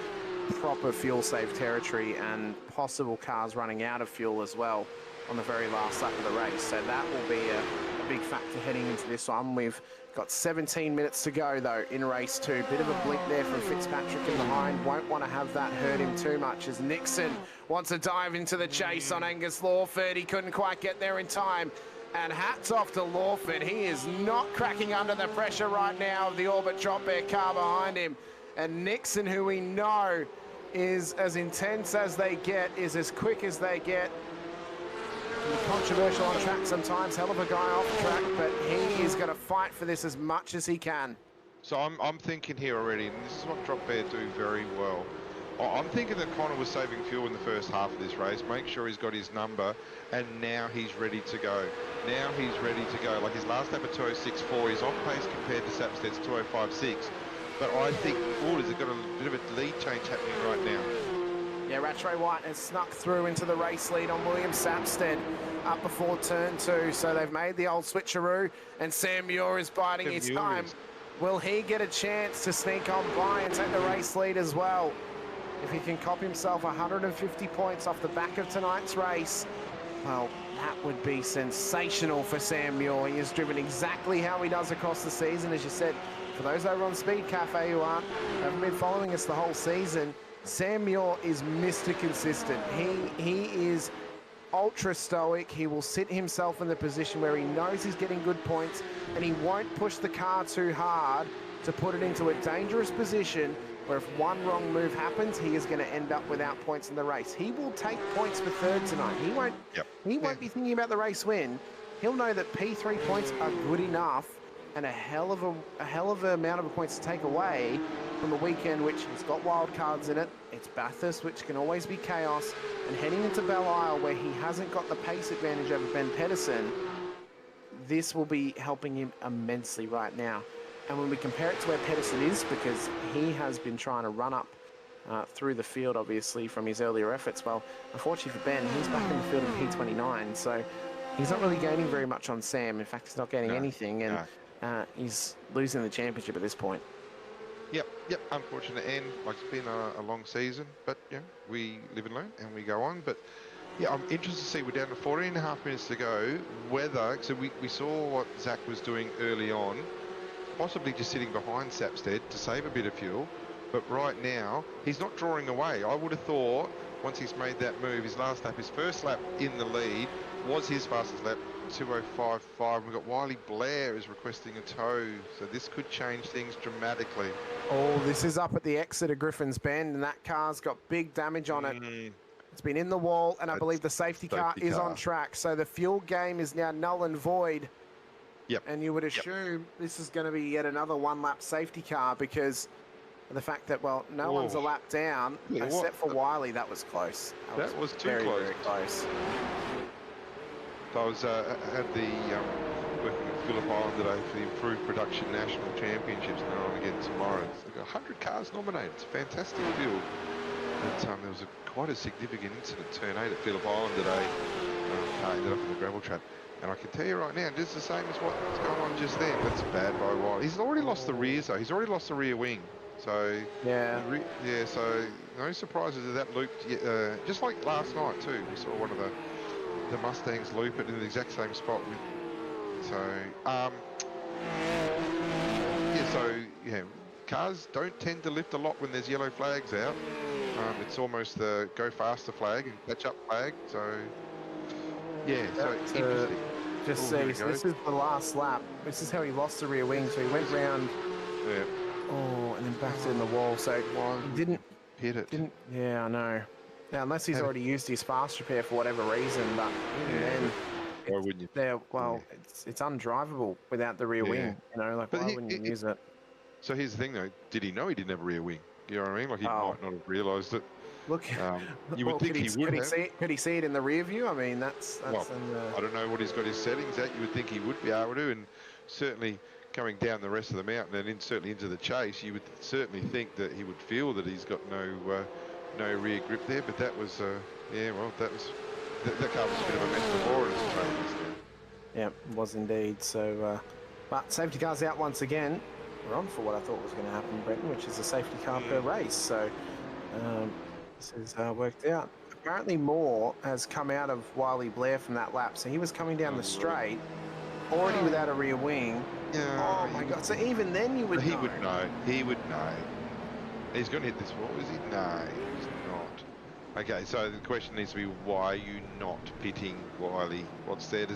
Speaker 13: proper fuel save territory and possible cars running out of fuel as well on the very last lap of the race. So that will be a big factor heading into this one. We've got 17 minutes to go though in race 2. Bit of a blink there from Fitzpatrick in behind. Won't want to have that hurt him too much as Nixon wants to dive into the chase on Angus Lawford. He couldn't quite get there in time. And hats off to Lawford. He is not cracking under the pressure right now of the Orbit Drop Bear car behind him. And Nixon, who we know is as intense as they get, is as quick as they get. Controversial on track sometimes, hell of a guy off track, but he is going to fight for this as much as he can.
Speaker 14: So I'm thinking here already, and this is what Drop Bear do very well. I'm thinking that Connor was saving fuel in the first half of this race, make sure he's got his number, and now he's ready to go. Now he's ready to go. Like his last lap at 206.4, he's off pace compared to Sapstead's 205.6. But I think Orders have got a bit of a lead change happening right now.
Speaker 13: Yeah, Rattray White has snuck through into the race lead on William Sapstead up before turn 2. So they've made the old switcheroo, and Sam Muir is biding his time. Will he get a chance to sneak on by and take the race lead as well? If he can cop himself 150 points off the back of tonight's race, well, that would be sensational for Sam Muir. He has driven exactly how he does across the season, as you said. For those over on Speed Cafe who haven't been following us the whole season, Sam Muir is Mr. Consistent. He is ultra stoic. He will sit himself in the position where he knows he's getting good points, and he won't push the car too hard to put it into a dangerous position where if one wrong move happens, he is going to end up without points in the race. He will take points for third tonight. He won't be thinking about the race win. He'll know that P3 points are good enough and a hell of a amount of points to take away from a weekend which has got wild cards in it. It's Bathurst, which can always be chaos, and heading into Belle Isle, where he hasn't got the pace advantage over Ben Pedersen, this will be helping him immensely right now. And when we compare it to where Pedersen is, because he has been trying to run up through the field, obviously, from his earlier efforts, well, unfortunately for Ben, he's back in the field in P29, so he's not really gaining very much on Sam. In fact, he's not gaining anything, and he's losing the championship at this point.
Speaker 14: Yep, unfortunate end. Like, it's been a long season, but yeah, we live and learn and we go on. But yeah, I'm interested to see, we're down to 14 and a half minutes to go, whether, so we saw what Zach was doing early on, possibly just sitting behind Sapstead to save a bit of fuel, but right now, he's not drawing away. I would have thought, once he's made that move, his last lap, his first lap in the lead, was his fastest lap, 2:05.5. We've got Wiley Blair is requesting a tow, so this could change things dramatically.
Speaker 13: Oh, this is up at the exit of Griffin's Bend, and that car's got big damage on it. It's been in the wall, and I believe the safety car is on track. So the fuel game is now null and void.
Speaker 14: Yep.
Speaker 13: And you would assume this is going to be yet another one-lap safety car because of the fact that, well, no one's a lap down, except for Wiley. That was close.
Speaker 14: That was too
Speaker 13: very,
Speaker 14: close.
Speaker 13: Very close.
Speaker 14: So I was at the working at Phillip Island today for the Improved Production National Championships, and they're on again tomorrow. They've got 100 cars nominated. It's a fantastic field. But there was quite a significant incident, turn 8 at Phillip Island today. Car ended up in the gravel trap. And I can tell you right now, just the same as what's going on just then. That's bad by Wiley. He's already lost the rears though. He's already lost the rear wing. So so no surprises that that looped. Just like last night too, we saw one of the Mustangs loop it in the exact same spot. Cars don't tend to lift a lot when there's yellow flags out. It's almost the go faster flag and catch up flag. So yeah, so it's interesting.
Speaker 13: Just see, so this is the last lap. This is how he lost the rear wing. So he went round.
Speaker 14: Yeah.
Speaker 13: Oh, and then backed in the wall. So he didn't
Speaker 14: hit it.
Speaker 13: Yeah, I know. Now, unless he's already used his fast repair for whatever reason, but even then,
Speaker 14: why wouldn't you?
Speaker 13: It's undrivable without the rear wing. You know, like why wouldn't you use it?
Speaker 14: So here's the thing, though. Did he know he didn't have a rear wing? You know what I mean? Like he might not have realised it.
Speaker 13: Look,
Speaker 14: you would think he would have.
Speaker 13: Could he see it in the rear view? I mean, that's
Speaker 14: Well, I don't know what he's got his settings at. You would think he would be able to, and certainly coming down the rest of the mountain and certainly into the chase, you would certainly think that he would feel that he's got no rear grip there. But that was, that car was a bit of a mess before it.
Speaker 13: Yeah, it was indeed. So, but safety car's out once again. We're on for what I thought was going to happen, Brenton, which is a safety car per race. So this has worked out. Apparently Moore has come out of Wiley Blair from that lap. So he was coming down the straight, already without a rear wing. Oh my God. So even then you would know.
Speaker 14: He would know. He would know. He's going to hit this wall, is he? No, he's not. Okay, so the question needs to be, why are you not pitting Wiley? What's there to,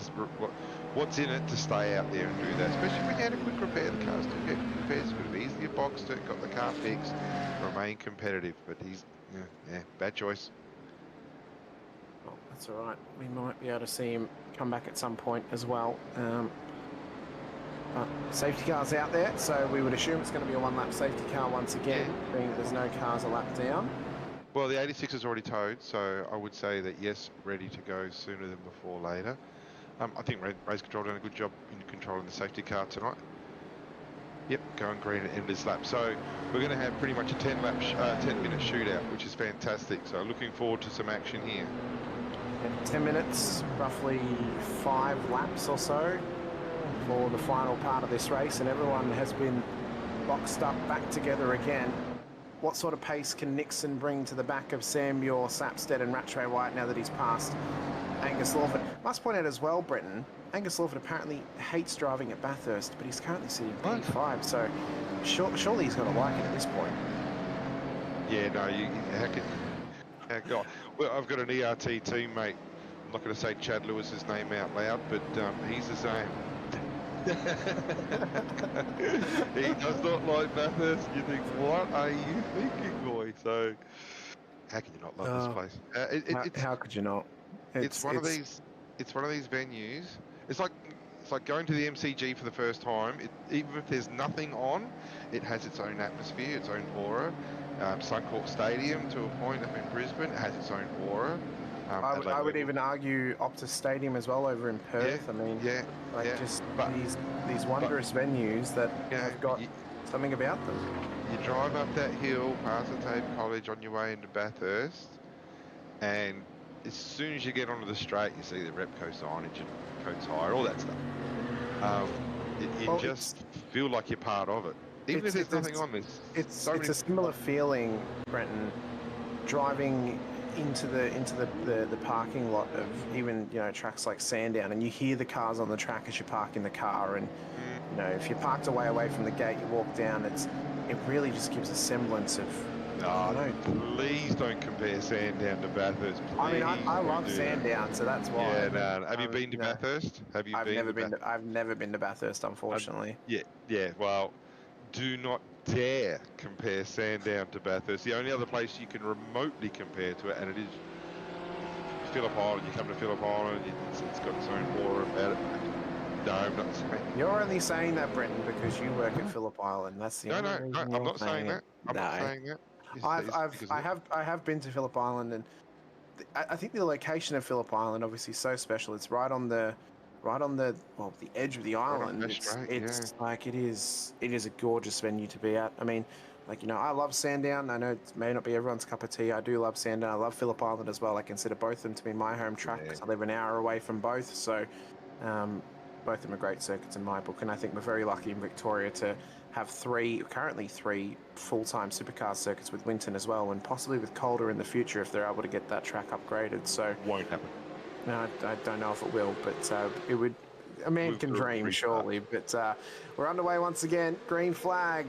Speaker 14: what's in it to stay out there and do that? Especially when you had a quick repair. The car's still getting repairs. Could have easily boxed it, got the car fixed, remain competitive. But he's, bad choice.
Speaker 13: Well, that's all right. We might be able to see him come back at some point as well. Safety car's out there, so we would assume it's going to be a one-lap safety car once again, being that there's no cars a lap down.
Speaker 14: Well, the 86 is already towed, so I would say that yes, ready to go sooner than before later. I think race control done a good job in controlling the safety car tonight. Yep, going green at the end of this lap. So we're going to have pretty much a 10-minute shootout, which is fantastic. So looking forward to some action here.
Speaker 13: 10 minutes, roughly 5 laps or so for the final part of this race, and everyone has been boxed up back together again. What sort of pace can Nixon bring to the back of Sam Muir, Sapstead and Rattray White now that he's passed Angus Lawford? Must point out as well, Brenton, Angus Lawford apparently hates driving at Bathurst, but he's currently sitting P5, so surely he's got to like it at this point.
Speaker 14: Yeah, no, well, I've got an ERT teammate. I'm not going to say Chad Lewis's name out loud, but he's the same. He does not like Bathurst. You think, what are you thinking, boy? So, how can you not love this place?
Speaker 13: How could you not?
Speaker 14: It's one of these venues. It's like going to the MCG for the first time. Even if there's nothing on, it has its own atmosphere, its own aura. Suncorp Stadium, to a point up in Brisbane, it has its own aura.
Speaker 13: I would even argue Optus Stadium as well over in Perth.
Speaker 14: Yeah,
Speaker 13: I mean, just these wondrous venues that have got something about them.
Speaker 14: You drive up that hill past the Tate College on your way into Bathurst, and as soon as you get onto the straight, you see the Repco signage and Coates Hire, all that stuff. You just feel like you're part of it. Even if there's nothing on this.
Speaker 13: It's a similar feeling, Brenton, driving into the parking lot of even tracks like Sandown, and you hear the cars on the track as you park in the car, and if you're parked away from the gate, you walk down. It really just gives a semblance of.
Speaker 14: No, please don't compare Sandown to Bathurst. Please.
Speaker 13: I mean, I love Sandown, so that's why.
Speaker 14: Yeah, no. Have you been to Bathurst? Have you? I've
Speaker 13: never been to Bathurst, unfortunately.
Speaker 14: Yeah. Well, do not dare compare Sandown to Bathurst. The only other place you can remotely compare to it, and it is Phillip Island. You come to Phillip Island, it's got its own aura about it. No, I'm not saying.
Speaker 13: You're only saying that, Brenton, because you work at Phillip Island. That's the only reason
Speaker 14: I'm not saying that. I'm not saying that.
Speaker 13: I have been to Phillip Island, and I think the location of Phillip Island obviously is so special. It's right on the edge of the island. It's like it is a gorgeous venue to be at. I mean, I love Sandown. I know it may not be everyone's cup of tea. I do love Sandown. I love Phillip Island as well. I consider both of them to be my home track because I live an hour away from both. So both of them are great circuits in my book, and I think we're very lucky in Victoria to have currently three full-time supercar circuits with Winton as well, and possibly with Calder in the future if they're able to get that track upgraded. So
Speaker 14: won't happen.
Speaker 13: No, I don't know if it will, but it would. A man can dream, surely. But we're underway once again. Green flag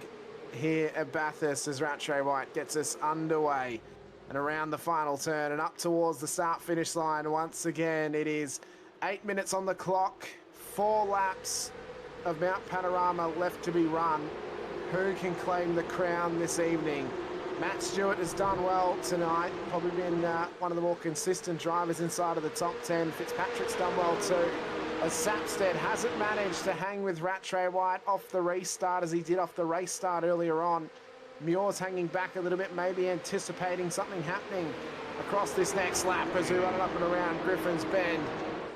Speaker 13: here at Bathurst as Rattray White gets us underway and around the final turn and up towards the start-finish line. Once again, it is 8 minutes on the clock, 4 laps of Mount Panorama left to be run. Who can claim the crown this evening? Matt Stewart has done well tonight, probably been one of the more consistent drivers inside of the top 10. Fitzpatrick's done well too, as Sapstead hasn't managed to hang with Rattray White off the restart as he did off the race start earlier on. Muir's hanging back a little bit, maybe anticipating something happening across this next lap as we run it up and around Griffin's Bend.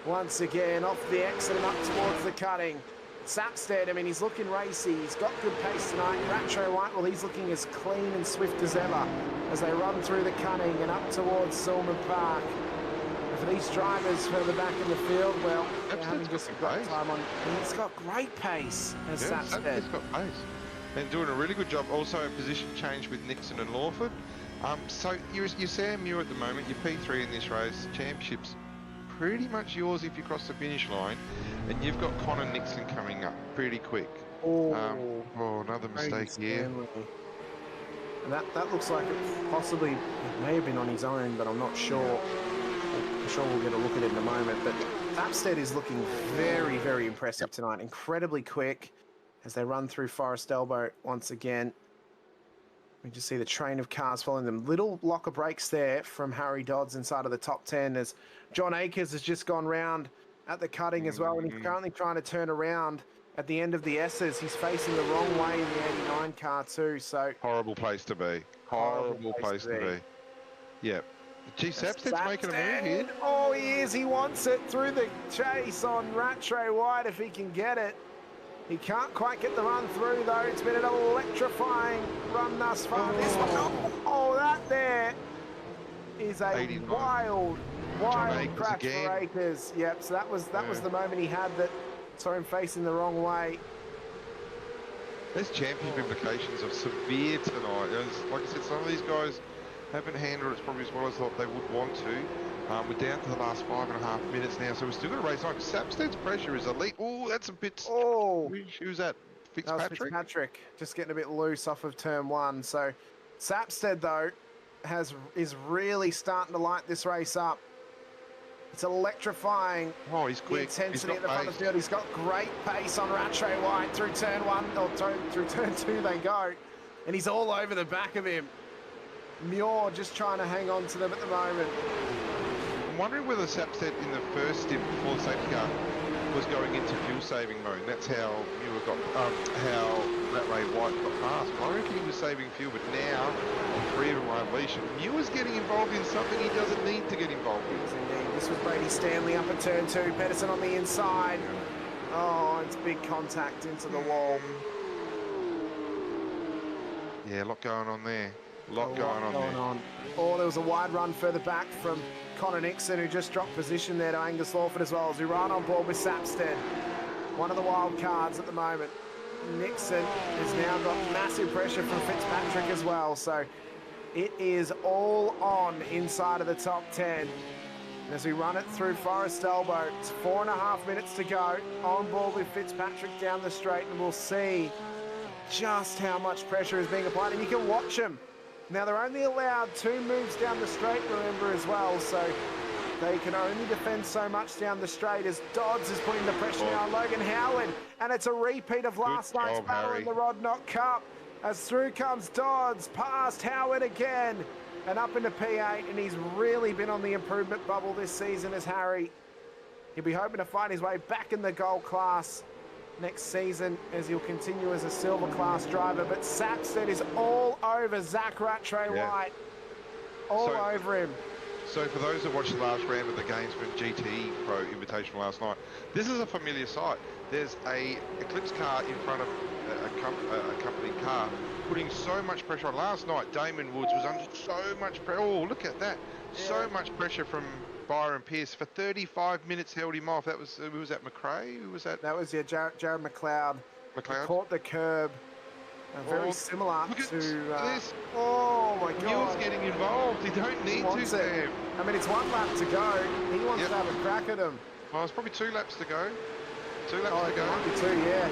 Speaker 13: Once again, off the exit and up towards the cutting. Sapstead, I mean, he's looking racy. He's got good pace tonight. Rattray White, well, he's looking as clean and swift as ever as they run through the cutting and up towards Silman Park. And for these drivers further back in the field, well, they're having just a great time on. And he's got great pace, as Sapstead.
Speaker 14: He's got pace. And doing a really good job. Also a position change with Nixon and Lawford. So you're Sam Muir at the moment. You're P3 in this race. Championship's pretty much yours if you cross the finish line. And you've got Connor Nixon coming up pretty quick.
Speaker 13: Oh,
Speaker 14: another mistake here.
Speaker 13: And that looks like it possibly may have been on his own, but I'm not sure. I'm sure we'll get a look at it in a moment. But Tapstead is looking very, very impressive tonight. Incredibly quick as they run through Forest Elbow once again. We just see the train of cars following them. Little locker breaks there from Harry Dodds inside of the top 10 as John Akers has just gone round at the cutting as well, and he's currently trying to turn around at the end of the S's. He's facing the wrong way in the 89 car too, so...
Speaker 14: Horrible place to be. Horrible place to be. Yep. Gee, Sapstead's making a move here.
Speaker 13: Oh, he is. He wants it through the chase on Rattray White if he can get it. He can't quite get the run through, though. It's been an electrifying run thus far. This one, oh, that there is a 89. wild crash for Akers. Yep, so that was the moment he had that saw him facing the wrong way.
Speaker 14: There's championship implications of severe tonight. Like I said, some of these guys haven't handled it probably as well as thought they would want to. We're down to the last 5.5 minutes now, so we're still going to race on. Sapstead's pressure is elite. Oh, that's a bit...
Speaker 13: Oh!
Speaker 14: Who's that? Fitzpatrick?
Speaker 13: That was Fitzpatrick, just getting a bit loose off of turn one. So Sapstead, though, is really starting to light this race up. It's electrifying.
Speaker 14: Oh, he's quick.
Speaker 13: The intensity at the front of the field. He's got great pace on Rattray White through turn one, or through turn two they go. And he's all over the back of him. Muir just trying to hang on to them at the moment.
Speaker 14: I'm wondering whether Sapstead in the first stint before the safety car was going into fuel saving mode. That's how Muir got, how Rattray White got past. I reckon he was saving fuel, but now on 3 of them I unleash. Muir's getting involved in something he doesn't need to get involved in.
Speaker 13: Yes, indeed. This was Brady Stanley up at turn 2. Pedersen on the inside. Oh, it's big contact into the wall.
Speaker 14: Yeah, a lot going on there. A lot going on.
Speaker 13: Oh, there was a wide run further back from Connor Nixon, who just dropped position there to Angus Lawford as well as we run on board with Sapstead. One of the wild cards at the moment. Nixon has now got massive pressure from Fitzpatrick as well, so it is all on inside of the top 10. And as we run it through Forest Elbow, it's 4.5 minutes to go. On board with Fitzpatrick down the straight, and we'll see just how much pressure is being applied, and you can watch them. Now, they're only allowed 2 moves down the straight, remember, as well, so they can only defend so much down the straight as Dodds is putting the pressure now on Logan Howard, and it's a repeat of last night's battle in the Rod Knott Cup, as through comes Dodds, past Howard again, and up into P8, and he's really been on the improvement bubble this season as Harry. He'll be hoping to find his way back in the gold class next season as he'll continue as a silver class driver, but Sapstead is all over Zach Rattray White. All over him.
Speaker 14: So for those that watched the last round of the Gamesman GTE Pro Invitational last night, this is a familiar sight. There's a Eclipse car in front of a company car putting so much pressure on. Last night, Damon Woods was under so much pressure. Oh, look at that. Yeah. So much pressure from Byron Pearce. For 35 minutes held him off. That was, who was that, McRae? Who was that?
Speaker 13: That was, Jared McLeod.
Speaker 14: McLeod?
Speaker 13: Caught the curb. Very similar to...
Speaker 14: this.
Speaker 13: Oh, my God.
Speaker 14: Muir's getting involved. You don't need to, Sam.
Speaker 13: I mean, it's 1 lap to go. He wants to have a crack at him.
Speaker 14: Well, it's probably 2 laps to go. 2 laps to go.
Speaker 13: Might be 2, yeah.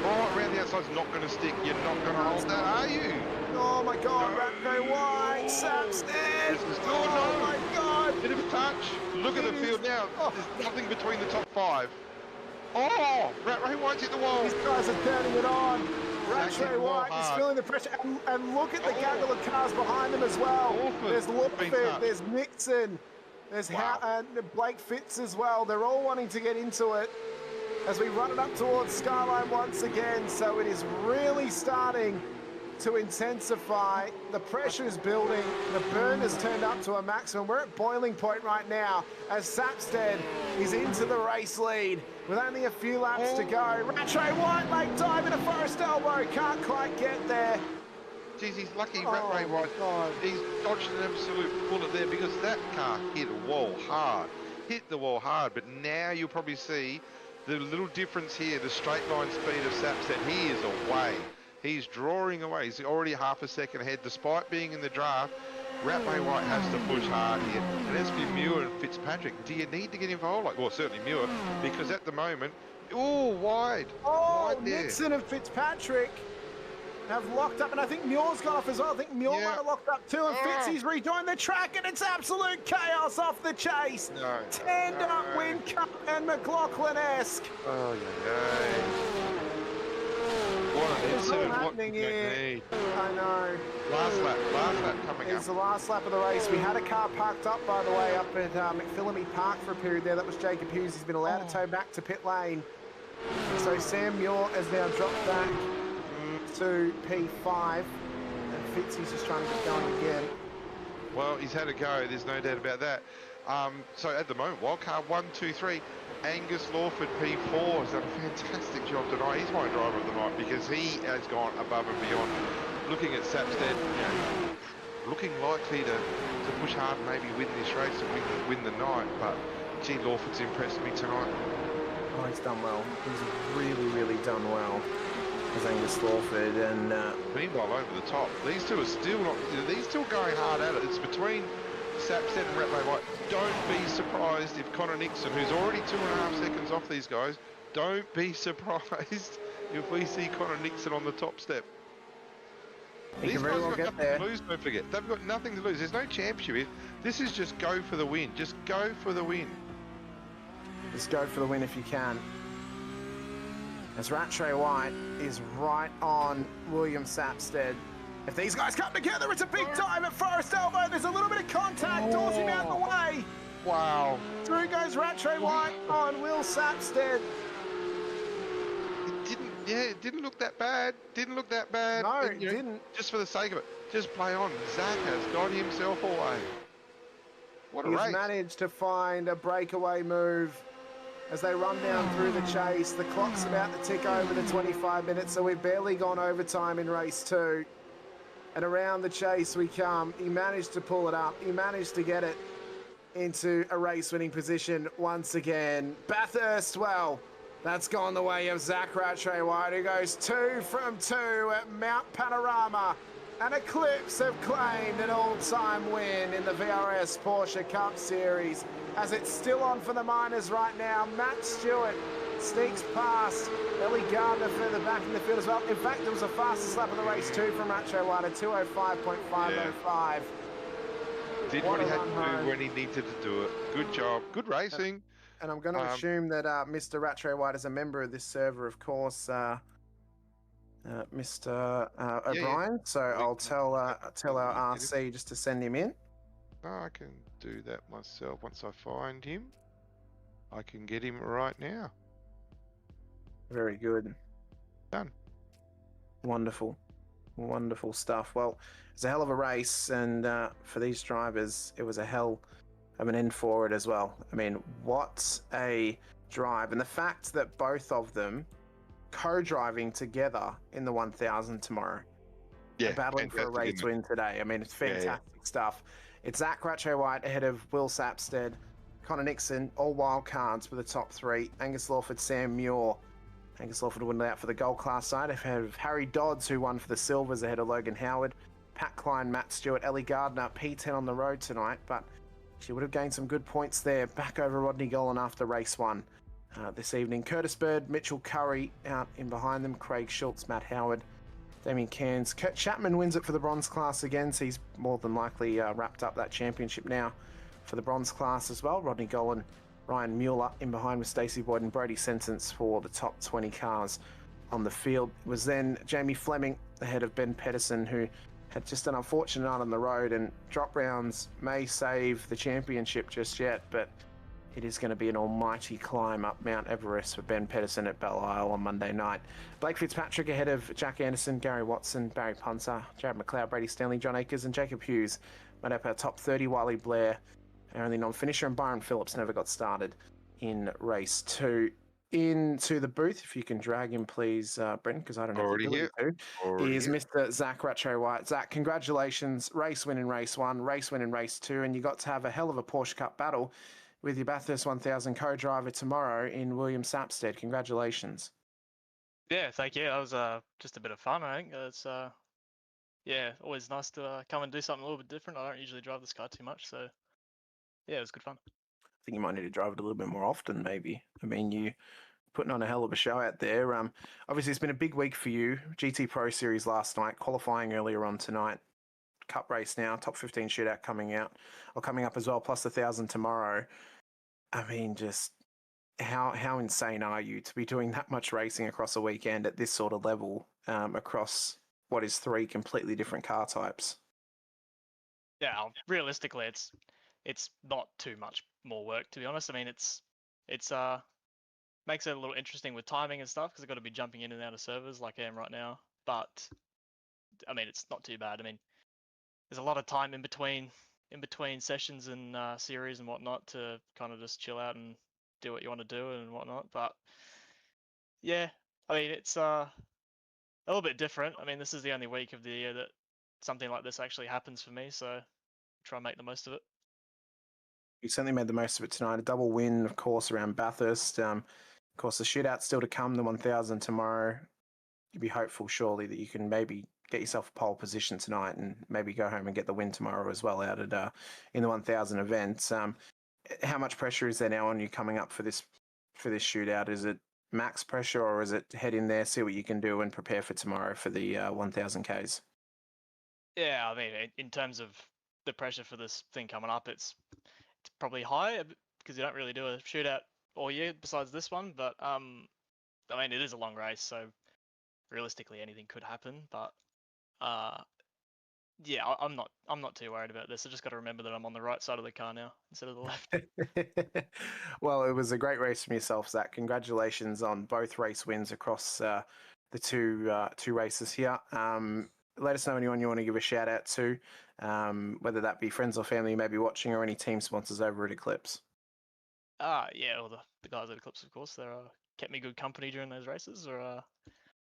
Speaker 14: Oh, around the outside's not going to stick. You're not going to hold that, are you?
Speaker 13: Oh, my God. Rattray White. Sapstead. Oh, my God.
Speaker 14: Bit of a touch. Look at the field now. There's nothing between the top 5. Oh, Rattray White's hit the wall.
Speaker 13: These guys are turning it on. Rattray White is feeling the pressure. And look at the gaggle of cars behind them as well. There's Lawford, there's Nixon, there's Blake Fitz as well. They're all wanting to get into it as we run it up towards Skyline once again. So it is really starting to intensify. The pressure is building. The burn has turned up to a maximum. We're at boiling point right now as Sapstead is into the race lead with only a few laps to go. Rattray White, late dive in a Forest Elbow. Can't quite get there.
Speaker 14: Geez, he's lucky. Rattray White. He's dodged an absolute bullet there because that car hit a wall hard. Hit the wall hard, but now you'll probably see the little difference here, the straight line speed of Sapstead. He is away. He's drawing away. He's already half a second ahead, despite being in the draft. Rattray White has to push hard here. And as for Muir and Fitzpatrick, do you need to get involved? Well, certainly Muir, because at the moment, wide.
Speaker 13: Oh,
Speaker 14: wide there.
Speaker 13: Nixon and Fitzpatrick have locked up, and I think Muir's gone off as well. I think Muir might have locked up too, and Fitzy's rejoined the track, and it's absolute chaos off the chase. Turned up Whincup and McLaughlin-esque.
Speaker 14: Oh, yeah. What an
Speaker 13: It's all
Speaker 14: incident.
Speaker 13: happening here. I know.
Speaker 14: Last lap coming up.
Speaker 13: It's the last lap of the race. We had a car parked up, by the way, up at McPhillamy Park for a period there. That was Jacob Hughes. He's been allowed to tow back to pit lane. So Sam Muir has now dropped back to P5, and Fitzy's just trying to get going again.
Speaker 14: Well, he's had a go, there's no doubt about that. So at the moment, wildcard 1, 2, 3, Angus Lawford P4 has done a fantastic job tonight. He's my driver of the night because he has gone above and beyond. Looking at Sapstead, looking likely to push hard and maybe win this race and win the night, but gee, Lawford's impressed me tonight.
Speaker 13: Oh, he's done well. He's really, really done well. As Angus Lawford and
Speaker 14: meanwhile over the top, these two are still not. These two are going hard at it. It's between Sapstead and Rattray White. Don't be surprised if Connor Nixon, who's already 2.5 seconds off these guys, don't be surprised if we see Connor Nixon on the top step. These guys have got nothing to lose, don't forget. They've got nothing to lose. There's no championship here. This is just go for the win. Just go for the win.
Speaker 13: Just go for the win if you can. As Rattray White is right on William Sapstead. If these guys come together, it's a big dive at Forest Elbow. There's a little bit of contact. Dorsey out the way.
Speaker 14: Wow.
Speaker 13: Through goes Rattray White on Will Sapstead.
Speaker 14: It didn't look that bad. Didn't look that bad.
Speaker 13: No, it didn't.
Speaker 14: Just for the sake of it, just play on. Zach has got himself away. What a race.
Speaker 13: He's managed to find a breakaway move. As they run down through the chase, the clock's about to tick over the 25 minutes, so we've barely gone overtime in race 2. And around the chase we come. He managed to pull it up. He managed to get it into a race-winning position once again. Bathurst, well, that's gone the way of Zach Rattray White, who goes 2 from 2 at Mount Panorama. And Eclipse have claimed an all-time win in the VRS Porsche Cup Series. As it's still on for the minors right now, Matt Stewart sneaks past Ellie Gardner further back in the field as well. In fact, it was the fastest lap of the race too from Rattray White at 2:05.505.
Speaker 14: Did what he had to do when he needed to do it. Good job. Good racing.
Speaker 13: And I'm going to assume that Mr. Rattray White is a member of this server, of course, Mr. O'Brien. So I'll tell our RC just to send him in.
Speaker 14: I can do that myself. Once I find him, I can get him right now.
Speaker 13: Very good.
Speaker 14: Done.
Speaker 13: Wonderful. Wonderful stuff. Well, it's a hell of a race, and for these drivers, it was a hell of an end forward as well. I mean, what a drive. And the fact that both of them co-driving together in the 1000 tomorrow.
Speaker 14: Yeah,
Speaker 13: battling for a race win today. I mean, it's fantastic stuff. It's Zach Rattray White ahead of Will Sapstead, Connor Nixon, all wild cards for the top 3. Angus Lawford, Sam Muir. Angus Lawford won out for the gold class side ahead of Harry Dodds, who won for the silvers ahead of Logan Howard. Pat Klein, Matt Stewart, Ellie Gardner, P10 on the road tonight, but she would have gained some good points there. Back over Rodney Golan after race 1 this evening. Curtis Bird, Mitchell Curry out in behind them. Craig Schultz, Matt Howard, Damien Cairns. Kurt Chapman wins it for the bronze class again, so he's more than likely wrapped up that championship now for the bronze class as well. Rodney Golan, Ryan Mueller in behind with Stacey Boyd and Brody Sentence for the top 20 cars on the field. It was then Jamie Fleming ahead of Ben Pedersen, who had just an unfortunate night on the road, and drop rounds may save the championship just yet, but it is going to be an almighty climb up Mount Everest for Ben Pedersen at Belle Isle on Monday night. Blake Fitzpatrick ahead of Jack Anderson, Gary Watson, Barry Punter, Jared McLeod, Brady Stanley, John Akers and Jacob Hughes made up our top 30. Wiley Blair, our only non-finisher, and Byron Phillips never got started in race 2. Into the booth, if you can drag him, please, Brenton, because I don't have the ability to, is Mr. Zach Rattray-White. Zach, congratulations. Race win in race 1, race win in race 2, and you got to have a hell of a Porsche Cup battle with your Bathurst 1000 co-driver tomorrow in William Sapstead. Congratulations.
Speaker 15: Yeah, thank you. That was just a bit of fun, I think. It's always nice to come and do something a little bit different. I don't usually drive this car too much, so yeah, it was good fun.
Speaker 13: I think you might need to drive it a little bit more often, maybe. I mean, you putting on a hell of a show out there. Obviously, it's been a big week for you. GT Pro Series last night, qualifying earlier on tonight. Cup race now, top 15 shootout coming up as well, plus the 1000 tomorrow. I mean, just how insane are you to be doing that much racing across a weekend at this sort of level, across what is 3 completely different car types?
Speaker 15: Yeah, realistically, it's not too much more work, to be honest. I mean, it's makes it a little interesting with timing and stuff, because I've got to be jumping in and out of servers like I am right now. But I mean, it's not too bad. I mean, there's a lot of time in between sessions and series and whatnot to kind of just chill out and do what you want to do and whatnot. But yeah, I mean, it's a little bit different. I mean, this is the only week of the year that something like this actually happens for me, so try and make the most of it.
Speaker 13: You certainly made the most of it tonight. A double win, of course, around Bathurst. Of course, the shootout's still to come, the 1000 tomorrow. You'd be hopeful, surely, that you can maybe get yourself a pole position tonight and maybe go home and get the win tomorrow as well out at in the 1000 event. How much pressure is there now on you coming up for this shootout? Is it max pressure, or is it head in there, see what you can do and prepare for tomorrow for the 1000 Ks?
Speaker 15: Yeah, I mean, in terms of the pressure for this thing coming up, it's probably high, because you don't really do a shootout all year besides this one. But I mean, it is a long race, so realistically anything could happen. But yeah, I'm not too worried about this. I just got to remember that I'm on the right side of the car now instead of the left.
Speaker 13: Well, it was a great race from yourself, Zach. Congratulations on both race wins across the two races here. Let us know anyone you want to give a shout out to, whether that be friends or family you may be watching, or any team sponsors over at Eclipse.
Speaker 15: Yeah, well, the guys at Eclipse, of course, they kept me good company during those races, or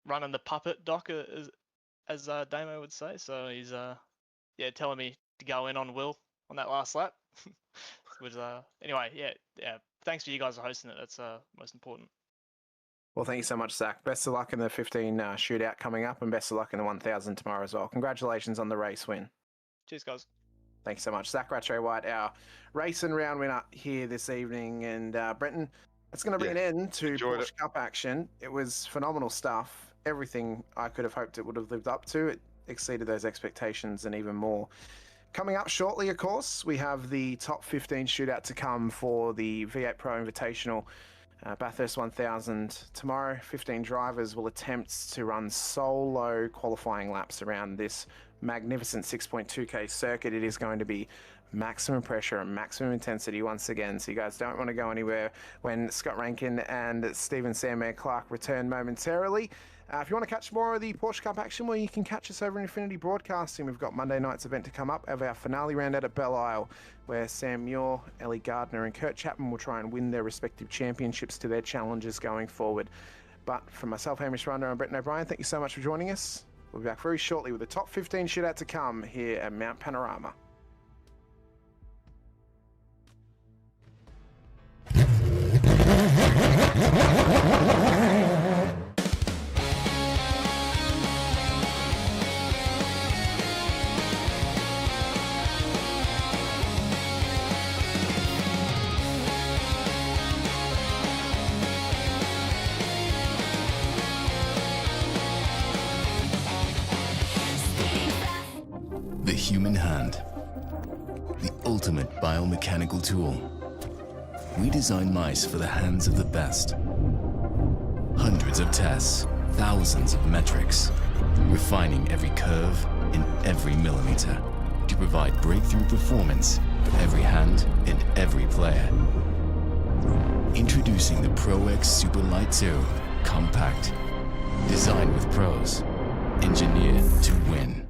Speaker 15: running the puppet dock, as Damo would say. So he's telling me to go in on Will on that last lap. Anyway, yeah. Thanks for you guys for hosting it. That's most important.
Speaker 13: Well, thank you so much, Zach. Best of luck in the 15 shootout coming up, and best of luck in the 1000 tomorrow as well. Congratulations on the race win.
Speaker 15: Cheers, guys.
Speaker 13: Thanks so much. Zach Rattray-White, our race and round winner here this evening. And Brenton, that's going to bring an end to Porsche Cup action. It was phenomenal stuff. Everything I could have hoped it would have lived up to. It exceeded those expectations and even more. Coming up shortly, of course, we have the top 15 shootout to come for the V8 Pro Invitational Bathurst 1000 tomorrow. 15 drivers will attempt to run solo qualifying laps around this magnificent 6.2k circuit. It is going to be maximum pressure and maximum intensity once again, so you guys don't want to go anywhere when Scott Rankin and Stephen Sandman Clark return momentarily. If you want to catch more of the Porsche Cup action, well, you can catch us over in Infinity Broadcasting. We've got Monday night's event to come up of our finale round out at Belle Isle, where Sam Muir, Ellie Gardner and Kurt Chapman will try and win their respective championships to their challenges going forward. But from myself, Hamish Rundle and Brenton O'Brien, thank you so much for joining us. We'll be back very shortly with the top 15 shootout to come here at Mount Panorama.
Speaker 2: The human hand, the ultimate biomechanical tool. We design mice for the hands of the best. Hundreds of tests, thousands of metrics, refining every curve in every millimeter to provide breakthrough performance for every hand and every player. Introducing the Pro X Super Light 2. Compact. Designed with pros. Engineered to win.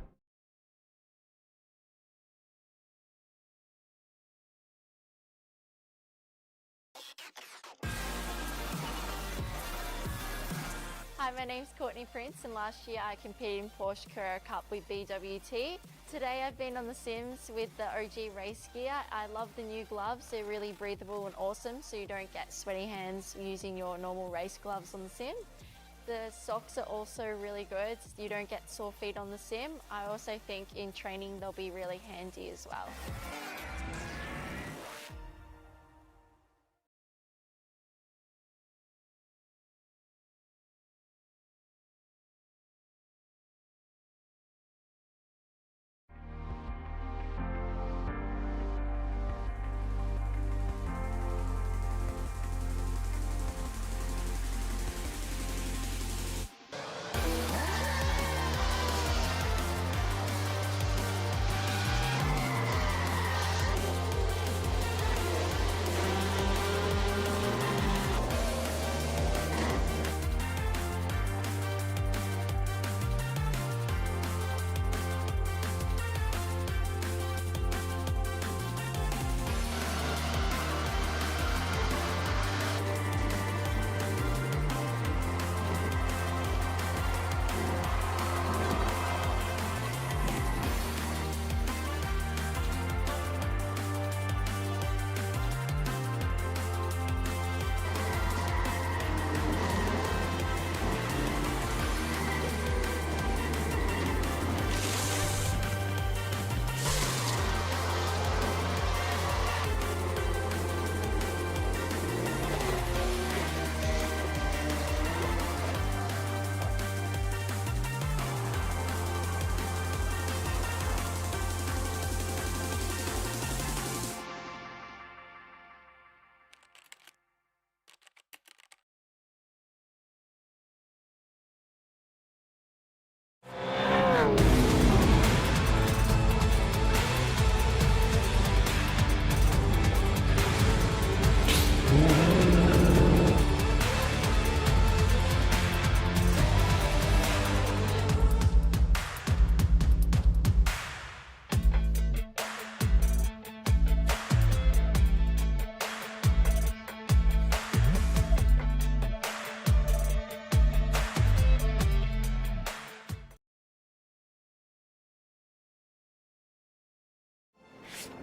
Speaker 4: Hi, my name's Courtney Prince and last year I competed in Porsche Carrera Cup with BWT. Today I've been on the sims with the OG race gear. I love the new gloves, they're really breathable and awesome so you don't get sweaty hands using your normal race gloves on the sim. The socks are also really good, you don't get sore feet on the sim. I also think in training they'll be really handy as well.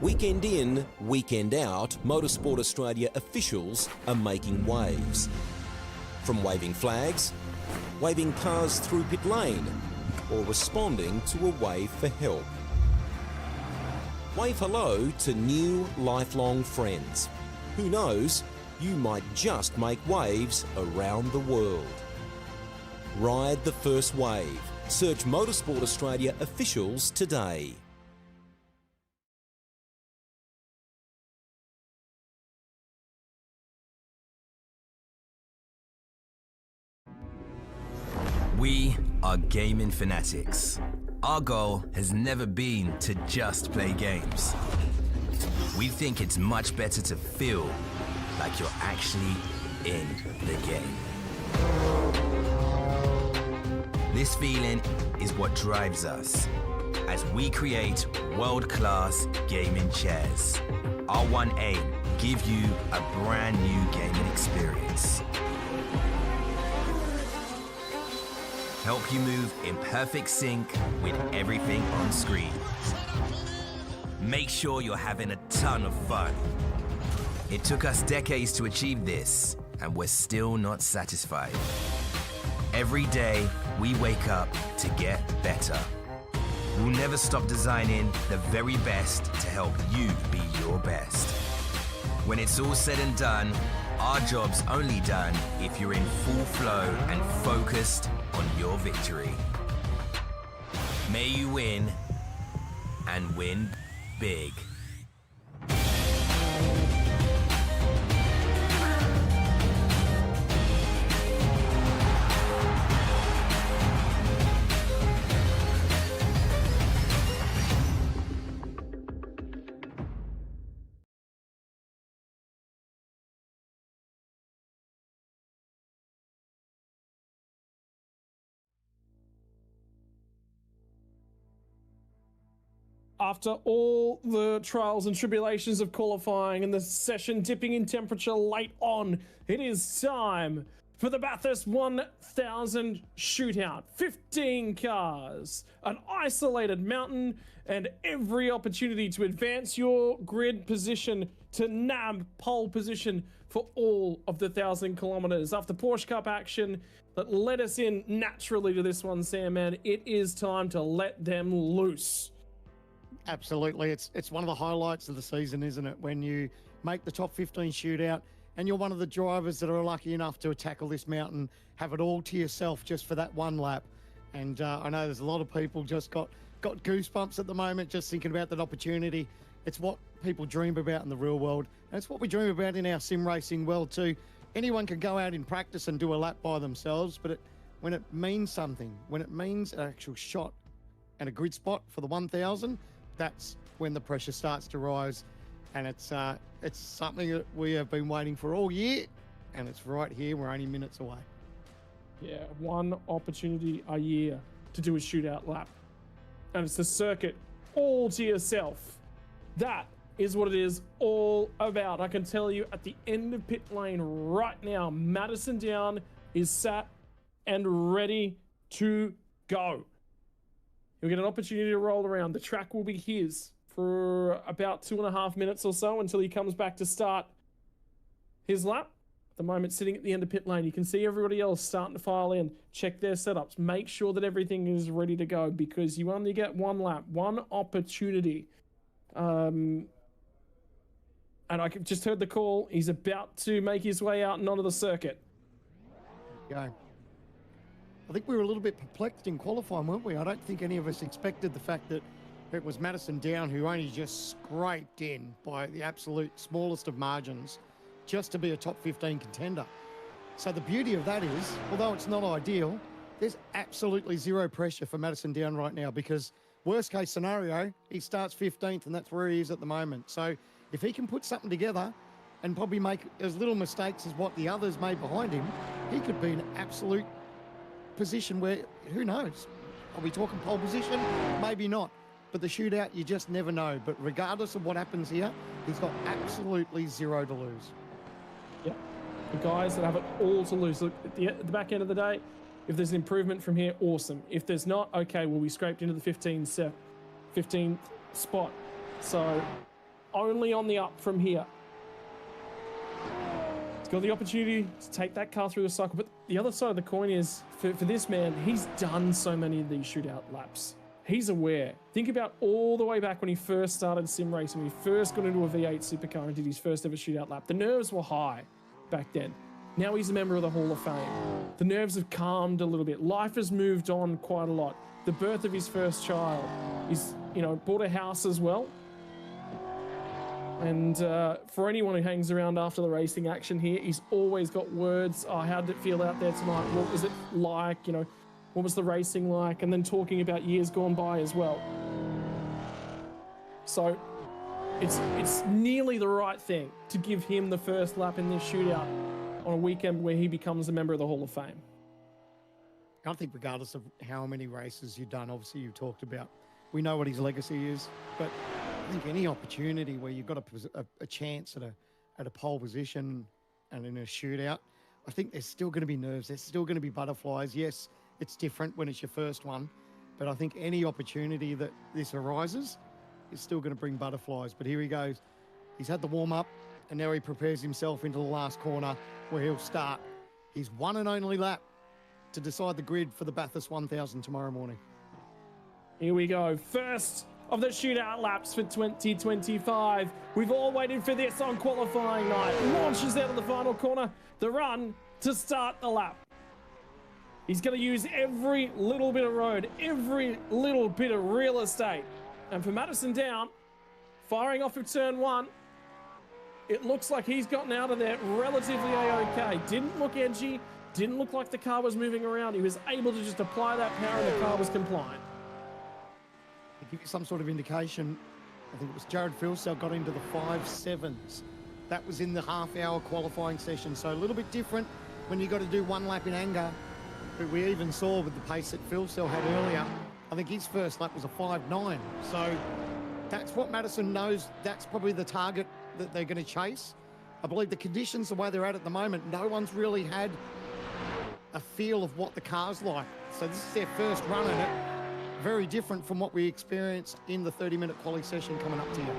Speaker 3: Weekend in, weekend out, Motorsport Australia officials are making waves. From waving flags, waving cars through pit lane, or responding to a wave for help. Wave hello to new lifelong friends. Who knows, you might just make waves around the world. Ride the first wave. Search Motorsport Australia officials today.
Speaker 5: We are gaming fanatics. Our goal has never been to just play games. We think it's much better to feel like you're actually in the game. This feeling is what drives us as we create world-class gaming chairs. Our one aim, give you a brand new gaming experience. Help you move in perfect sync with everything on screen. Make sure you're having a ton of fun. It took us decades to achieve this, and we're still not satisfied. Every day, we wake up to get better. We'll never stop designing the very best to help you be your best. When it's all said and done, our job's only done if you're in full flow and focused on your victory. May you win, and win big.
Speaker 8: after all the trials and tribulations of qualifying and the session dipping in temperature late on, it is time for the Bathurst 1000 Shootout. 15 cars, an isolated mountain, and every opportunity to advance your grid position to nab pole position for all of the 1,000 kilometers. After Porsche Cup action that led us in naturally to this one, Sam, man, it is time to let them loose.
Speaker 9: Absolutely. It's one of the highlights of the season, isn't it? When you make the top 15 shootout and you're one of the drivers that are lucky enough to tackle this mountain, have it all to yourself just for that one lap. And I know there's a lot of people just got goosebumps at the moment just thinking about that opportunity. It's what people dream about in the real world. And it's what we dream about in our sim racing world too. Anyone can go out in practice and do a lap by themselves, but when it means something, when it means an actual shot and a grid spot for the 1,000, that's when the pressure starts to rise. And it's something that we have been waiting for all year, and it's right here. We're only minutes away.
Speaker 8: Yeah, one opportunity a year to do a shootout lap. And it's the circuit all to yourself. That is what it is all about. I can tell you at the end of pit lane right now, Madison Down is sat and ready to go. He'll get an opportunity to roll around. The track will be his for about 2.5 minutes or so until he comes back to start his lap. At the moment, sitting at the end of pit lane, you can see everybody else starting to file in, check their setups, make sure that everything is ready to go, because you only get one lap, one opportunity. And I just heard the call. He's about to make his way out and onto the circuit.
Speaker 9: Go. I think we were a little bit perplexed in qualifying, weren't we? I don't think any of us expected the fact that it was Madison Down who only just scraped in by the absolute smallest of margins just to be a top 15 contender. So the beauty of that is, although it's not ideal, there's absolutely zero pressure for Madison Down right now, because worst case scenario, he starts 15th and that's where he is at the moment. So if he can put something together and probably make as little mistakes as what the others made behind him, he could be in an absolute position where, who knows? Are we talking pole position? Maybe not. But the shootout, you just never know. But regardless of what happens here, he's got absolutely zero to lose.
Speaker 8: Yep. The guys that have it all to lose. Look, at the back end of the day, if there's an improvement from here, awesome. If there's not, okay, well, we scraped into the 15th spot. So only on the up from here. He's got the opportunity to take that car through the cycle. But the other side of the coin is, for this man, he's done so many of these shootout laps. He's aware. Think about all the way back when he first started sim racing, when he first got into a V8 supercar and did his first ever shootout lap. The nerves were high back then. Now he's a member of the Hall of Fame. The nerves have calmed a little bit. Life has moved on quite a lot. The birth of his first child. He's, bought a house as well. And for anyone who hangs around after the racing action here, he's always got words. Oh, how did it feel out there tonight? What was it like? What was the racing like? And then talking about years gone by as well. So it's nearly the right thing to give him the first lap in this shootout on a weekend where he becomes a member of the Hall of Fame.
Speaker 9: I think regardless of how many races you've done, obviously you talked about, we know what his legacy is, but I think any opportunity where you've got a chance at a pole position and in a shootout, I think there's still going to be nerves. There's still going to be butterflies. Yes, it's different when it's your first one, but I think any opportunity that this arises is still going to bring butterflies. But here he goes. He's had the warm-up, and now he prepares himself into the last corner where he'll start his one and only lap to decide the grid for the Bathurst 1000 tomorrow morning.
Speaker 8: Here we go. First of the shootout laps for 2025. We've all waited for this on qualifying night. Launches out of the final corner. The run to start the lap. He's going to use every little bit of road, every little bit of real estate. And for Madison Down, firing off of turn one, it looks like he's gotten out of there relatively A-OK. Didn't look edgy, didn't look like the car was moving around. He was able to just apply that power and the car was compliant.
Speaker 9: To give you some sort of indication, I think it was Jared Filsell got into the 5.7s. That was in the half-hour qualifying session, so a little bit different when you got to do one lap in anger. But we even saw with the pace that Filsell had earlier, I think his first lap was a 5.9. So that's what Madison knows. That's probably the target that they're going to chase. I believe the conditions, the way they're at the moment, no one's really had a feel of what the car's like. So this is their first run at it. Very different from what we experienced in the 30-minute quali session coming up to you.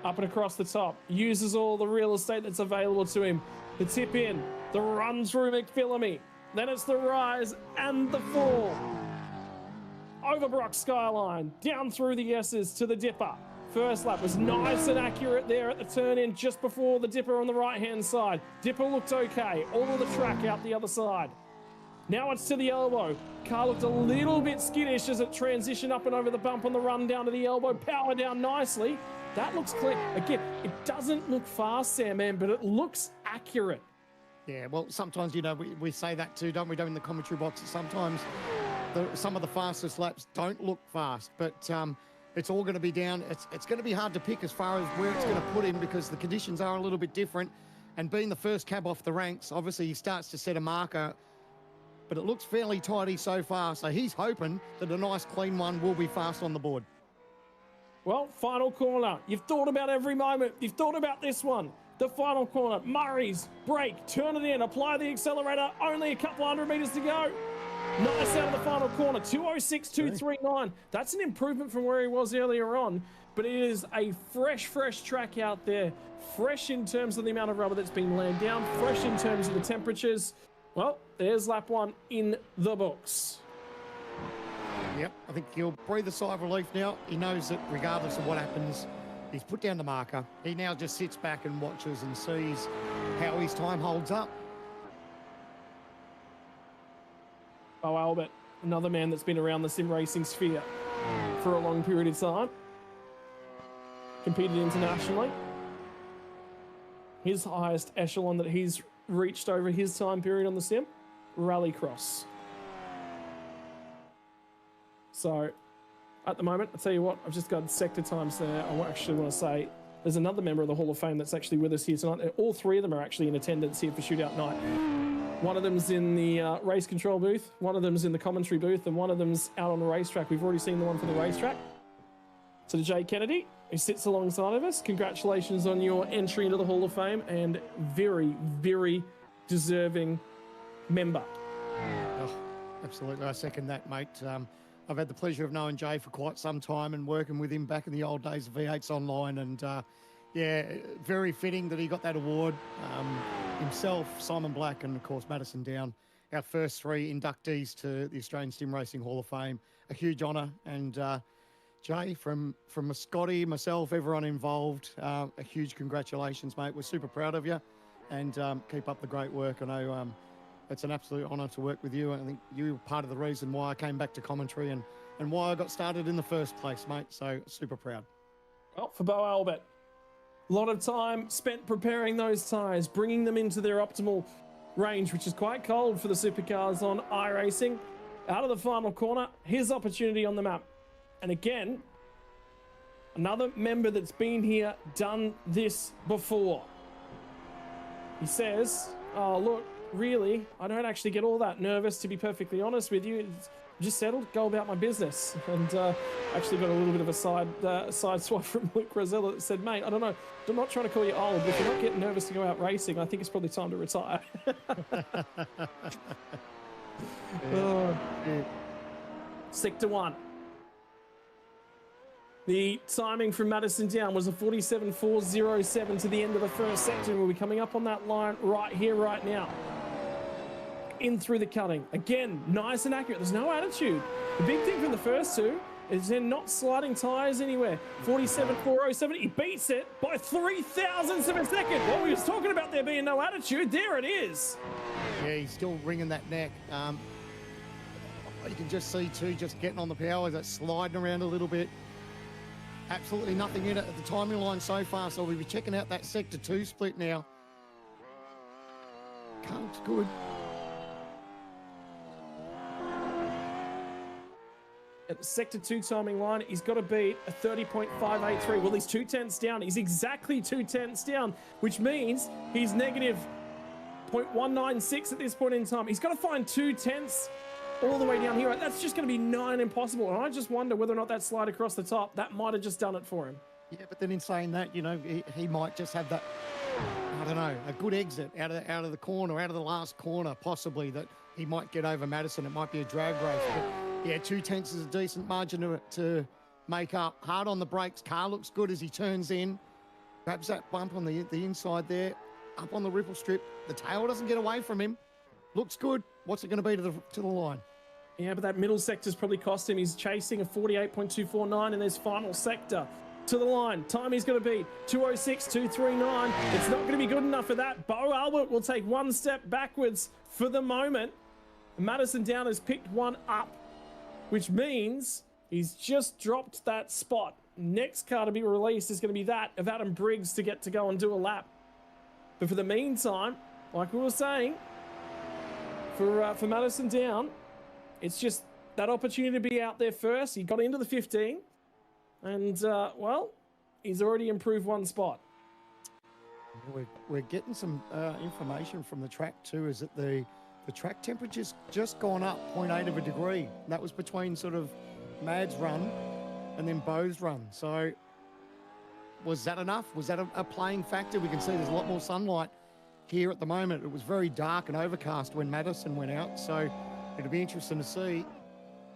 Speaker 8: Up and across the top, uses all the real estate that's available to him. The tip in, the run through McPhillamy, then it's the rise and the fall. Over Brock Skyline, down through the S's to the dipper. First lap was nice and accurate there at the turn in just before the dipper on the right-hand side. Dipper looked okay, all of the track out the other side. Now it's to the elbow. Car looked a little bit skittish as it transitioned up and over the bump on the run down to the elbow. Power down nicely. That looks clear. Again, it doesn't look fast, Sam, man, but it looks accurate.
Speaker 9: Yeah, well, sometimes, you know, we say that too, don't we, in the commentary box? Sometimes some of the fastest laps don't look fast, but it's all going to be down. It's going to be hard to pick as far as where it's going to put him because the conditions are a little bit different. And being the first cab off the ranks, obviously he starts to set a marker, but it looks fairly tidy so far. So he's hoping that a nice clean one will be fast on the board.
Speaker 8: Well, final corner. You've thought about every moment. You've thought about this one. The final corner. Murray's brake, turn it in, apply the accelerator. Only a couple 100 meters to go. Nice out of the final corner. 206.239. That's an improvement from where he was earlier on. But it is a fresh track out there. Fresh in terms of the amount of rubber that's been laid down. Fresh in terms of the temperatures. Well, there's lap one in the books.
Speaker 9: Yep, I think he'll breathe a sigh of relief now. He knows that regardless of what happens, he's put down the marker. He now just sits back and watches and sees how his time holds up.
Speaker 8: Oh, Albert, another man that's been around the sim racing sphere for a long period of time. Competed internationally. His highest echelon that he's reached over his time period on the sim, Rallycross. So, at the moment, I'll tell you what, I've just got sector times there. I actually want to say there's another member of the Hall of Fame that's actually with us here tonight. All three of them are actually in attendance here for Shootout Night. One of them's in the race control booth, one of them's in the commentary booth, and one of them's out on the racetrack. We've already seen the one for the racetrack. So to Jay Kennedy, who sits alongside of us, congratulations on your entry into the Hall of Fame and very, very deserving member.
Speaker 9: Oh, absolutely, I second that, mate. I've had the pleasure of knowing Jay for quite some time and working with him back in the old days of V8's Online. And yeah, very fitting that he got that award. Himself, Simon Black, and of course Madison Down, our first three inductees to the Australian Sim Racing Hall of Fame. A huge honour. And Jay, from Scotty, myself, everyone involved, a huge congratulations, mate. We're super proud of you, and keep up the great work. I know it's an absolute honour to work with you. I think you were part of the reason why I came back to commentary and why I got started in the first place, mate. So super proud.
Speaker 8: Well, for Bo Albert, a lot of time spent preparing those tyres, bringing them into their optimal range, which is quite cold for the supercars on iRacing. Out of the final corner, his opportunity on the map. And again, another member that's been here, done this before. He says, oh, look, really, I don't actually get all that nervous, to be perfectly honest with you. It's just settled, go about my business. And actually got a little bit of a side swipe from Luke Rosella that said, mate, I don't know, I'm not trying to call you old, but if you're not getting nervous to go out racing, I think it's probably time to retire. Sector 1. The timing from Madison Down was a 47.407 to the end of the first sector. We'll be coming up on that line right here, right now. In through the cutting. Again, nice and accurate. There's no attitude. The big thing from the first two is they're not sliding tyres anywhere. 47.407. He beats it by 0.003 of a second. Well, we was talking about there being no attitude. There it is.
Speaker 9: Yeah, he's still wringing that neck. You can just see too, just getting on the power, that's sliding around a little bit. Absolutely nothing in it at the timing line so far, so we'll be checking out that Sector 2 split now. Car looks good.
Speaker 8: At the Sector 2 timing line, he's got to beat a 30.583. Well, he's 2 tenths down. He's exactly 2 tenths down, which means he's negative 0.196 at this point in time. He's got to find 2 tenths all the way down here. That's just going to be 9 impossible. And I just wonder whether or not that slide across the top, that might have just done it for him.
Speaker 9: Yeah, but then in saying that, you know, he might just have that, I don't know, a good exit out of the corner, out of the last corner, possibly, that he might get over Madison. It might be a drag race. But yeah, 2/10 is a decent margin to make up. Hard on the brakes. Car looks good as he turns in. Grabs that bump on the inside there. Up on the ripple strip. The tail doesn't get away from him. Looks good. What's it going to be to the line?
Speaker 8: Yeah, but that middle sector's probably cost him. He's chasing a 48.249 in this final sector. To the line. Time he's going to be 206.239. It's not going to be good enough for that. Bo Albert will take one step backwards for the moment. Madison Down has picked one up, which means he's just dropped that spot. Next car to be released is going to be that of Adam Briggs to get to go and do a lap. But for the meantime, like we were saying, for Madison Down, it's just that opportunity to be out there first. He got into the 15. And, well, he's already improved one spot.
Speaker 9: We're getting some information from the track too, is that the track temperature's just gone up 0.8 of a degree. That was between sort of Mad's run and then Bo's run. So was that enough? Was that a playing factor? We can see there's a lot more sunlight here at the moment. It was very dark and overcast when Madison went out. So it'll be interesting to see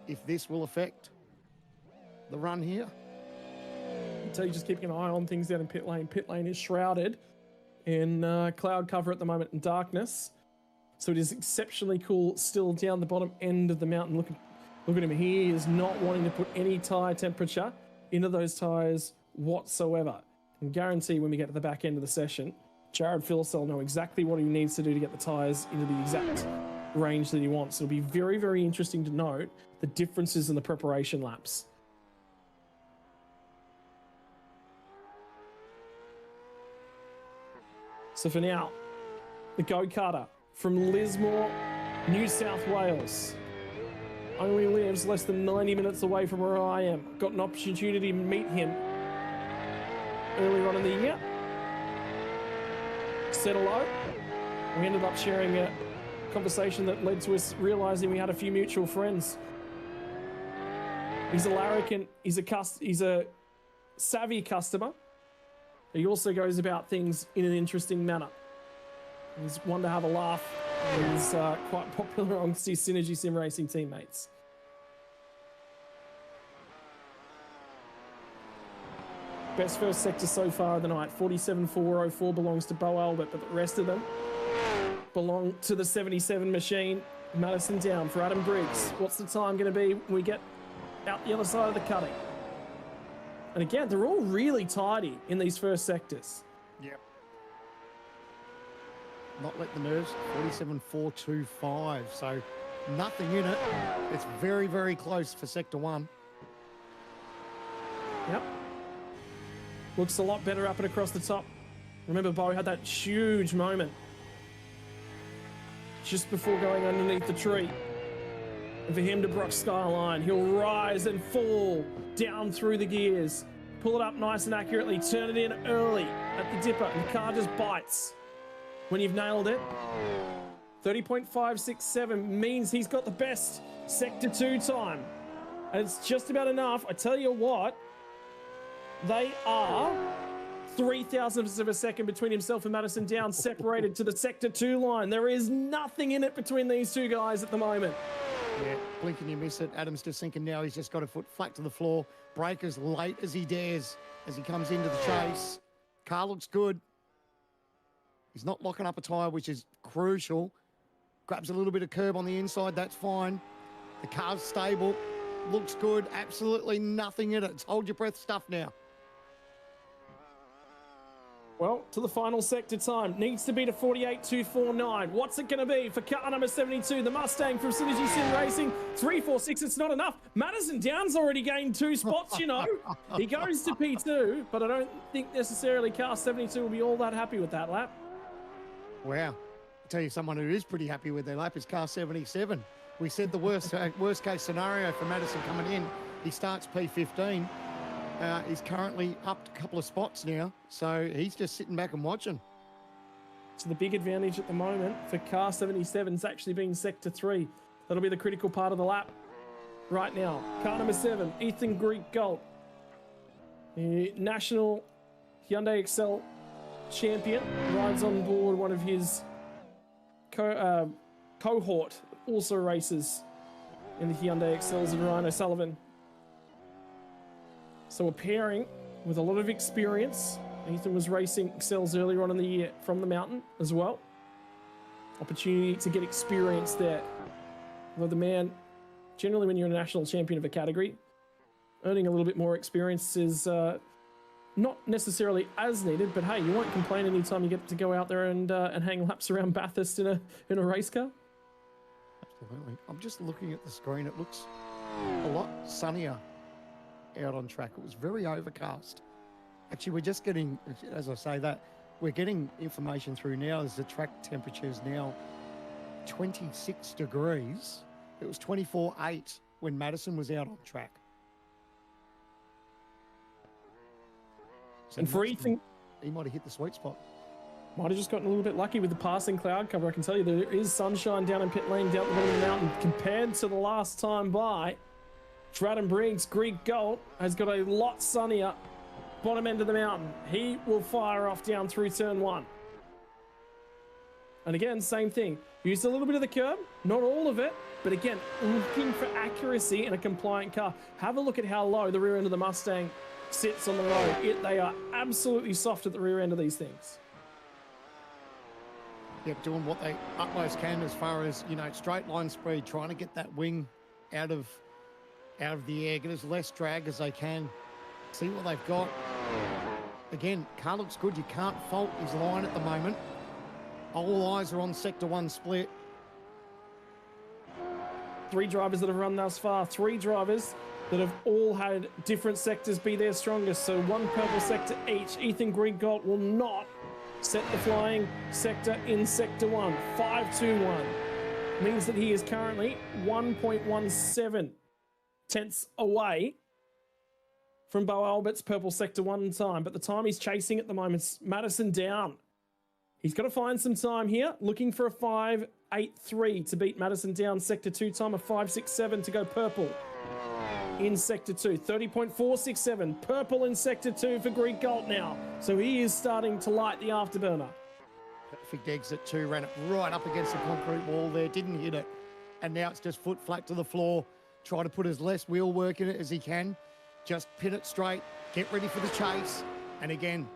Speaker 9: if this will affect the run here.
Speaker 8: So you're just keeping an eye on things down in pit lane. Pit lane is shrouded in cloud cover at the moment and darkness. So it is exceptionally cool still down the bottom end of the mountain. Look at him. He is not wanting to put any tyre temperature into those tyres whatsoever. And guarantee when we get to the back end of the session, Jared Phillips will know exactly what he needs to do to get the tyres into the exact range that he wants. It'll be very, very interesting to note the differences in the preparation laps. So for now, the go-karter from Lismore, New South Wales, only lives less than 90 minutes away from where I am. Got an opportunity to meet him earlier on in the year. Said hello. We ended up sharing a conversation that led to us realizing we had a few mutual friends. He's a larrikin. He's a savvy customer. He also goes about things in an interesting manner. He's one to have a laugh. He's quite popular amongst his Synergy Sim Racing teammates. Best first sector so far of the night. 47.404 belongs to Bo Albert, but the rest of them belong to the 77 machine. Madison Down for Adam Briggs. What's the time going to be when we get out the other side of the cutting? And again, they're all really tidy in these first sectors.
Speaker 9: Yep. Not let the nerves. 47.425. So nothing in it. It's very, very close for sector 1.
Speaker 8: Yep. Looks a lot better up and across the top. Remember, Bo had that huge moment just before going underneath the tree. And for him to Brock Skyline, he'll rise and fall down through the gears. Pull it up nice and accurately. Turn it in early at the dipper. And the car just bites when you've nailed it. 30.567 means he's got the best Sector 2 time. And it's just about enough. I tell you what, they are 0.003 of a second between himself and Madison Down, separated to the Sector 2 line. There is nothing in it between these two guys at the moment.
Speaker 9: Yeah, blink and you miss it. Adam's just thinking now he's just got a foot flat to the floor. Brake as late as he dares as he comes into the chase. Car looks good. He's not locking up a tyre, which is crucial. Grabs a little bit of curb on the inside, that's fine. The car's stable, looks good, absolutely nothing in it. It's hold your breath stuff now.
Speaker 8: Well, to the final sector time. Needs to be to 48.249. What's it going to be for car number 72, the Mustang from Synergy Sim Racing? 3.46, it's not enough. Madison Down's already gained 2 spots, you know. He goes to P2, but I don't think necessarily car 72 will be all that happy with that lap.
Speaker 9: Wow. I'll tell you someone who is pretty happy with their lap is car 77. We said the worst case scenario for Madison coming in. He starts P15. He's currently up a couple of spots now, so he's just sitting back and watching.
Speaker 8: So the big advantage at the moment for car 77 is actually being Sector 3. That'll be the critical part of the lap right now. Car number 7, Ethan Greek-Galt. The national Hyundai Excel champion rides on board one of his cohort, also races in the Hyundai Excels and Ryan O'Sullivan. So a pairing with a lot of experience. Ethan was racing Excels earlier on in the year from the mountain as well. Opportunity to get experience there. Although the man, generally when you're a national champion of a category, earning a little bit more experience is not necessarily as needed, but hey, you won't complain anytime you get to go out there and hang laps around Bathurst in a race car.
Speaker 9: Absolutely. I'm just looking at the screen. It looks a lot sunnier out on track. It was very overcast. Actually, we're just getting, as I say that, we're getting information through now as the track temperature is now 26 degrees. It was 24.8 when Madison was out on track. So
Speaker 8: and for Ethan,
Speaker 9: he might have hit the sweet spot.
Speaker 8: Might have just gotten a little bit lucky with the passing cloud cover. I can tell you there is sunshine down in pit lane, down the bottom of the mountain. Compared to the last time by, Adam Briggs, Greek-Galt, has got a lot sunnier bottom end of the mountain. He will fire off down through turn 1. And again, same thing. Used a little bit of the curb, not all of it, but again, looking for accuracy in a compliant car. Have a look at how low the rear end of the Mustang sits on the road. They are absolutely soft at the rear end of these things.
Speaker 9: Yep, doing what they utmost can as far as, straight line speed, trying to get that wing out of the air, get as less drag as they can. See what they've got. Again, car looks good. You can't fault his line at the moment. All eyes are on Sector 1 split.
Speaker 8: 3 drivers that have run thus far. 3 drivers that have all had different sectors be their strongest. So 1 purple sector each. Ethan Greek-Galt will not set the flying sector in Sector 1. 5.21 means that he is currently 1.17 tenths away from Bo Albert's purple sector 1 time. But the time he's chasing at the moment is Madison down. He's got to find some time here, looking for a 5.83 to beat Madison down. Sector 2 time, a 5.67 to go purple in Sector 2. 30.467, purple in Sector 2 for Greek-Galt now. So he is starting to light the afterburner.
Speaker 9: Perfect exit 2, ran it right up against the concrete wall there, didn't hit it. And now it's just foot flat to the floor. Try to put as less wheel work in it as he can. Just pin it straight, get ready for the chase. And again,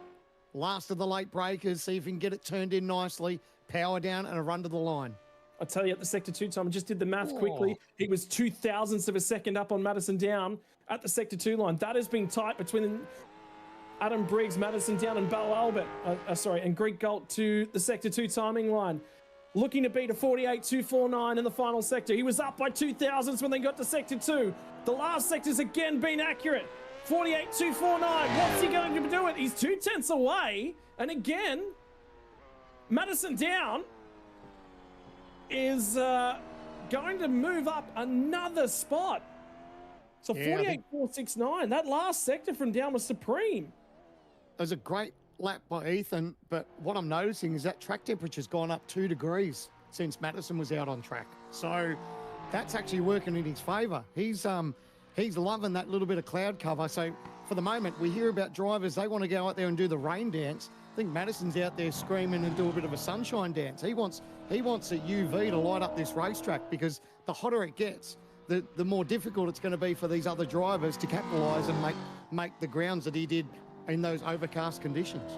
Speaker 9: last of the late breakers, see if he can get it turned in nicely, power down and a run to the line.
Speaker 8: I tell you, at the Sector 2 time, I just did the math quickly. He was 0.02 of a second up on Madison down at the Sector 2 line. That has been tight between Adam Briggs, Madison down, and Bo Albert. And Greek-Galt to the Sector 2 timing line. Looking to beat a 48.249 in the final sector. He was up by 0.02 when they got to Sector 2. The last sector's again been accurate. 48.249. What's he going to do it? He's 2 tenths away. And again, Madison down is going to move up another spot. So 48.469. That last sector from down was supreme.
Speaker 9: It was a great lap by Ethan, but what I'm noticing is that track temperature's gone up 2 degrees since Madison was out on track. So that's actually working in his favour. He's loving that little bit of cloud cover. So for the moment, we hear about drivers, they want to go out there and do the rain dance. I think Madison's out there screaming and do a bit of a sunshine dance. He wants a UV to light up this racetrack, because the hotter it gets, the more difficult it's going to be for these other drivers to capitalise and make the grounds that he did in those overcast conditions.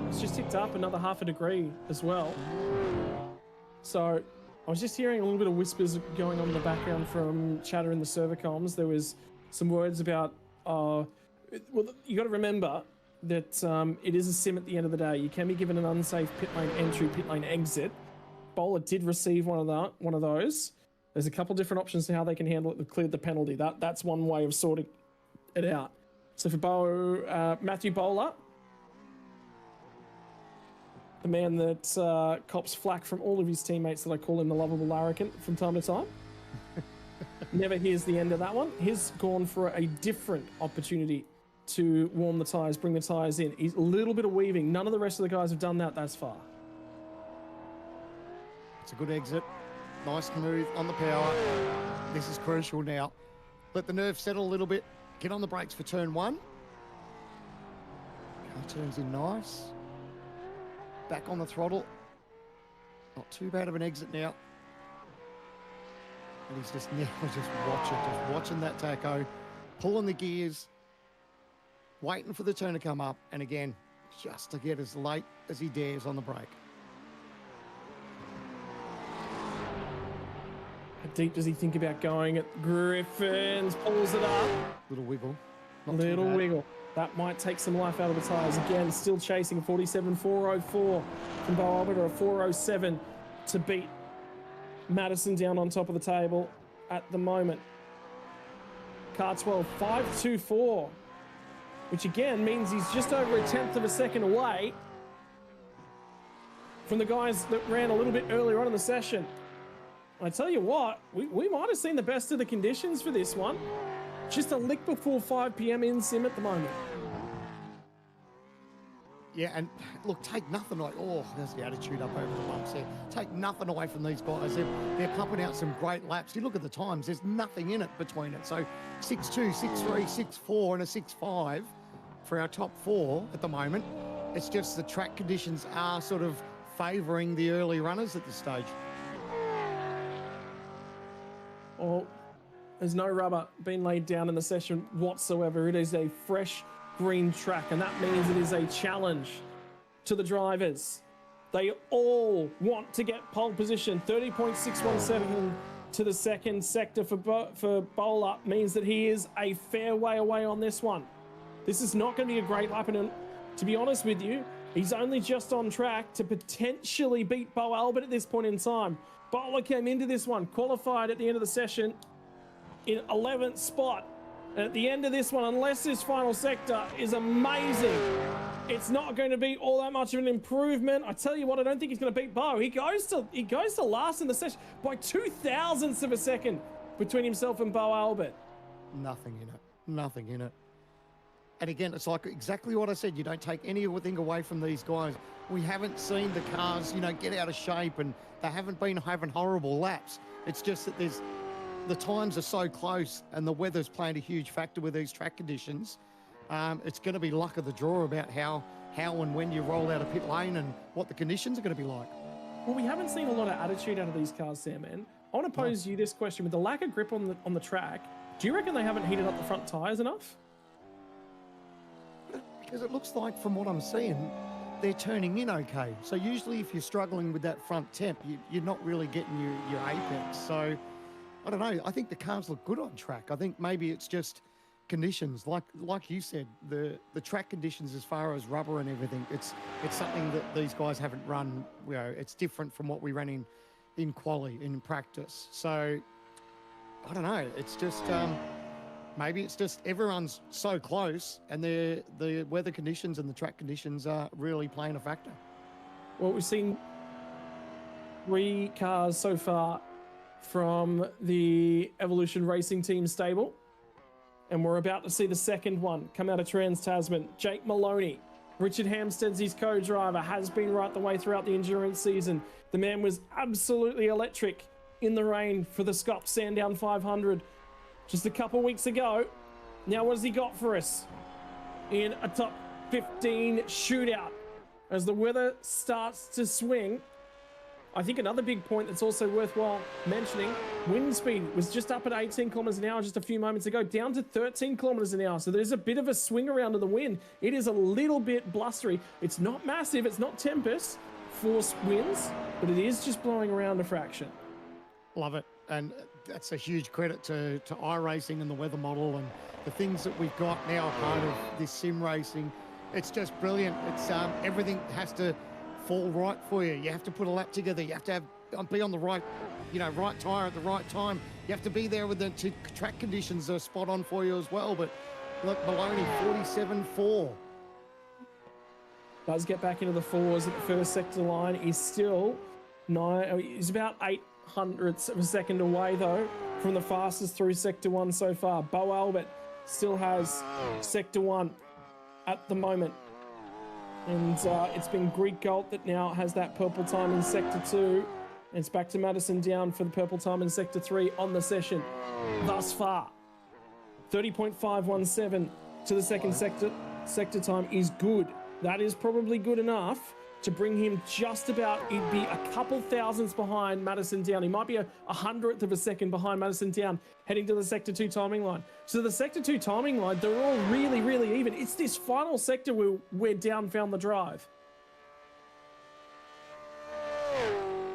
Speaker 8: It's just ticked up another 0.5 degree as well. So I was just hearing a little bit of whispers going on in the background from chatter in the server comms. There was some words about, well, you got to remember that it is a sim at the end of the day. You can be given an unsafe pit lane entry, pit lane exit. Bowler did receive one of those. There's a couple different options to how they can handle it. They've cleared the penalty. That's one way of sorting it out. So for Matthew Bowler, the man that cops flack from all of his teammates that I call him the lovable larrikin from time to time, never hears the end of that one. He's gone for a different opportunity to warm the tyres, bring the tyres in. He's a little bit of weaving. None of the rest of the guys have done that thus far.
Speaker 9: It's a good exit. Nice move on the power. This is crucial now. Let the nerves settle a little bit. Get on the brakes for turn 1. Car turns in nice. Back on the throttle. Not too bad of an exit now. And he's just watching that tacho, pulling the gears, waiting for the turn to come up, and again, just to get as late as he dares on the brake.
Speaker 8: How deep does he think about going at Griffins? Pulls it up.
Speaker 9: Little wiggle.
Speaker 8: Little wiggle. That might take some life out of the tyres. Again, still chasing 47.404 from Bo Albert, or a 407 to beat Madison down on top of the table at the moment. Car 12, 5.24, which again means he's just over a tenth of a second away from the guys that ran a little bit earlier on in the session. I tell you what, we might have seen the best of the conditions for this one. Just a lick before 5 p.m. in sim at the moment.
Speaker 9: Yeah, and look, take nothing away. Oh, there's the attitude up over the bumps there. Take nothing away from these guys. They're pumping out some great laps. You look at the times, there's nothing in it between it. So 6.2, 6.3, 6.4 and a 6.5 for our top 4 at the moment. It's just the track conditions are sort of favouring the early runners at this stage.
Speaker 8: Well, there's no rubber being laid down in the session whatsoever. It is a fresh green track, and that means it is a challenge to the drivers. They all want to get pole position. 30.617 to the second sector for Bowler means that he is a fair way away on this one. This is not going to be a great lap, and to be honest with you, he's only just on track to potentially beat Bo Albert at this point in time. Bowler came into this one, qualified at the end of the session in 11th spot. And at the end of this one, unless this final sector is amazing, it's not going to be all that much of an improvement. I tell you what, I don't think he's going to beat Bo. He goes to last in the session by 0.02 of a second between himself and Bo Albert.
Speaker 9: Nothing in it. Nothing in it. And again, it's like exactly what I said. You don't take anything away from these guys. We haven't seen the cars, get out of shape, and they haven't been having horrible laps. It's just that the times are so close, and the weather's playing a huge factor with these track conditions. It's going to be luck of the draw about how and when you roll out of pit lane and what the conditions are going to be like.
Speaker 8: Well, we haven't seen a lot of attitude out of these cars, Sam, man. I want to pose you this question. With the lack of grip on the track, do you reckon they haven't heated up the front tyres enough?
Speaker 9: Because it looks like, from what I'm seeing, they're turning in okay. So usually if you're struggling with that front temp, you're not really getting your apex. So I don't know. I think the cars look good on track. I think maybe it's just conditions. Like you said, the track conditions as far as rubber and everything, it's something that these guys haven't run. It's different from what we ran in quali, in practice. So I don't know. It's just maybe it's just everyone's so close, and the weather conditions and the track conditions are really playing a factor.
Speaker 8: Well, we've seen 3 cars so far from the Evolution Racing Team stable, and we're about to see the second one come out of Trans-Tasman. Jake Maloney, Richard Hampstead's his co-driver, has been right the way throughout the endurance season. The man was absolutely electric in the rain for the Scop Sandown 500 just a couple weeks ago. Now what has he got for us in a top 15 shootout as the weather starts to swing? I think another big point that's also worthwhile mentioning, wind speed was just up at 18 kilometers an hour just a few moments ago, down to 13 kilometers an hour. So there's a bit of a swing around of the wind. It is a little bit blustery. It's not massive. It's not tempest force winds, but it is just blowing around a fraction.
Speaker 9: Love it. And that's a huge credit to iRacing and the weather model and the things that we've got now part of this sim racing. It's just brilliant. It's everything has to fall right for you. You have to put a lap together. You have to be on the right, right tyre at the right time. You have to be there with the track conditions are spot on for you as well. But look, Maloney, 47.4.
Speaker 8: Does get back into the fours at the first sector line. He's still he's about 0.08 of a second away though from the fastest through sector 1 so far. Bo Albert still has sector 1 at the moment. And it's been Greek Gold that now has that purple time in sector 2. And it's back to Madison Down for the purple time in Sector 3 on the session thus far. 30.517 to the second sector. Sector time is good. That is probably good enough to bring him just about, he'd be a couple thousandths behind Madison Down. He might be a hundredth of a second behind Madison Down heading to the Sector 2 timing line. So the Sector 2 timing line, they're all really, really even. It's this final sector where Down found the drive.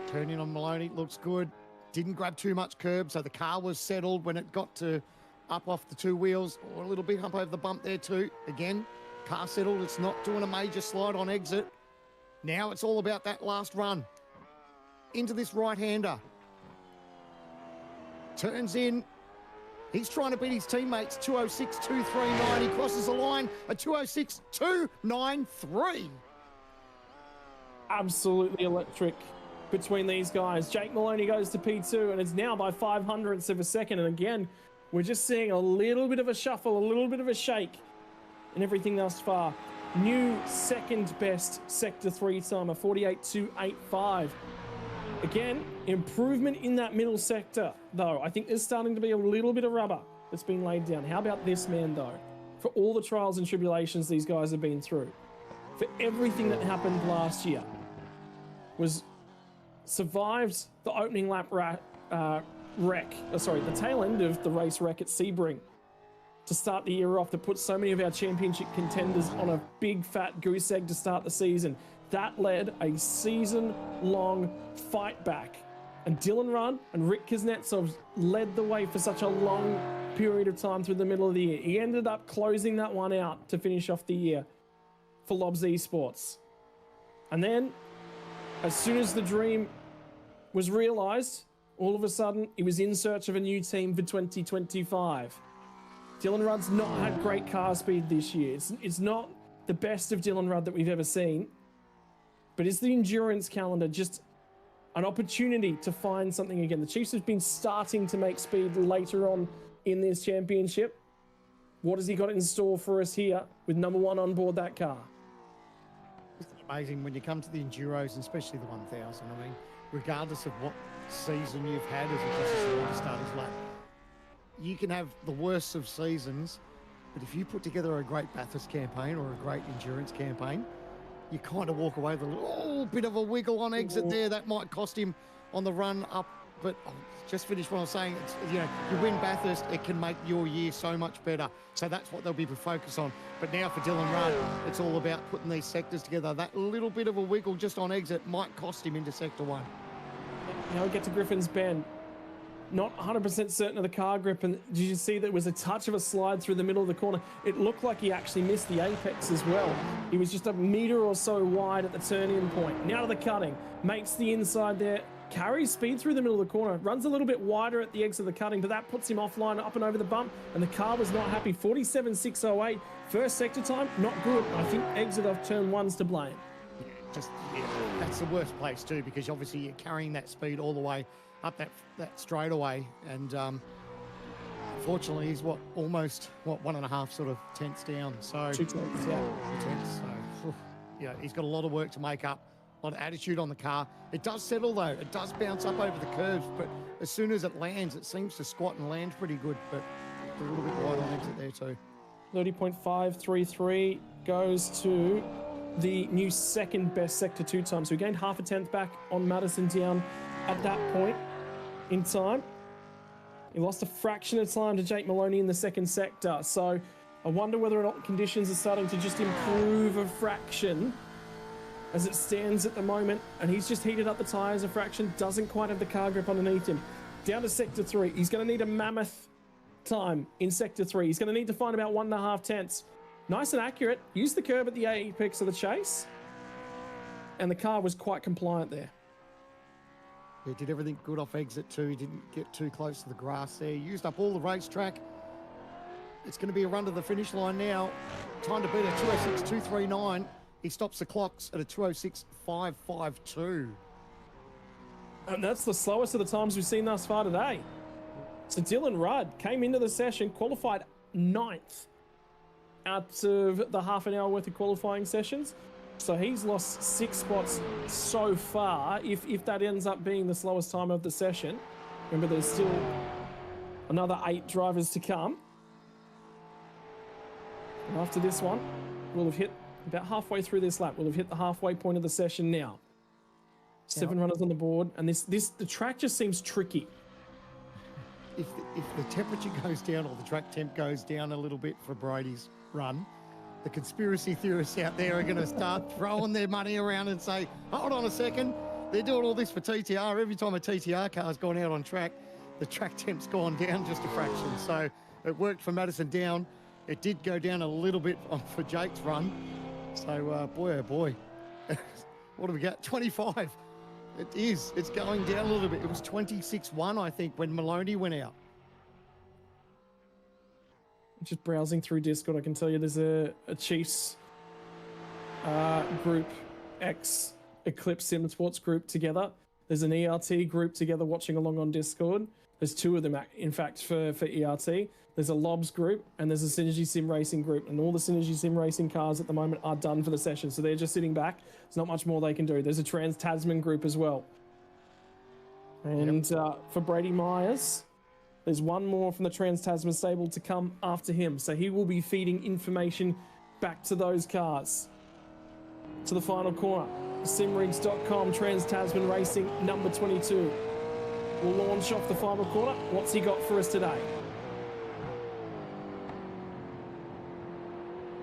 Speaker 9: Turning on Maloney, looks good. Didn't grab too much curb, so the car was settled when it got to up off the two wheels, or a little bit up over the bump there too. Again, car settled, it's not doing a major slide on exit. Now it's all about that last run. Into this right-hander. Turns in. He's trying to beat his teammates. 206.239. He crosses the line at 206.293.
Speaker 8: Absolutely electric between these guys. Jake Maloney goes to P2, and it's now by 500ths of a second. And again, we're just seeing a little bit of a shuffle, a little bit of a shake in everything thus far. New second best Sector 3 timer, 48.285. Again, improvement in that middle sector, though. I think there's starting to be a little bit of rubber that's been laid down. How about this man, though? For all the trials and tribulations these guys have been through, for everything that happened last year, survived the opening lap the tail end of the race wreck at Sebring to start the year off, that put so many of our championship contenders on a big fat goose egg to start the season. That led a season-long fight back. And Dylan Rudd and Rick Kuznetsov led the way for such a long period of time through the middle of the year. He ended up closing that one out to finish off the year for Lobs Esports. And then, as soon as the dream was realised, all of a sudden, he was in search of a new team for 2025. Dylan Rudd's not had great car speed this year. It's not the best of Dylan Rudd that we've ever seen. But is the endurance calendar just an opportunity to find something again? The Chiefs have been starting to make speed later on in this championship. What has he got in store for us here with number one on board that car?
Speaker 9: It's amazing when you come to the Enduros, and especially the 1000. I mean, regardless of what season you've had as a starter's lap, you can have the worst of seasons, but if you put together a great Bathurst campaign or a great endurance campaign, you kind of walk away with a little bit of a wiggle on exit there. That might cost him on the run up, but I'll just finish what I'm saying. It's, you win Bathurst, it can make your year so much better. So that's what they'll be focused on. But now for Dylan Rudd, it's all about putting these sectors together. That little bit of a wiggle just on exit might cost him into Sector 1.
Speaker 8: Now we get to Griffin's Bend. Not 100% certain of the car grip, and did you see there was a touch of a slide through the middle of the corner? It looked like he actually missed the apex as well. He was just a metre or so wide at the turn-in point. Now to the cutting, makes the inside there, carries speed through the middle of the corner, runs a little bit wider at the exit of the cutting, but that puts him offline up and over the bump, and the car was not happy. 47.608, first sector time, not good. I think exit off turn 1's to blame.
Speaker 9: That's the worst place too, because obviously you're carrying that speed all the way up that straightaway, and unfortunately he's almost 1.5 sort of tenths down. So
Speaker 8: 2 tenths, yeah.
Speaker 9: 2 tenths. So he's got a lot of work to make up. A lot of attitude on the car. It does settle though. It does bounce up over the curves, but as soon as it lands, it seems to squat and land pretty good. But a little bit wide on exit there too.
Speaker 8: 30.533 goes to the new second best Sector 2 time. So we gained half a tenth back on Madison Down at that point in time. He lost a fraction of time to Jake Maloney in the second sector. So I wonder whether or not conditions are starting to just improve a fraction as it stands at the moment. And he's just heated up the tyres a fraction, doesn't quite have the car grip underneath him. Down to Sector 3. He's going to need a mammoth time in Sector 3. He's going to need to find about 1.5 tenths. Nice and accurate. Used the curb at the apex of the chase. And the car was quite compliant there.
Speaker 9: He did everything good off exit too. He didn't get too close to the grass there. He used up all the racetrack. It's going to be a run to the finish line now. Time to beat a 206.239. He stops the clocks at a 206.552.
Speaker 8: And that's the slowest of the times we've seen thus far today. So Dylan Rudd came into the session, qualified 9th out of the half an hour worth of qualifying sessions. So he's lost 6 spots so far. If that ends up being the slowest time of the session, remember there's still another 8 drivers to come. And after this one, we'll have hit about halfway through this lap. We'll have hit the halfway point of the session now. 7 runners on the board, and the track just seems tricky.
Speaker 9: If the temperature goes down or the track temp goes down a little bit for Brady's run, the conspiracy theorists out there are going to start throwing their money around and say, hold on a second, they're doing all this for TTR. Every time a TTR car's gone out on track, the track temp's gone down just a fraction. So it worked for Madison down. It did go down a little bit for Jake's run. So, boy, oh boy. What do we got? 25. It is. It's going down a little bit. It was 26-1, I think, when Maloney went out.
Speaker 8: Just browsing through Discord, I can tell you there's a Chiefs group, X Eclipse Sim Sports group together. There's an ERT group together watching along on Discord. There's 2 of them, in fact, for ERT. There's a Lobs group and there's a Synergy Sim Racing group. And all the Synergy Sim Racing cars at the moment are done for the session. So they're just sitting back. There's not much more they can do. There's a Trans-Tasman group as well. And for Brady Myers, there's one more from the Trans-Tasman stable to come after him. So he will be feeding information back to those cars. To the final corner, simrigs.com, Trans-Tasman Racing, number 22. We'll launch off the final corner. What's he got for us today?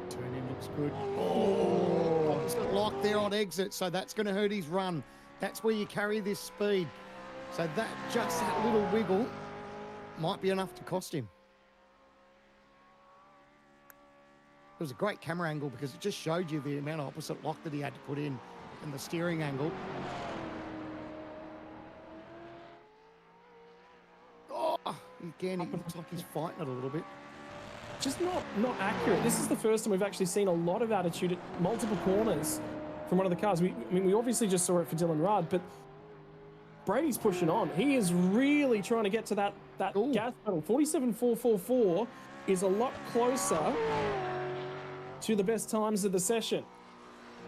Speaker 9: Turn in looks good. Oh, opposite lock there on exit. So that's going to hurt his run. That's where you carry this speed. So that little wiggle might be enough to cost him. It was a great camera angle because it just showed you the amount of opposite lock that he had to put in and the steering angle. Oh, again, it looks like he's fighting it a little bit.
Speaker 8: Just not accurate. This is the first time we've actually seen a lot of attitude at multiple corners from one of the cars. We obviously just saw it for Dylan Rudd, but Brady's pushing on. He is really trying to get to that gas pedal. 47.444 is a lot closer to the best times of the session.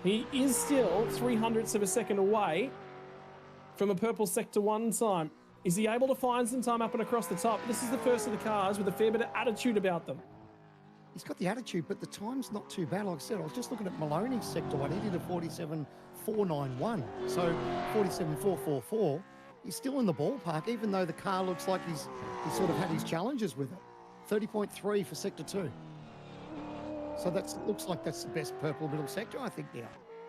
Speaker 8: He is still 0.03 of a second away from a purple sector 1 time. Is he able to find some time up and across the top? This is the first of the cars with a fair bit of attitude about them.
Speaker 9: He's got the attitude, but the time's not too bad. Like I said, I was just looking at Maloney's sector 1. He did a 47.491. So 47.444. He's still in the ballpark, even though the car looks like he's sort of had his challenges with it. 30.3 for sector 2. So looks like that's the best purple middle sector, I think, now.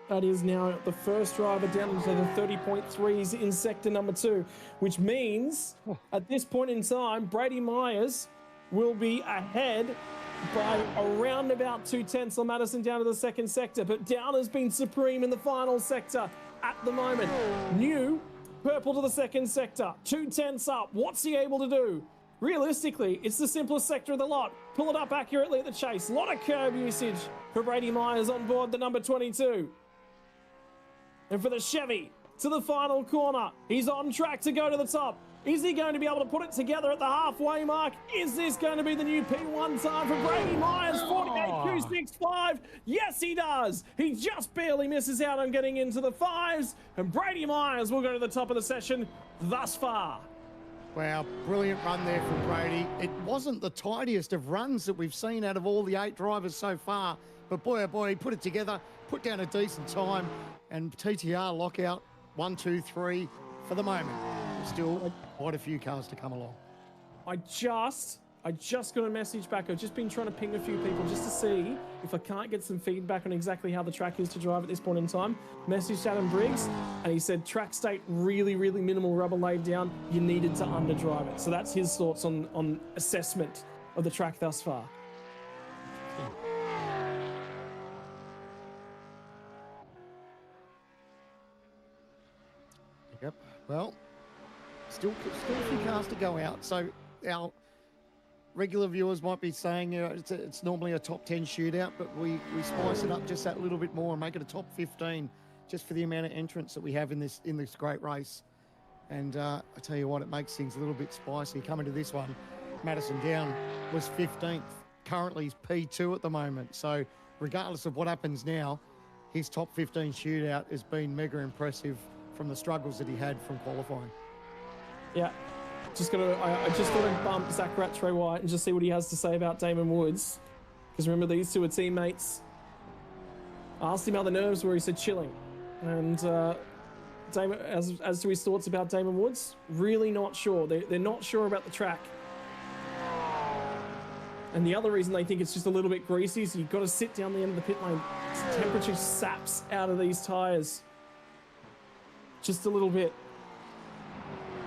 Speaker 8: That is now the first driver down into the 30.3s in sector number 2, which means at this point in time, Brady Myers will be ahead by around about 2/10 on Madison down to the second sector, but Down has been supreme in the final sector at the moment. New purple to the second sector, 2/10 up. What's he able to do? Realistically, it's the simplest sector of the lot. Pull it up accurately at the chase. A lot of curb usage for Brady Myers on board the number 22. And for the Chevy, to the final corner. He's on track to go to the top. Is he going to be able to put it together at the halfway mark? Is this going to be the new P1 time for Brady Myers? 48.265. Yes, he does. He just barely misses out on getting into the 5s. And Brady Myers will go to the top of the session thus far.
Speaker 9: Wow, brilliant run there from Brady. It wasn't the tidiest of runs that we've seen out of all the 8 drivers so far. But boy, oh boy, he put it together, put down a decent time. And TTR lockout 1, 2, 3 for the moment. Still quite a few cars to come along.
Speaker 8: I just got a message back. I've just been trying to ping a few people just to see if I can't get some feedback on exactly how the track is to drive at this point in time. Messaged Adam Briggs, and he said track state really, really minimal rubber laid down. You needed to underdrive it. So that's his thoughts on assessment of the track thus far.
Speaker 9: Yep. Well, still a few cars to go out. So our regular viewers might be saying, it's normally a top 10 shootout, but we spice it up just that little bit more and make it a top 15 just for the amount of entrants that we have in this great race. And I tell you what, it makes things a little bit spicy. Coming to this one, Madison Down was 15th. Currently he's P2 at the moment. So regardless of what happens now, his top 15 shootout has been mega impressive from the struggles that he had from qualifying.
Speaker 8: Yeah, I just thought I'd bump Zach Rattray White and just see what he has to say about Damon Woods. Because remember, these two are teammates. I asked him how the nerves were, he said chilling. And Damon, as to his thoughts about Damon Woods, really not sure. They're not sure about the track. And the other reason they think it's just a little bit greasy is you've got to sit down the end of the pit lane. Temperature saps out of these tyres. Just a little bit.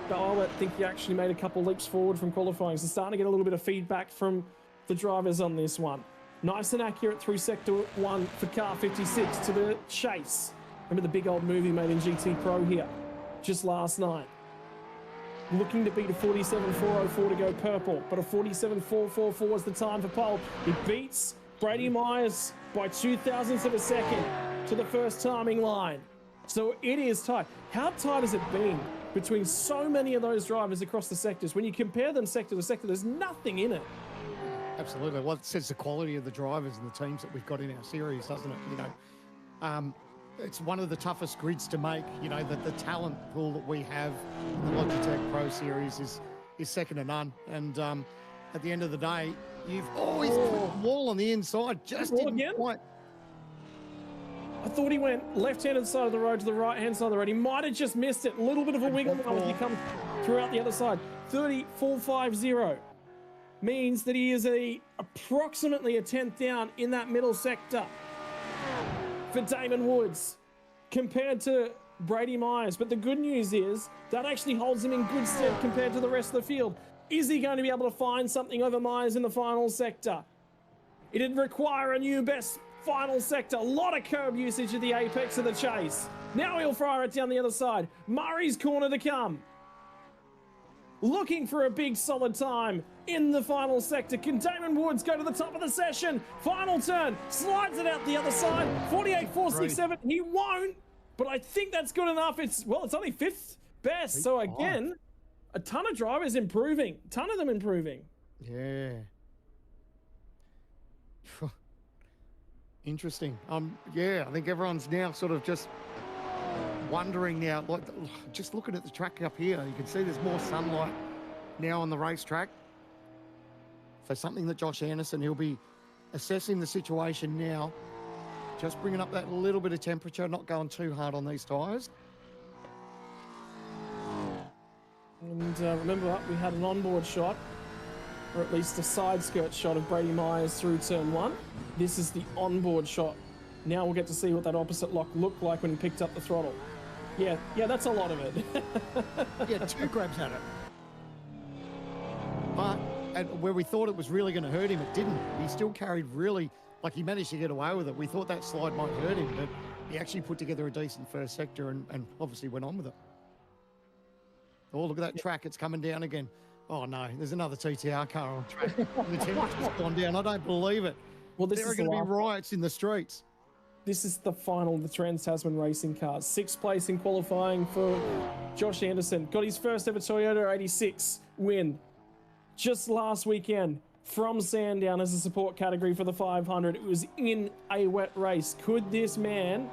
Speaker 8: But I think he actually made a couple leaps forward from qualifying. So starting to get a little bit of feedback from the drivers on this one. Nice and accurate through sector 1 for car 56 to the chase. Remember the big old movie made in GT Pro here just last night. Looking to beat a 47.404 to go purple, but a 47.444 is the time for pole. He beats Brady Myers by 0.02 of a second to the first timing line. So it is tight. How tight has it been between so many of those drivers across the sectors? When you compare them sector to sector, there's nothing in it.
Speaker 9: Absolutely. Well, it says the quality of the drivers and the teams that we've got in our series, doesn't it? You know, it's one of the toughest grids to make. You know, the talent pool that we have in the Logitech Pro Series is second to none. And at the end of the day, you've always put the wall on the inside. Just didn't quite.
Speaker 8: I thought he went left-handed side of the road to the right-hand side of the road. He might have just missed it. A little bit of a wiggle as he comes throughout the other side. 30.450 means that he is approximately a 10th down in that middle sector for Damon Woods compared to Brady Myers. But the good news is that actually holds him in good stead compared to the rest of the field. Is he going to be able to find something over Myers in the final sector? It'd require a new best final sector. A lot of curb usage at the apex of the chase. Now he'll fire it down the other side. Murray's corner to come. Looking for a big solid time in the final sector. Can Damon Woods go to the top of the session? Final turn, slides it out the other side. 48.467. He won't, but I think that's good enough. It's only 5th best. So again, a ton of drivers improving. A ton of them improving.
Speaker 9: Yeah. Interesting. Yeah, I think everyone's now sort of just wondering now, like, just looking at the track up here, you can see there's more sunlight now on the racetrack. So something that Josh Anderson, he'll be assessing the situation now, just bringing up that little bit of temperature, not going too hard on these tyres.
Speaker 8: And remember, we had an onboard shot, or at least a side skirt shot of Brady Myers through turn 1. This is the onboard shot. Now we'll get to see what that opposite lock looked like when he picked up the throttle. Yeah, that's a lot of it.
Speaker 9: Yeah, 2 grabs at it. But where we thought it was really going to hurt him, it didn't. He still carried really, like he managed to get away with it. We thought that slide might hurt him, but he actually put together a decent first sector and obviously went on with it. Oh, look at that track. It's coming down again. Oh, no, there's another TTR car on track. The temperature's gone down. I don't believe it.
Speaker 8: Well,
Speaker 9: there are going to be riots in the streets.
Speaker 8: This is the final of the Trans-Tasman racing cars. 6th place in qualifying for Josh Anderson. Got his first ever Toyota 86 win just last weekend from Sandown as a support category for the 500. It was in a wet race. Could this man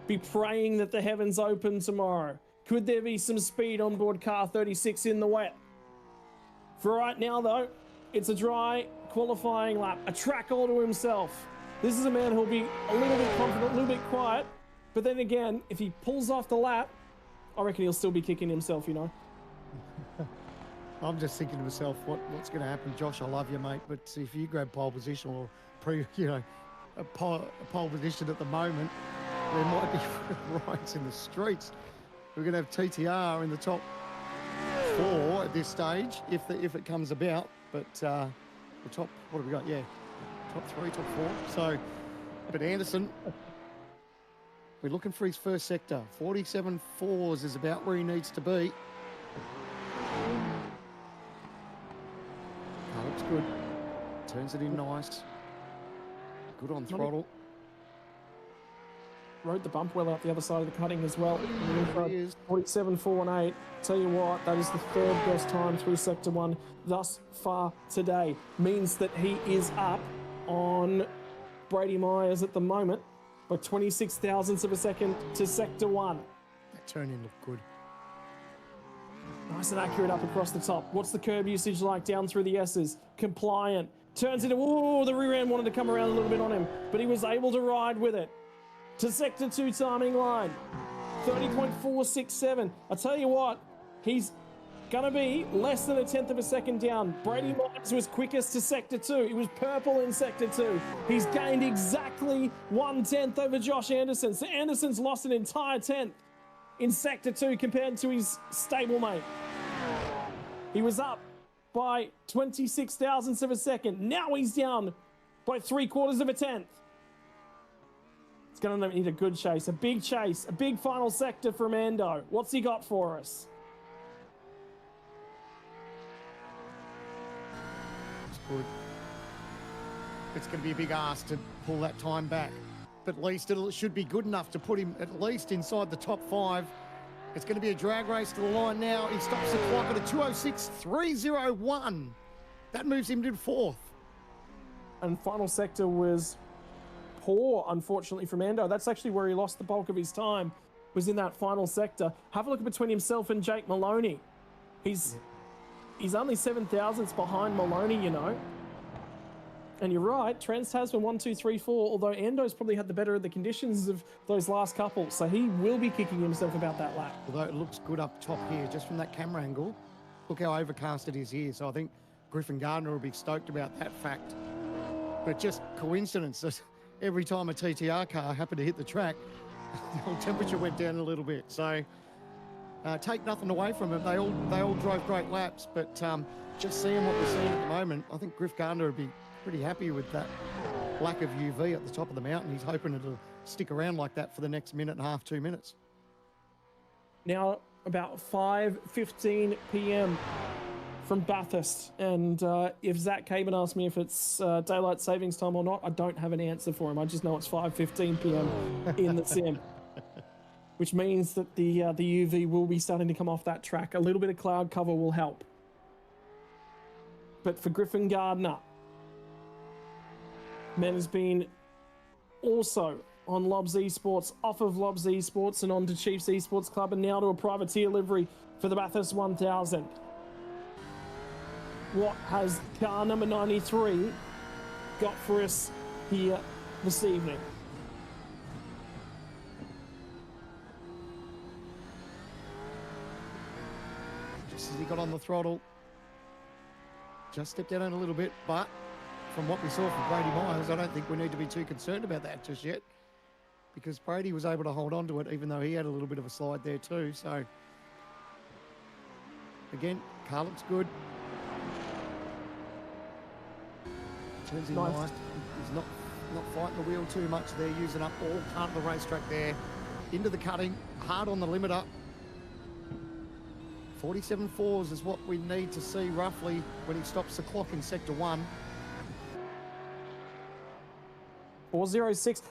Speaker 8: be praying that the heavens open tomorrow? Could there be some speed on board car 36 in the wet? For right now, though, it's a dry qualifying lap, a track all to himself. This is a man who'll be a little bit confident, a little bit quiet, but then again, if he pulls off the lap, I reckon he'll still be kicking himself, you know.
Speaker 9: I'm just thinking to myself, what's going to happen? Josh, I love you, mate, but if you grab pole position or a pole position at the moment, there might be riots in the streets. We're going to have TTR in the top 4 at this stage, if it comes about. But the top, what have we got? Yeah, top 3, top 4. So, but Anderson, we're looking for his first sector. 47.4s is about where he needs to be. Oh, looks good. Turns it in nice. Good on throttle.
Speaker 8: Rode the bump well out the other side of the cutting as well. 47.418. Tell you what, that is the 3rd best time through Sector 1 thus far today. Means that he is up on Brady Myers at the moment. by 26 thousandths of a second to sector 1.
Speaker 9: That turn-in looked good.
Speaker 8: Nice and accurate up across the top. What's the curb usage like down through the S's? Compliant. Turns into, oh, the rear end wanted to come around a little bit on him, but he was able to ride with it. To sector 2 timing line. 30.467. I tell you what, he's going to be less than a tenth of a second down. Brady Myers was quickest to sector 2. He was purple in sector 2. He's gained exactly 1/10 over Josh Anderson. So Anderson's lost an entire tenth in sector 2 compared to his stablemate. He was up by 26 thousandths of a second. Now he's down by 3/4 of a tenth. It's going to need a good chase, a big final sector from Ando. What's he got for us?
Speaker 9: It's good. It's going to be a big ask to pull that time back. But at least it should be good enough to put him at least inside the top 5. It's going to be a drag race to the line now. He stops the clock at a 2:06.301. That moves him to 4th.
Speaker 8: And final sector was poor, unfortunately, from Ando. That's actually where he lost the bulk of his time, was in that final sector. Have a look between himself and Jake Maloney. He's only 7 thousandths behind Maloney, you know. And you're right, Trans Tasman 1, 2, 3, 4, although Ando's probably had the better of the conditions of those last couple, so he will be kicking himself about that lap.
Speaker 9: Although it looks good up top here, just from that camera angle. Look how overcast it is here, so I think Griffin Gardner will be stoked about that fact. But just coincidence that every time a TTR car happened to hit the track, the old temperature went down a little bit. So take nothing away from it. They all drove great laps, but just seeing what we're seeing at the moment, I think Griff Gardner would be pretty happy with that lack of UV at the top of the mountain. He's hoping it'll stick around like that for the next minute and a half, 2 minutes.
Speaker 8: Now about 5:15 p.m. from Bathurst, and if Zach Caban asks me if it's daylight savings time or not, I don't have an answer for him. I just know it's 5:15 p.m. in the sim, which means that the UV will be starting to come off that track. A little bit of cloud cover will help. But for Griffin Gardner, man has been also on Lobs Esports, off of Lobs Esports and on to Chiefs Esports Club, and now to a privateer livery for the Bathurst 1000. What has car number 93 got for us here this evening?
Speaker 9: Just as he got on the throttle, just stepped down a little bit, but from what we saw from Brady Myers, I don't think we need to be too concerned about that just yet, because Brady was able to hold on to it, even though he had a little bit of a slide there too. So again, car looks good. Turns in nice. He's not fighting the wheel too much there, using up all part of the racetrack there. Into the cutting, hard on the limiter. 47.4s is what we need to see roughly when he stops the clock in sector 1.
Speaker 8: 4:06.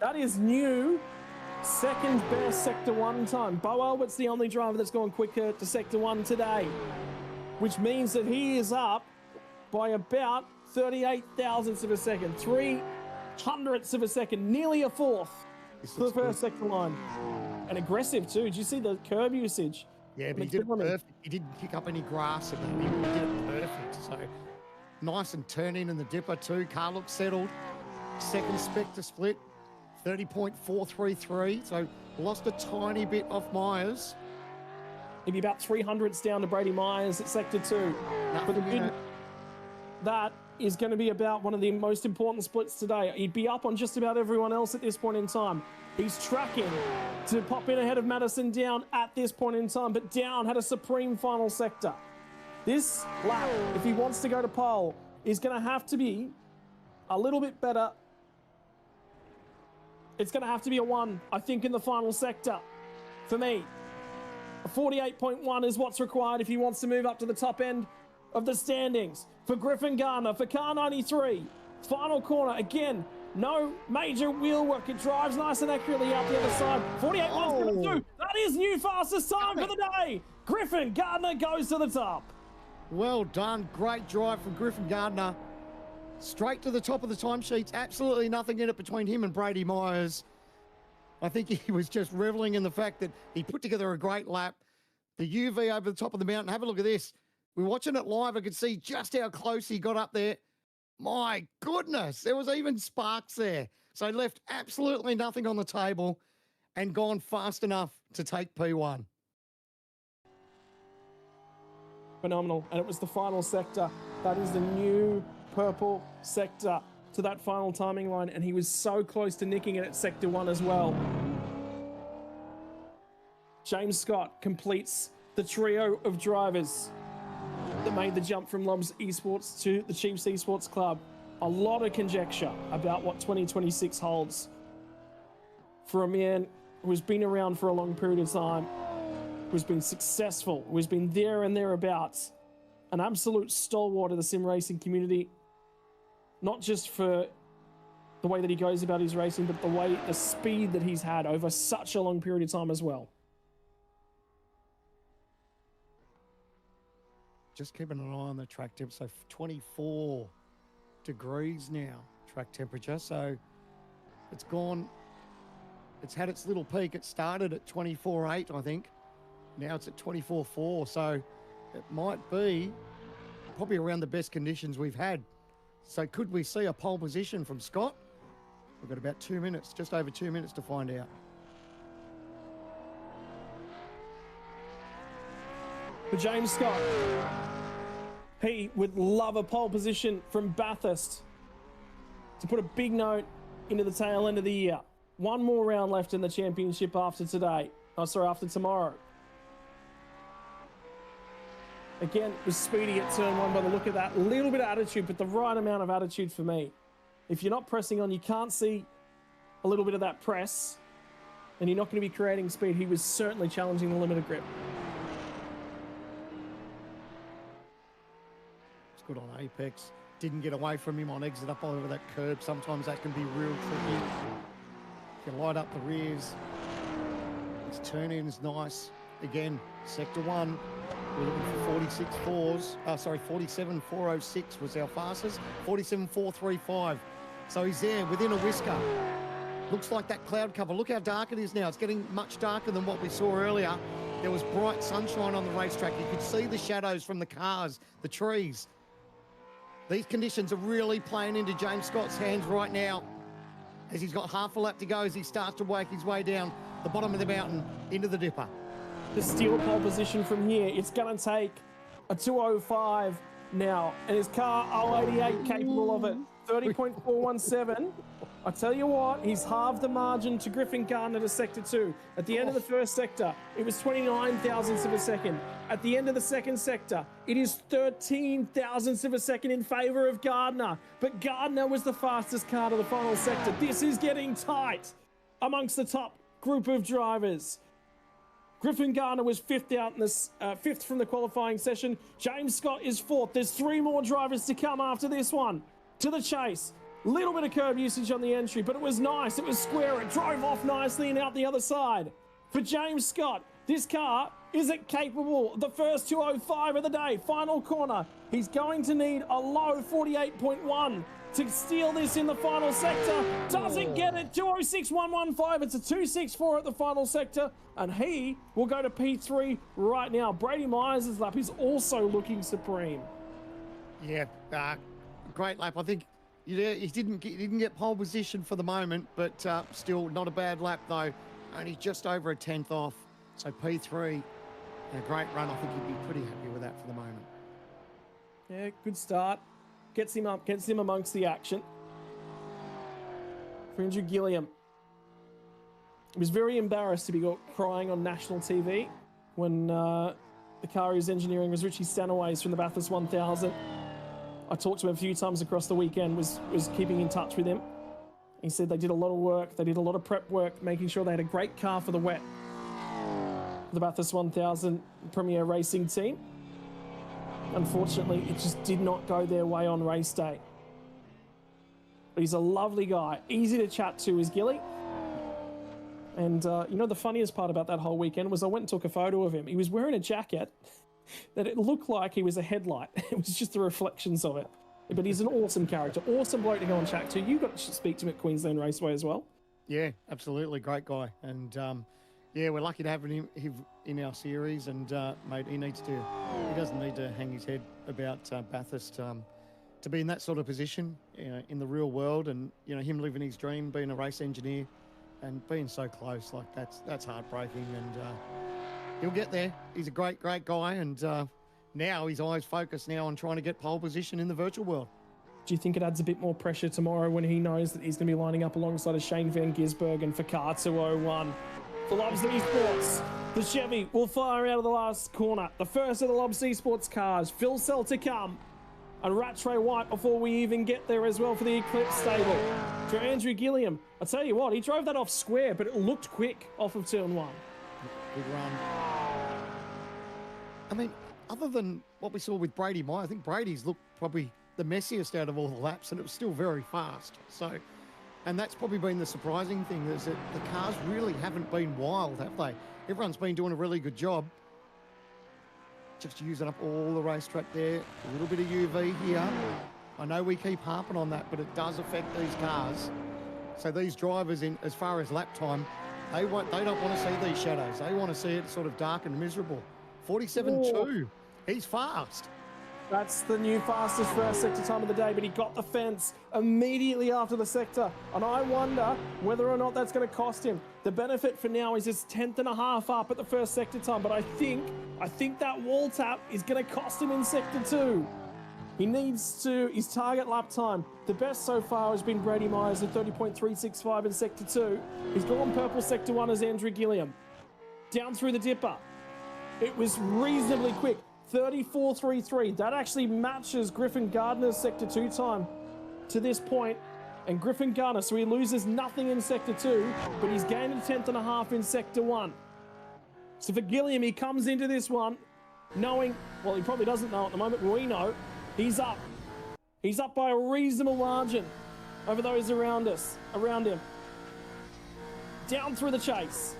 Speaker 8: That is new second best sector 1 time. Bo Albert's the only driver that's gone quicker to sector 1 today, which means that he is up by about 38 thousandths of a second, 300ths of a second, nearly a fourth for the first sector line. And aggressive too. Did you see the curb usage?
Speaker 9: Yeah, but he did it perfect. He didn't pick up any grass again. He really did it perfect. So nice and turn in the dipper too. Car looks settled. Second spectre split, 30.433. So lost a tiny bit off Myers.
Speaker 8: Maybe about 300ths down to Brady Myers at sector 2. But the good, that is going to be about one of the most important splits today. He'd be up on just about everyone else at this point in time. He's tracking to pop in ahead of Madison Down at this point in time, but Down had a supreme final sector. This lap, if he wants to go to pole, is going to have to be a little bit better. It's going to have to be a 1, I think, in the final sector for me. A 48.1 is what's required if he wants to move up to the top end of the standings. For Griffin Gardner, for car 93, final corner, again, no major wheel work. It drives nice and accurately out the other side. 48.1. That is new fastest time for the day. Griffin Gardner goes to the top.
Speaker 9: Well done. Great drive from Griffin Gardner. straight to the top of the timesheets. Absolutely nothing in it between him and Brady Myers. I think he was just reveling in the fact that he put together a great lap. The UV over the top of the mountain. Have a look at this. We're watching it live. I could see just how close he got up there. My goodness, there was even sparks there. So he left absolutely nothing on the table and gone fast enough to take P1.
Speaker 8: Phenomenal. And it was the final sector. That is the new purple sector to that final timing line, and he was so close to nicking it at sector 1 as well. James Scott completes the trio of drivers that made the jump from Lobs Esports to the Chiefs Esports Club. A lot of conjecture about what 2026 holds for a man who has been around for a long period of time, who's been successful, who's been there and thereabouts, an absolute stalwart of the sim racing community. Not just for the way that he goes about his racing, but the speed that he's had over such a long period of time as well.
Speaker 9: Just keeping an eye on the track temperature. So 24 degrees now, track temperature. So it's gone, it's had its little peak. It started at 24.8, I think. Now it's at 24.4. So it might be probably around the best conditions we've had. So could we see a pole position from Scott? We've got about 2 minutes, just over 2 minutes to find out.
Speaker 8: For James Scott, he would love a pole position from Bathurst to put a big note into the tail end of the year. One more round left in the championship after today. After tomorrow. Again, was speedy at turn 1 by the look of that. A little bit of attitude, but the right amount of attitude for me. If you're not pressing on, you can't see a little bit of that press, and you're not going to be creating speed. He was certainly challenging the limit of grip.
Speaker 9: It's good on apex. Didn't get away from him on exit up over that curb. Sometimes that can be real tricky. You can light up the rears. His turn in is nice. Again, sector 1. We're looking for 47.406 was our fastest. 47.435. So he's there within a whisker. Looks like that cloud cover. Look how dark it is now. It's getting much darker than what we saw earlier. There was bright sunshine on the racetrack. You could see the shadows from the cars, the trees. These conditions are really playing into James Scott's hands right now, as he's got half a lap to go as he starts to work his way down the bottom of the mountain into the dipper.
Speaker 8: To steal pole position from here, it's going to take a 2:05 now, and his car 088 capable of it. 30.417. I tell you what, he's halved the margin to Griffin Gardner to sector 2. At the end of the first sector, it was 29 thousandths of a second. At the end of the second sector, it is 13 thousandths of a second in favour of Gardner. But Gardner was the fastest car to the final sector. This is getting tight amongst the top group of drivers. Griffin Gardner was fifth from the qualifying session. James Scott is fourth. There's 3 more drivers to come after this one. To the chase. Little bit of curb usage on the entry, but it was nice. It was square. It drove off nicely and out the other side. For James Scott, this car isn't capable. The first 2:05 of the day. Final corner. He's going to need a low 48.1 to steal this in the final sector. Doesn't get it. 2:06.115. It's a 2:64 at the final sector, and he will go to P3 right now. Brady Myers' lap is also looking supreme.
Speaker 9: Yeah, great lap. I think he didn't get pole position for the moment, but still not a bad lap though. Only just over a 10th off. So P3, a great run. I think he'd be pretty happy with that for the moment.
Speaker 8: Yeah, good start. Gets him up, gets him amongst the action. For Andrew Gilliam, he was very embarrassed to be crying on national TV when the car he was engineering was Richie Stanaways from the Bathurst 1000. I talked to him a few times across the weekend, was keeping in touch with him. He said they did a lot of work, they did a lot of prep work, making sure they had a great car for the wet. The Bathurst 1000 Premier Racing team. Unfortunately, it just did not go their way on race day. But he's a lovely guy, easy to chat to is Gilly. And you know, the funniest part about that whole weekend was I went and took a photo of him. He was wearing a jacket that it looked like he was a headlight. It was just the reflections of it. but he's an awesome character, awesome bloke to go and chat to. You got to speak to him at Queensland Raceway as well.
Speaker 9: Yeah, absolutely, great guy, and yeah, we're lucky to have him in our series. And mate, he doesn't need to hang his head about Bathurst to be in that sort of position in the real world, and him living his dream, being a race engineer, and being so close, like that's heartbreaking, and he'll get there. He's a great guy, and now his eyes focused now on trying to get pole position in the virtual world.
Speaker 8: Do you think it adds a bit more pressure tomorrow when he knows that he's going to be lining up alongside a Shane Van Gisbergen for car 201? For Lobs Esports, the Chevy will fire out of the last corner. The first of the Lobs Esports cars, Phil Sell to come. And Rattray White before we even get there as well for the Eclipse stable. For Andrew Gilliam, I tell you what, he drove that off square, but it looked quick off of turn 1.
Speaker 9: Good run. I mean, other than what we saw with Brady Meyer, I think Brady's looked probably the messiest out of all the laps, and it was still very fast. So, and that's probably been the surprising thing, is that the cars really haven't been wild, have they? Everyone's been doing a really good job. Just using up all the racetrack there. A little bit of UV here. I know we keep harping on that, but it does affect these cars. So these drivers, in as far as lap time, they don't want to see these shadows. They want to see it sort of dark and miserable. 47.2. He's fast.
Speaker 8: That's the new fastest first sector time of the day, but he got the fence immediately after the sector. And I wonder whether or not that's going to cost him. The benefit for now is his 10th and a half up at the first sector time, but I think that wall tap is going to cost him in sector 2. He needs to, his target lap time, the best so far has been Brady Myers at 30.365 in sector 2. He's gone purple sector 1 as Andrew Gilliam. Down through the dipper. It was reasonably quick. 34.33. That actually matches Griffin Gardner's sector 2 time to this point. And Griffin Gardner, so he loses nothing in sector 2, but he's gained a 10th and a half in sector 1. So for Gilliam, he comes into this one knowing, well, he probably doesn't know at the moment, but we know he's up. He's up by a reasonable margin over those around him. Down through the chase.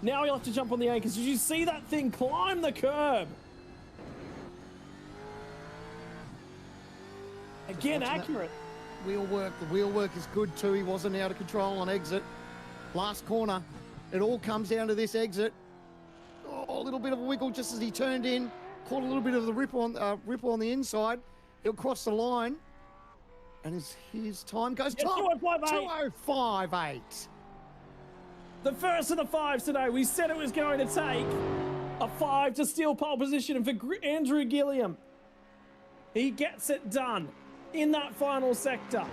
Speaker 8: Now he'll have to jump on the anchors. Did you see that thing climb the curb? Again, accurate.
Speaker 9: Wheel work. The wheel work is good too. He wasn't out of control on exit. Last corner. It all comes down to this exit. Oh, a little bit of a wiggle just as he turned in. Caught a little bit of the ripple on the inside. He'll cross the line. And his time goes top. 2:05.8.
Speaker 8: The first of the 5s today. We said it was going to take a 5 to steal pole position. And for Andrew Gilliam, he gets it done in that final sector.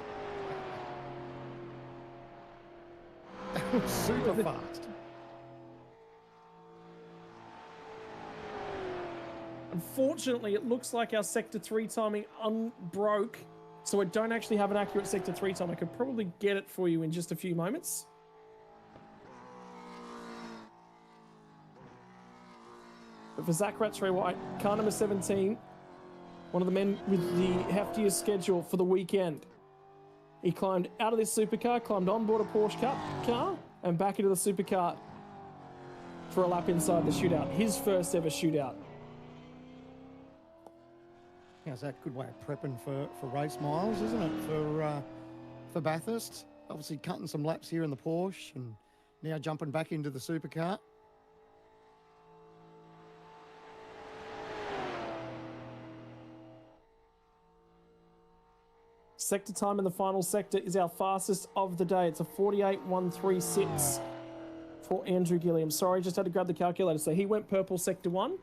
Speaker 9: That was super fast.
Speaker 8: Unfortunately, it looks like our sector 3 timing unbroke, so I don't actually have an accurate sector 3 time. I could probably get it for you in just a few moments. But for Zach Rattray White, car number 17, one of the men with the heftiest schedule for the weekend. He climbed out of this supercar, climbed on board a Porsche car, and back into the supercar for a lap inside the shootout. His first ever shootout.
Speaker 9: How's that? Good way of prepping for race miles, isn't it? For Bathurst. Obviously cutting some laps here in the Porsche and now jumping back into the supercar.
Speaker 8: Sector time in the final sector is our fastest of the day. It's a 48.136 for Andrew Gilliam. Sorry, just had to grab the calculator. So he went purple sector 1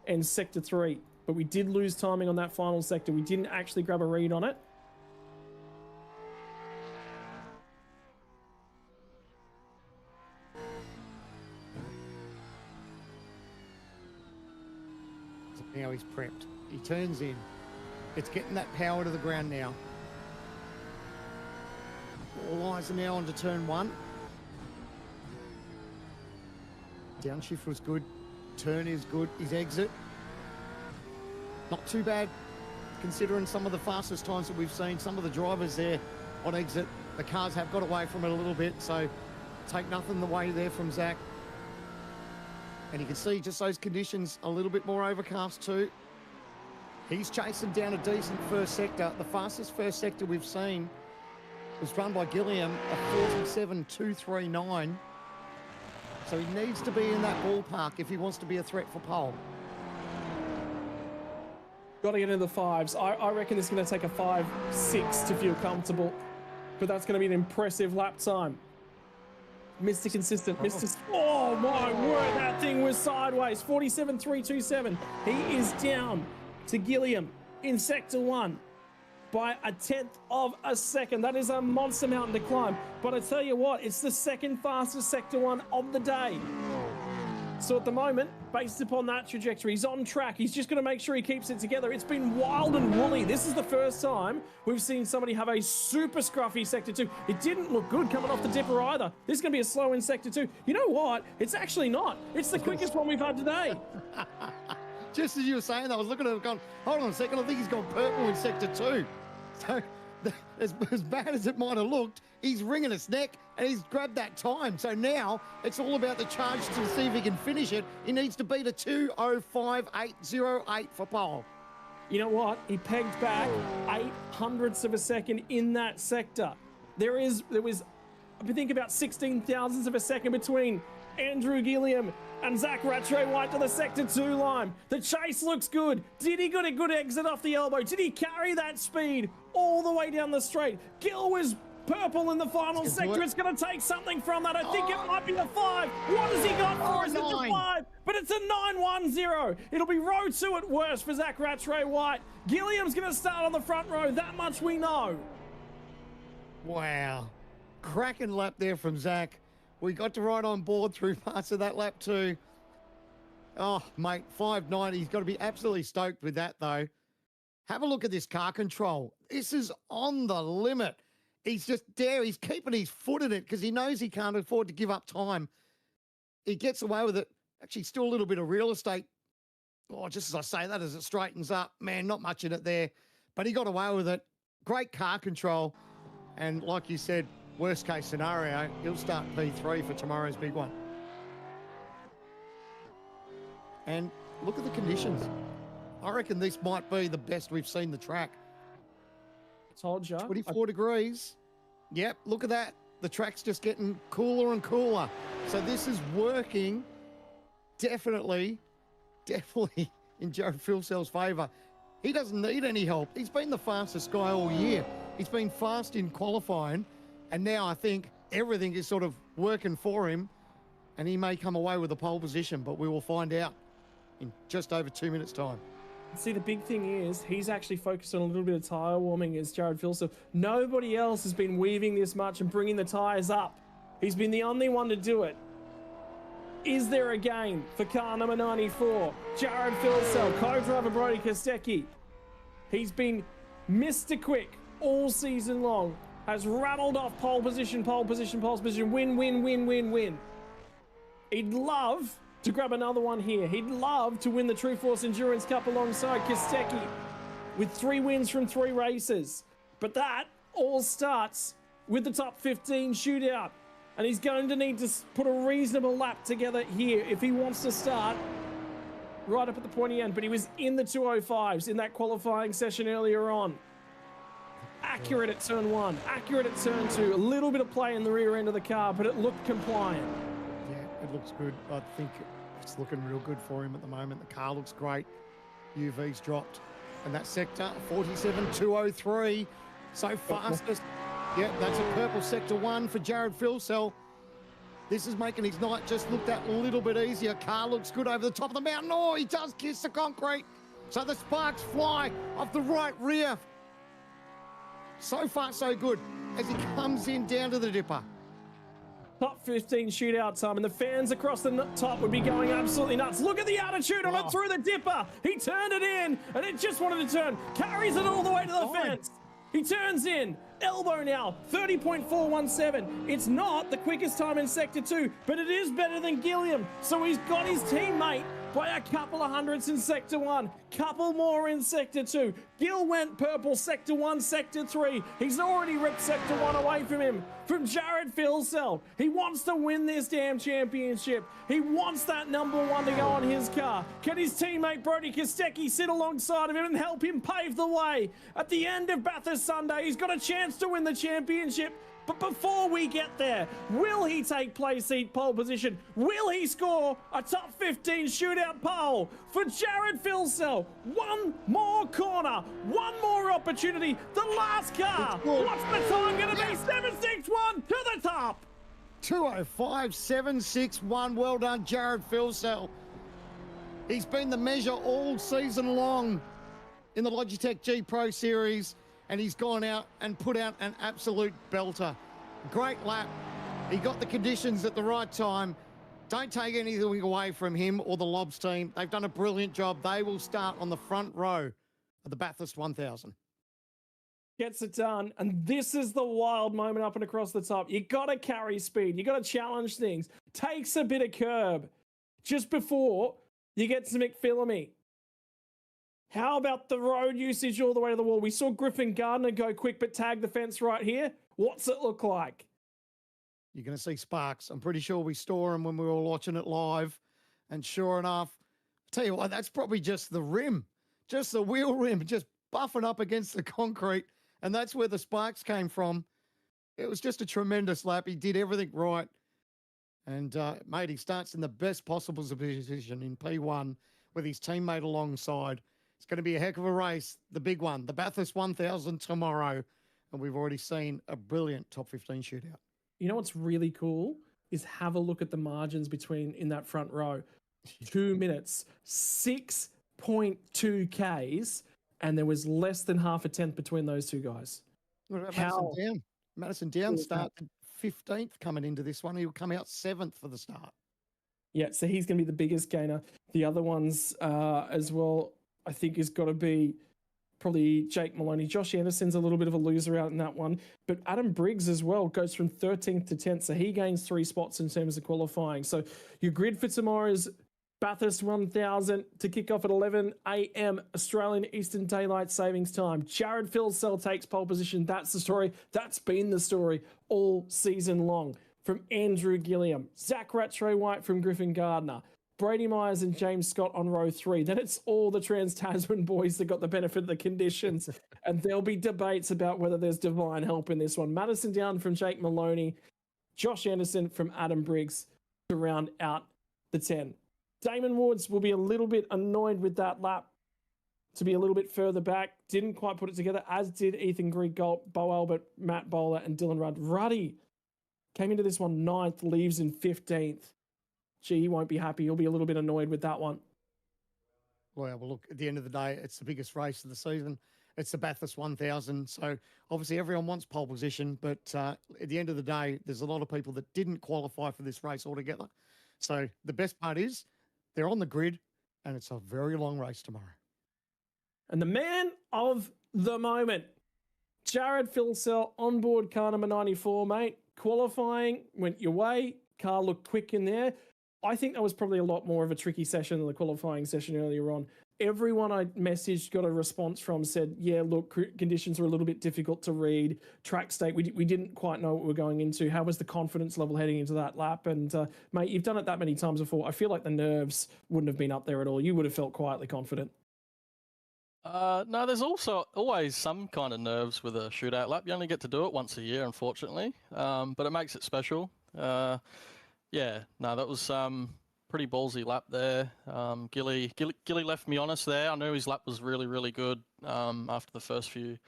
Speaker 8: and sector 3. But we did lose timing on that final sector. We didn't actually grab a read on it.
Speaker 9: Now he's prepped. He turns in. It's getting that power to the ground now. All eyes are now onto turn 1. Downshift was good. Turn is good. His exit, not too bad, considering some of the fastest times that we've seen. Some of the drivers there on exit, the cars have got away from it a little bit, so take nothing away there from Zach. And you can see just those conditions a little bit more overcast too. He's chasing down a decent first sector. The fastest first sector we've seen was run by Gilliam, a 47.239. So he needs to be in that ballpark if he wants to be a threat for pole.
Speaker 8: Got to get into the fives. I reckon it's going to take a 5.6 to feel comfortable, but that's going to be an impressive lap time. Mr. Consistent, Mr. Oh my word, that thing was sideways. 47.327. He is down to Gilliam in sector 1 by 1/10 of a second. That is a monster mountain to climb. But I tell you what, it's the second fastest sector 1 of the day. So at the moment, based upon that trajectory, he's on track. He's just going to make sure he keeps it together. It's been wild and woolly. This is the first time we've seen somebody have a super scruffy sector 2. It didn't look good coming off the dipper either. This is going to be a slow in sector 2. You know what? It's actually not. It's the quickest one we've had today.
Speaker 9: Just as you were saying, I was looking at it going, hold on a second, I think he's gone purple in sector 2. So as bad as it might have looked, he's wringing his neck and he's grabbed that time. So now it's all about the charge to see if he can finish it. He needs to beat a 2:05.808 for pole.
Speaker 8: You know what? He pegged back 0.08 of a second in that sector. There was, I think, about 16 thousandths of a second between Andrew Gilliam and Zach Rattray White to the sector 2 line. The chase looks good. Did he get a good exit off the elbow? Did he carry that speed all the way down the straight? Gil was purple in the final sector. It's going to take something from that. I think it might be a 5. What has he got for us? It's a 5, but it's a 9.10. It'll be row 2 at worst for Zach Rattray White. Gilliam's going to start on the front row. That much we know.
Speaker 9: Wow. Cracking lap there from Zach. We got to ride on board through parts of that lap too. Oh, mate, 5.90. He's got to be absolutely stoked with that, though. Have a look at this car control. This is on the limit. He's just there. He's keeping his foot in it because he knows he can't afford to give up time. He gets away with it. Actually, still a little bit of real estate. Oh, just as I say that, as it straightens up, man, not much in it there. But he got away with it. Great car control. And like you said, worst case scenario, he'll start P3 for tomorrow's big one. And look at the conditions. I reckon this might be the best we've seen the track.
Speaker 8: Told you.
Speaker 9: 24 degrees. Yep, look at that. The track's just getting cooler and cooler. So this is working definitely in Jared Filsell's favour. He doesn't need any help. He's been the fastest guy all year. He's been fast in qualifying. And now I think everything is sort of working for him and he may come away with a pole position, but we will find out in just over 2 minutes' time.
Speaker 8: See, the big thing is he's actually focused on a little bit of tyre warming as Jared Filsell. Nobody else has been weaving this much and bringing the tyres up. He's been the only one to do it. Is there a gain for car number 94? Jared Filsell, co-driver Brody Kostecki. He's been Mr. Quick all season long. Has rattled off pole position, win, win, win, win, win. He'd love to grab another one here. He'd love to win the True Force Endurance Cup alongside Kostecki with 3 wins from 3 races. But that all starts with the top 15 shootout. And he's going to need to put a reasonable lap together here if he wants to start right up at the pointy end. But he was in the 205s in that qualifying session earlier on. Accurate at turn 1, accurate at turn 2, a little bit of play in the rear end of the car, but it looked compliant.
Speaker 9: Yeah, it looks good. I think it's looking real good for him at the moment. The car looks great. UV's dropped. And that sector, 47.203. So fastest. Yeah, that's a purple sector 1 for Jared Filsell. This is making his night just look that little bit easier. Car looks good over the top of the mountain. Oh, he does kiss the concrete. So the sparks fly off the right rear. So far, so good as he comes in down to the dipper.
Speaker 8: Top 15 shootout time, and the fans across the top would be going absolutely nuts. Look at the attitude on it through the dipper. He turned it in, and it just wanted to turn. Carries it all the way to the fence. He turns in. Elbow now, 30.417. It's not the quickest time in Sector 2, but it is better than Gilliam. So he's got his teammate by a couple of hundredths in Sector 1, couple more in Sector 2. Gill went purple, Sector 1, Sector 3. He's already ripped Sector 1 away from him. From Jared Filsell. He wants to win this damn championship. He wants that number 1 to go on his car. Can his teammate Brody Kostecki sit alongside of him and help him pave the way? At the end of Bathurst Sunday, he's got a chance to win the championship. But before we get there, will he take place seat pole position? Will he score a top 15 shootout pole for Jared Filsell? One more corner, one more opportunity. The last car. What's the time going to be? 761 to the top.
Speaker 9: 205.761. Well done, Jared Filsell. He's been the measure all season long in the Logitech G Pro Series, and he's gone out and put out an absolute belter. Great lap. He got the conditions at the right time. Don't take anything away from him or the Lobs team. They've done a brilliant job. They will start on the front row of the Bathurst 1000.
Speaker 8: Gets it done, and this is the wild moment up and across the top. You got to carry speed. You got to challenge things. Takes a bit of curb just before you get to McPhillamy. How about the road usage all the way to the wall? We saw Griffin Gardner go quick, but tag the fence right here. What's it look like?
Speaker 9: You're going to see sparks. I'm pretty sure we saw them when we were watching it live. And sure enough, tell you what, that's probably just the rim, just the wheel rim, just buffing up against the concrete. And that's where the sparks came from. It was just a tremendous lap. He did everything right. And, mate, he starts in the best possible position in P1 with his teammate alongside. It's going to be a heck of a race, the big one, the Bathurst 1000 tomorrow. And we've already seen a brilliant top 15 shootout.
Speaker 8: You know what's really cool is have a look at the margins in that front row. 2 minutes, 6.2 Ks, and there was less than half a tenth between those two guys.
Speaker 9: What about Madison Down? Madison Down started 15th coming into this one. He'll come out 7th for the start.
Speaker 8: Yeah, so he's going to be the biggest gainer. The other ones as well, I think, has got to be probably Jake Maloney. Josh Anderson's a little bit of a loser out in that one, but Adam Briggs as well goes from 13th to 10th, so he gains 3 spots in terms of qualifying. So your grid for tomorrow's Bathurst 1000 to kick off at 11 a.m. Australian Eastern Daylight Savings Time. Jared Filsell takes pole position. That's the story. That's been the story all season long. From Andrew Gilliam, Zach Rattray-White from Griffin Gardner, Brady Myers and James Scott on row 3. Then it's all the Trans-Tasman boys that got the benefit of the conditions. And there'll be debates about whether there's divine help in this one. Madison Down from Jake Maloney, Josh Anderson from Adam Briggs to round out the 10. Damon Woods will be a little bit annoyed with that lap to be a little bit further back. Didn't quite put it together, as did Ethan Grigg, Bo Albert, Matt Bowler, and Dylan Rudd. Ruddy came into this one 9th, leaves in 15th. Gee, he won't be happy. He'll be a little bit annoyed with that one.
Speaker 9: Well, look, at the end of the day, it's the biggest race of the season. It's the Bathurst 1000. So obviously everyone wants pole position, but at the end of the day, there's a lot of people that didn't qualify for this race altogether. So the best part is they're on the grid, and it's a very long race tomorrow.
Speaker 8: And the man of the moment, Jared Filsell, onboard car number 94, mate. Qualifying went your way. Car looked quick in there. I think that was probably a lot more of a tricky session than the qualifying session earlier on. Everyone I messaged got a response from said, yeah, look, conditions were a little bit difficult to read. Track state, we didn't quite know what we were going into. How was the confidence level heading into that lap? And, mate, you've done it that many times before. I feel like the nerves wouldn't have been up there at all. You would have felt quietly confident.
Speaker 16: No, there's also always some kind of nerves with a shootout lap. You only get to do it once a year, unfortunately, but it makes it special. Yeah, no, that was pretty ballsy lap there. Gilly left me honest there. I knew his lap was really, really good after the first few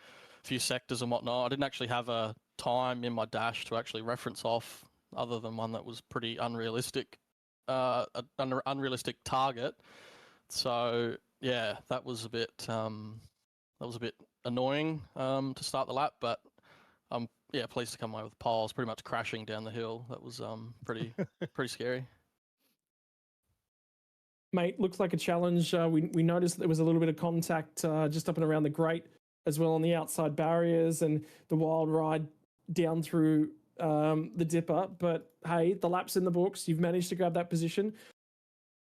Speaker 16: sectors and whatnot. I didn't actually have a time in my dash to actually reference off, other than one that was pretty unrealistic, an unrealistic target. So yeah, that was a bit annoying to start the lap, but yeah, pleased to come away with the pole. I was pretty much crashing down the hill. That was pretty scary.
Speaker 8: Mate, looks like a challenge. We noticed that there was a little bit of contact just up and around the grate as well on the outside barriers and the wild ride down through the dipper. But hey, the lap's in the books. You've managed to grab that position.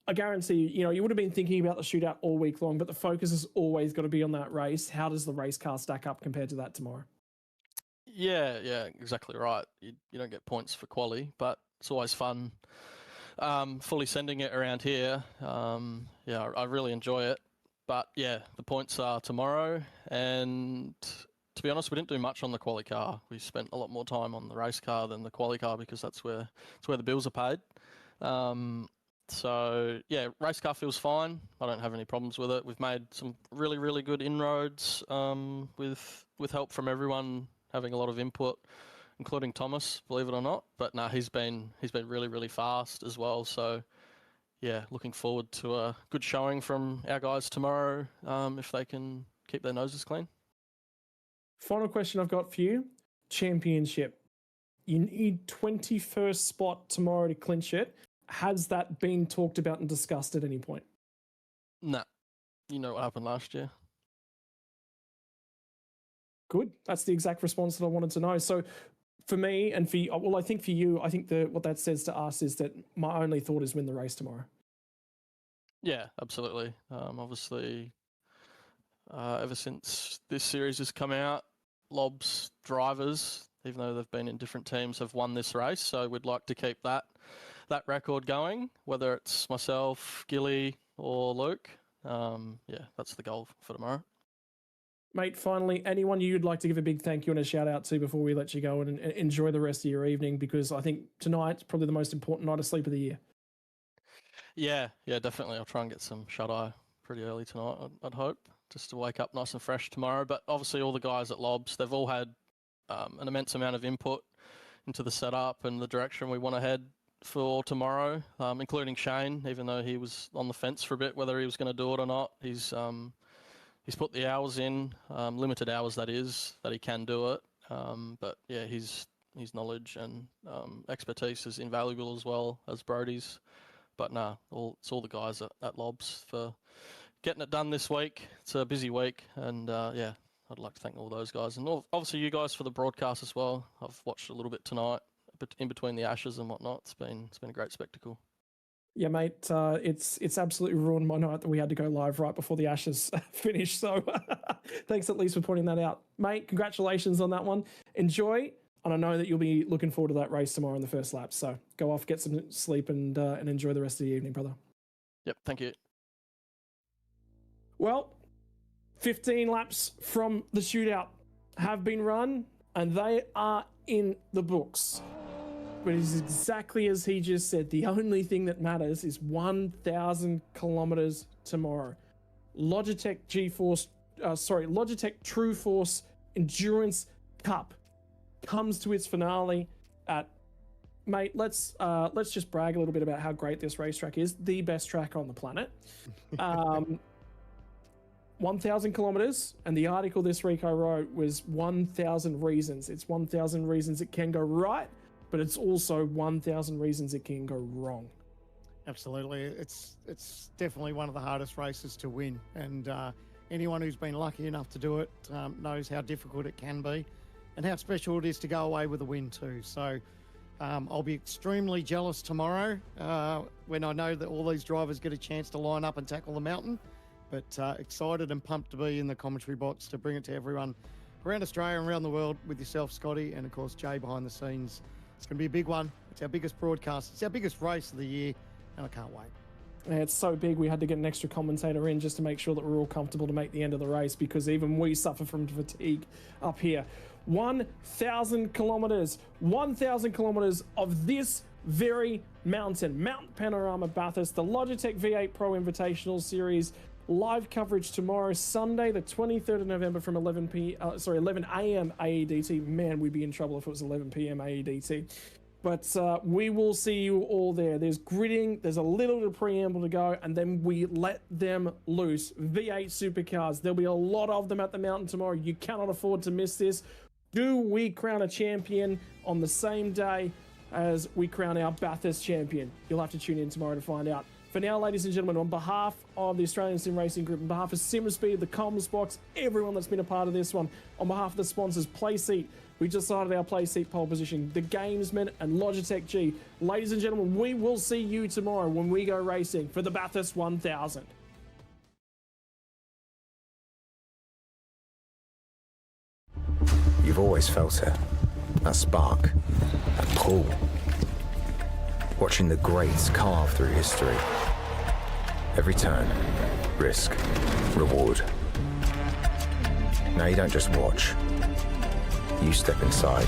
Speaker 8: I guarantee you would have been thinking about the shootout all week long, but the focus has always got to be on that race. How does the race car stack up compared to that tomorrow?
Speaker 16: Yeah, exactly right. You don't get points for quali, but it's always fun fully sending it around here. I really enjoy it. But yeah, the points are tomorrow, and to be honest, we didn't do much on the quali car. We spent a lot more time on the race car than the quali car because that's where the bills are paid. So yeah, race car feels fine. I don't have any problems with it. We've made some really, really good inroads with help from everyone having a lot of input, including Thomas, believe it or not. But no, he's been really, really fast as well. So yeah, looking forward to a good showing from our guys tomorrow if they can keep their noses clean.
Speaker 8: Final question I've got for you. Championship. You need 21st spot tomorrow to clinch it. Has that been talked about and discussed at any point?
Speaker 16: Nah. You know what happened last year.
Speaker 8: Good. That's the exact response that I wanted to know. So for me and for you, well, I think for you, I think what that says to us is that my only thought is win the race tomorrow.
Speaker 16: Yeah, absolutely. Obviously, ever since this series has come out, Lob's drivers, even though they've been in different teams, have won this race. So we'd like to keep that record going, whether it's myself, Gilly, or Luke. That's the goal for tomorrow.
Speaker 8: Mate, finally, anyone you'd like to give a big thank you and a shout out to before we let you go and enjoy the rest of your evening, because I think tonight's probably the most important night of sleep of the year. Yeah, definitely. I'll try and get some shut-eye pretty early tonight, I'd hope, just to wake up nice and fresh tomorrow. But obviously all the guys at Lobs, they've all had an immense amount of input into the setup and the direction we want to head for tomorrow, including Shane, even though he was on the fence for a bit whether he was going to do it or not. He's put the hours in, limited hours that is, that he can do it. But yeah, his knowledge and expertise is invaluable as well as Brody's. But it's all the guys at Lobs for getting it done this week. It's a busy week, and I'd like to thank all those guys, and obviously you guys for the broadcast as well. I've watched a little bit tonight, in between the ashes and whatnot. It's been a great spectacle. Yeah, mate, it's absolutely ruined my night that we had to go live right before the Ashes finished. So thanks at least for pointing that out. Mate, congratulations on that one. Enjoy, and I know that you'll be looking forward to that race tomorrow in the first lap. So go off, get some sleep, and enjoy the rest of the evening, brother. Yep, thank you. Well, 15 laps from the shootout have been run, and they are in the books. But it's exactly as he just said. The only thing that matters is 1,000 kilometers tomorrow. Logitech Logitech True Force Endurance Cup comes to its finale at, mate, let's just brag a little bit about how great this racetrack is. The best track on the planet. 1,000 kilometers, and the article this week I wrote was 1,000 reasons. It's 1,000 reasons it can go right, but it's also 1,000 reasons it can go wrong.
Speaker 9: Absolutely. It's definitely one of the hardest races to win, and anyone who's been lucky enough to do it knows how difficult it can be and how special it is to go away with a win too. So I'll be extremely jealous tomorrow when I know that all these drivers get a chance to line up and tackle the mountain, but excited and pumped to be in the commentary box to bring it to everyone around Australia and around the world with yourself, Scotty, and of course Jay behind the scenes. It's going to be a big one. It's our biggest broadcast. It's our biggest race of the year, and I can't wait. Yeah, it's so big we had to get an extra commentator in just to make sure that we're all comfortable to make the end of the race, because even we suffer from fatigue up here. 1,000 kilometers. 1,000 kilometers of this very mountain. Mount Panorama Bathurst, the Logitech V8 Pro Invitational Series. Live coverage tomorrow, Sunday, the 23rd of November from 11 a.m. AEDT. Man, we'd be in trouble if it was 11 p.m. AEDT. But we will see you all there. There's gridding, there's a little bit of preamble to go, and then we let them loose. V8 supercars. There'll be a lot of them at the mountain tomorrow. You cannot afford to miss this. Do we crown a champion on the same day as we crown our Bathurst champion? You'll have to tune in tomorrow to find out. For now, ladies and gentlemen, on behalf of the Australian Sim Racing Group, on behalf of SimSpeed, the Comms Box, everyone that's been a part of this one, on behalf of the sponsors, Playseat,
Speaker 8: We decided our play seat pole position, the Gamesman and Logitech G. Ladies and gentlemen, we will see you tomorrow when we go racing for the Bathurst 1000.
Speaker 17: You've always felt it, that spark, that pull. Watching the greats carve through history. Every turn, risk, reward. Now you don't just watch, you step inside.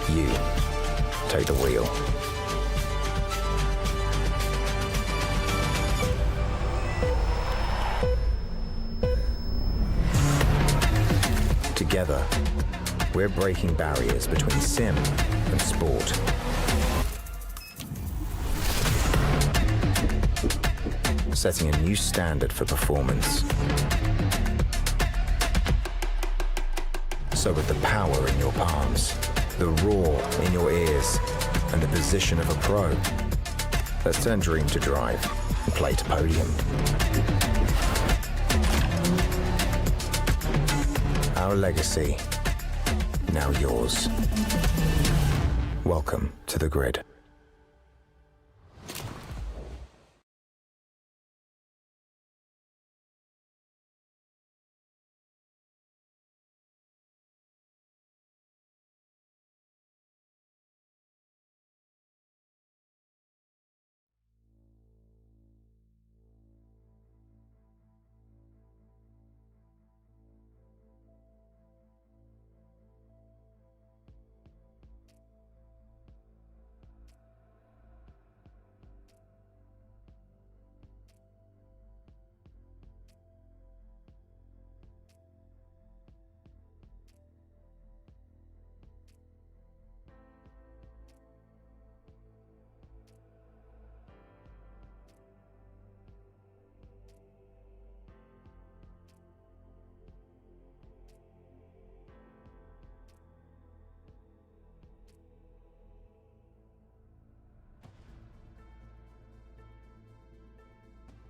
Speaker 17: You take the wheel. Together, we're breaking barriers between sim and sport. Setting a new standard for performance. So with the power in your palms, the roar in your ears, and the position of a pro, let's turn dream to drive and play to podium. Our legacy, now yours. Welcome to the grid.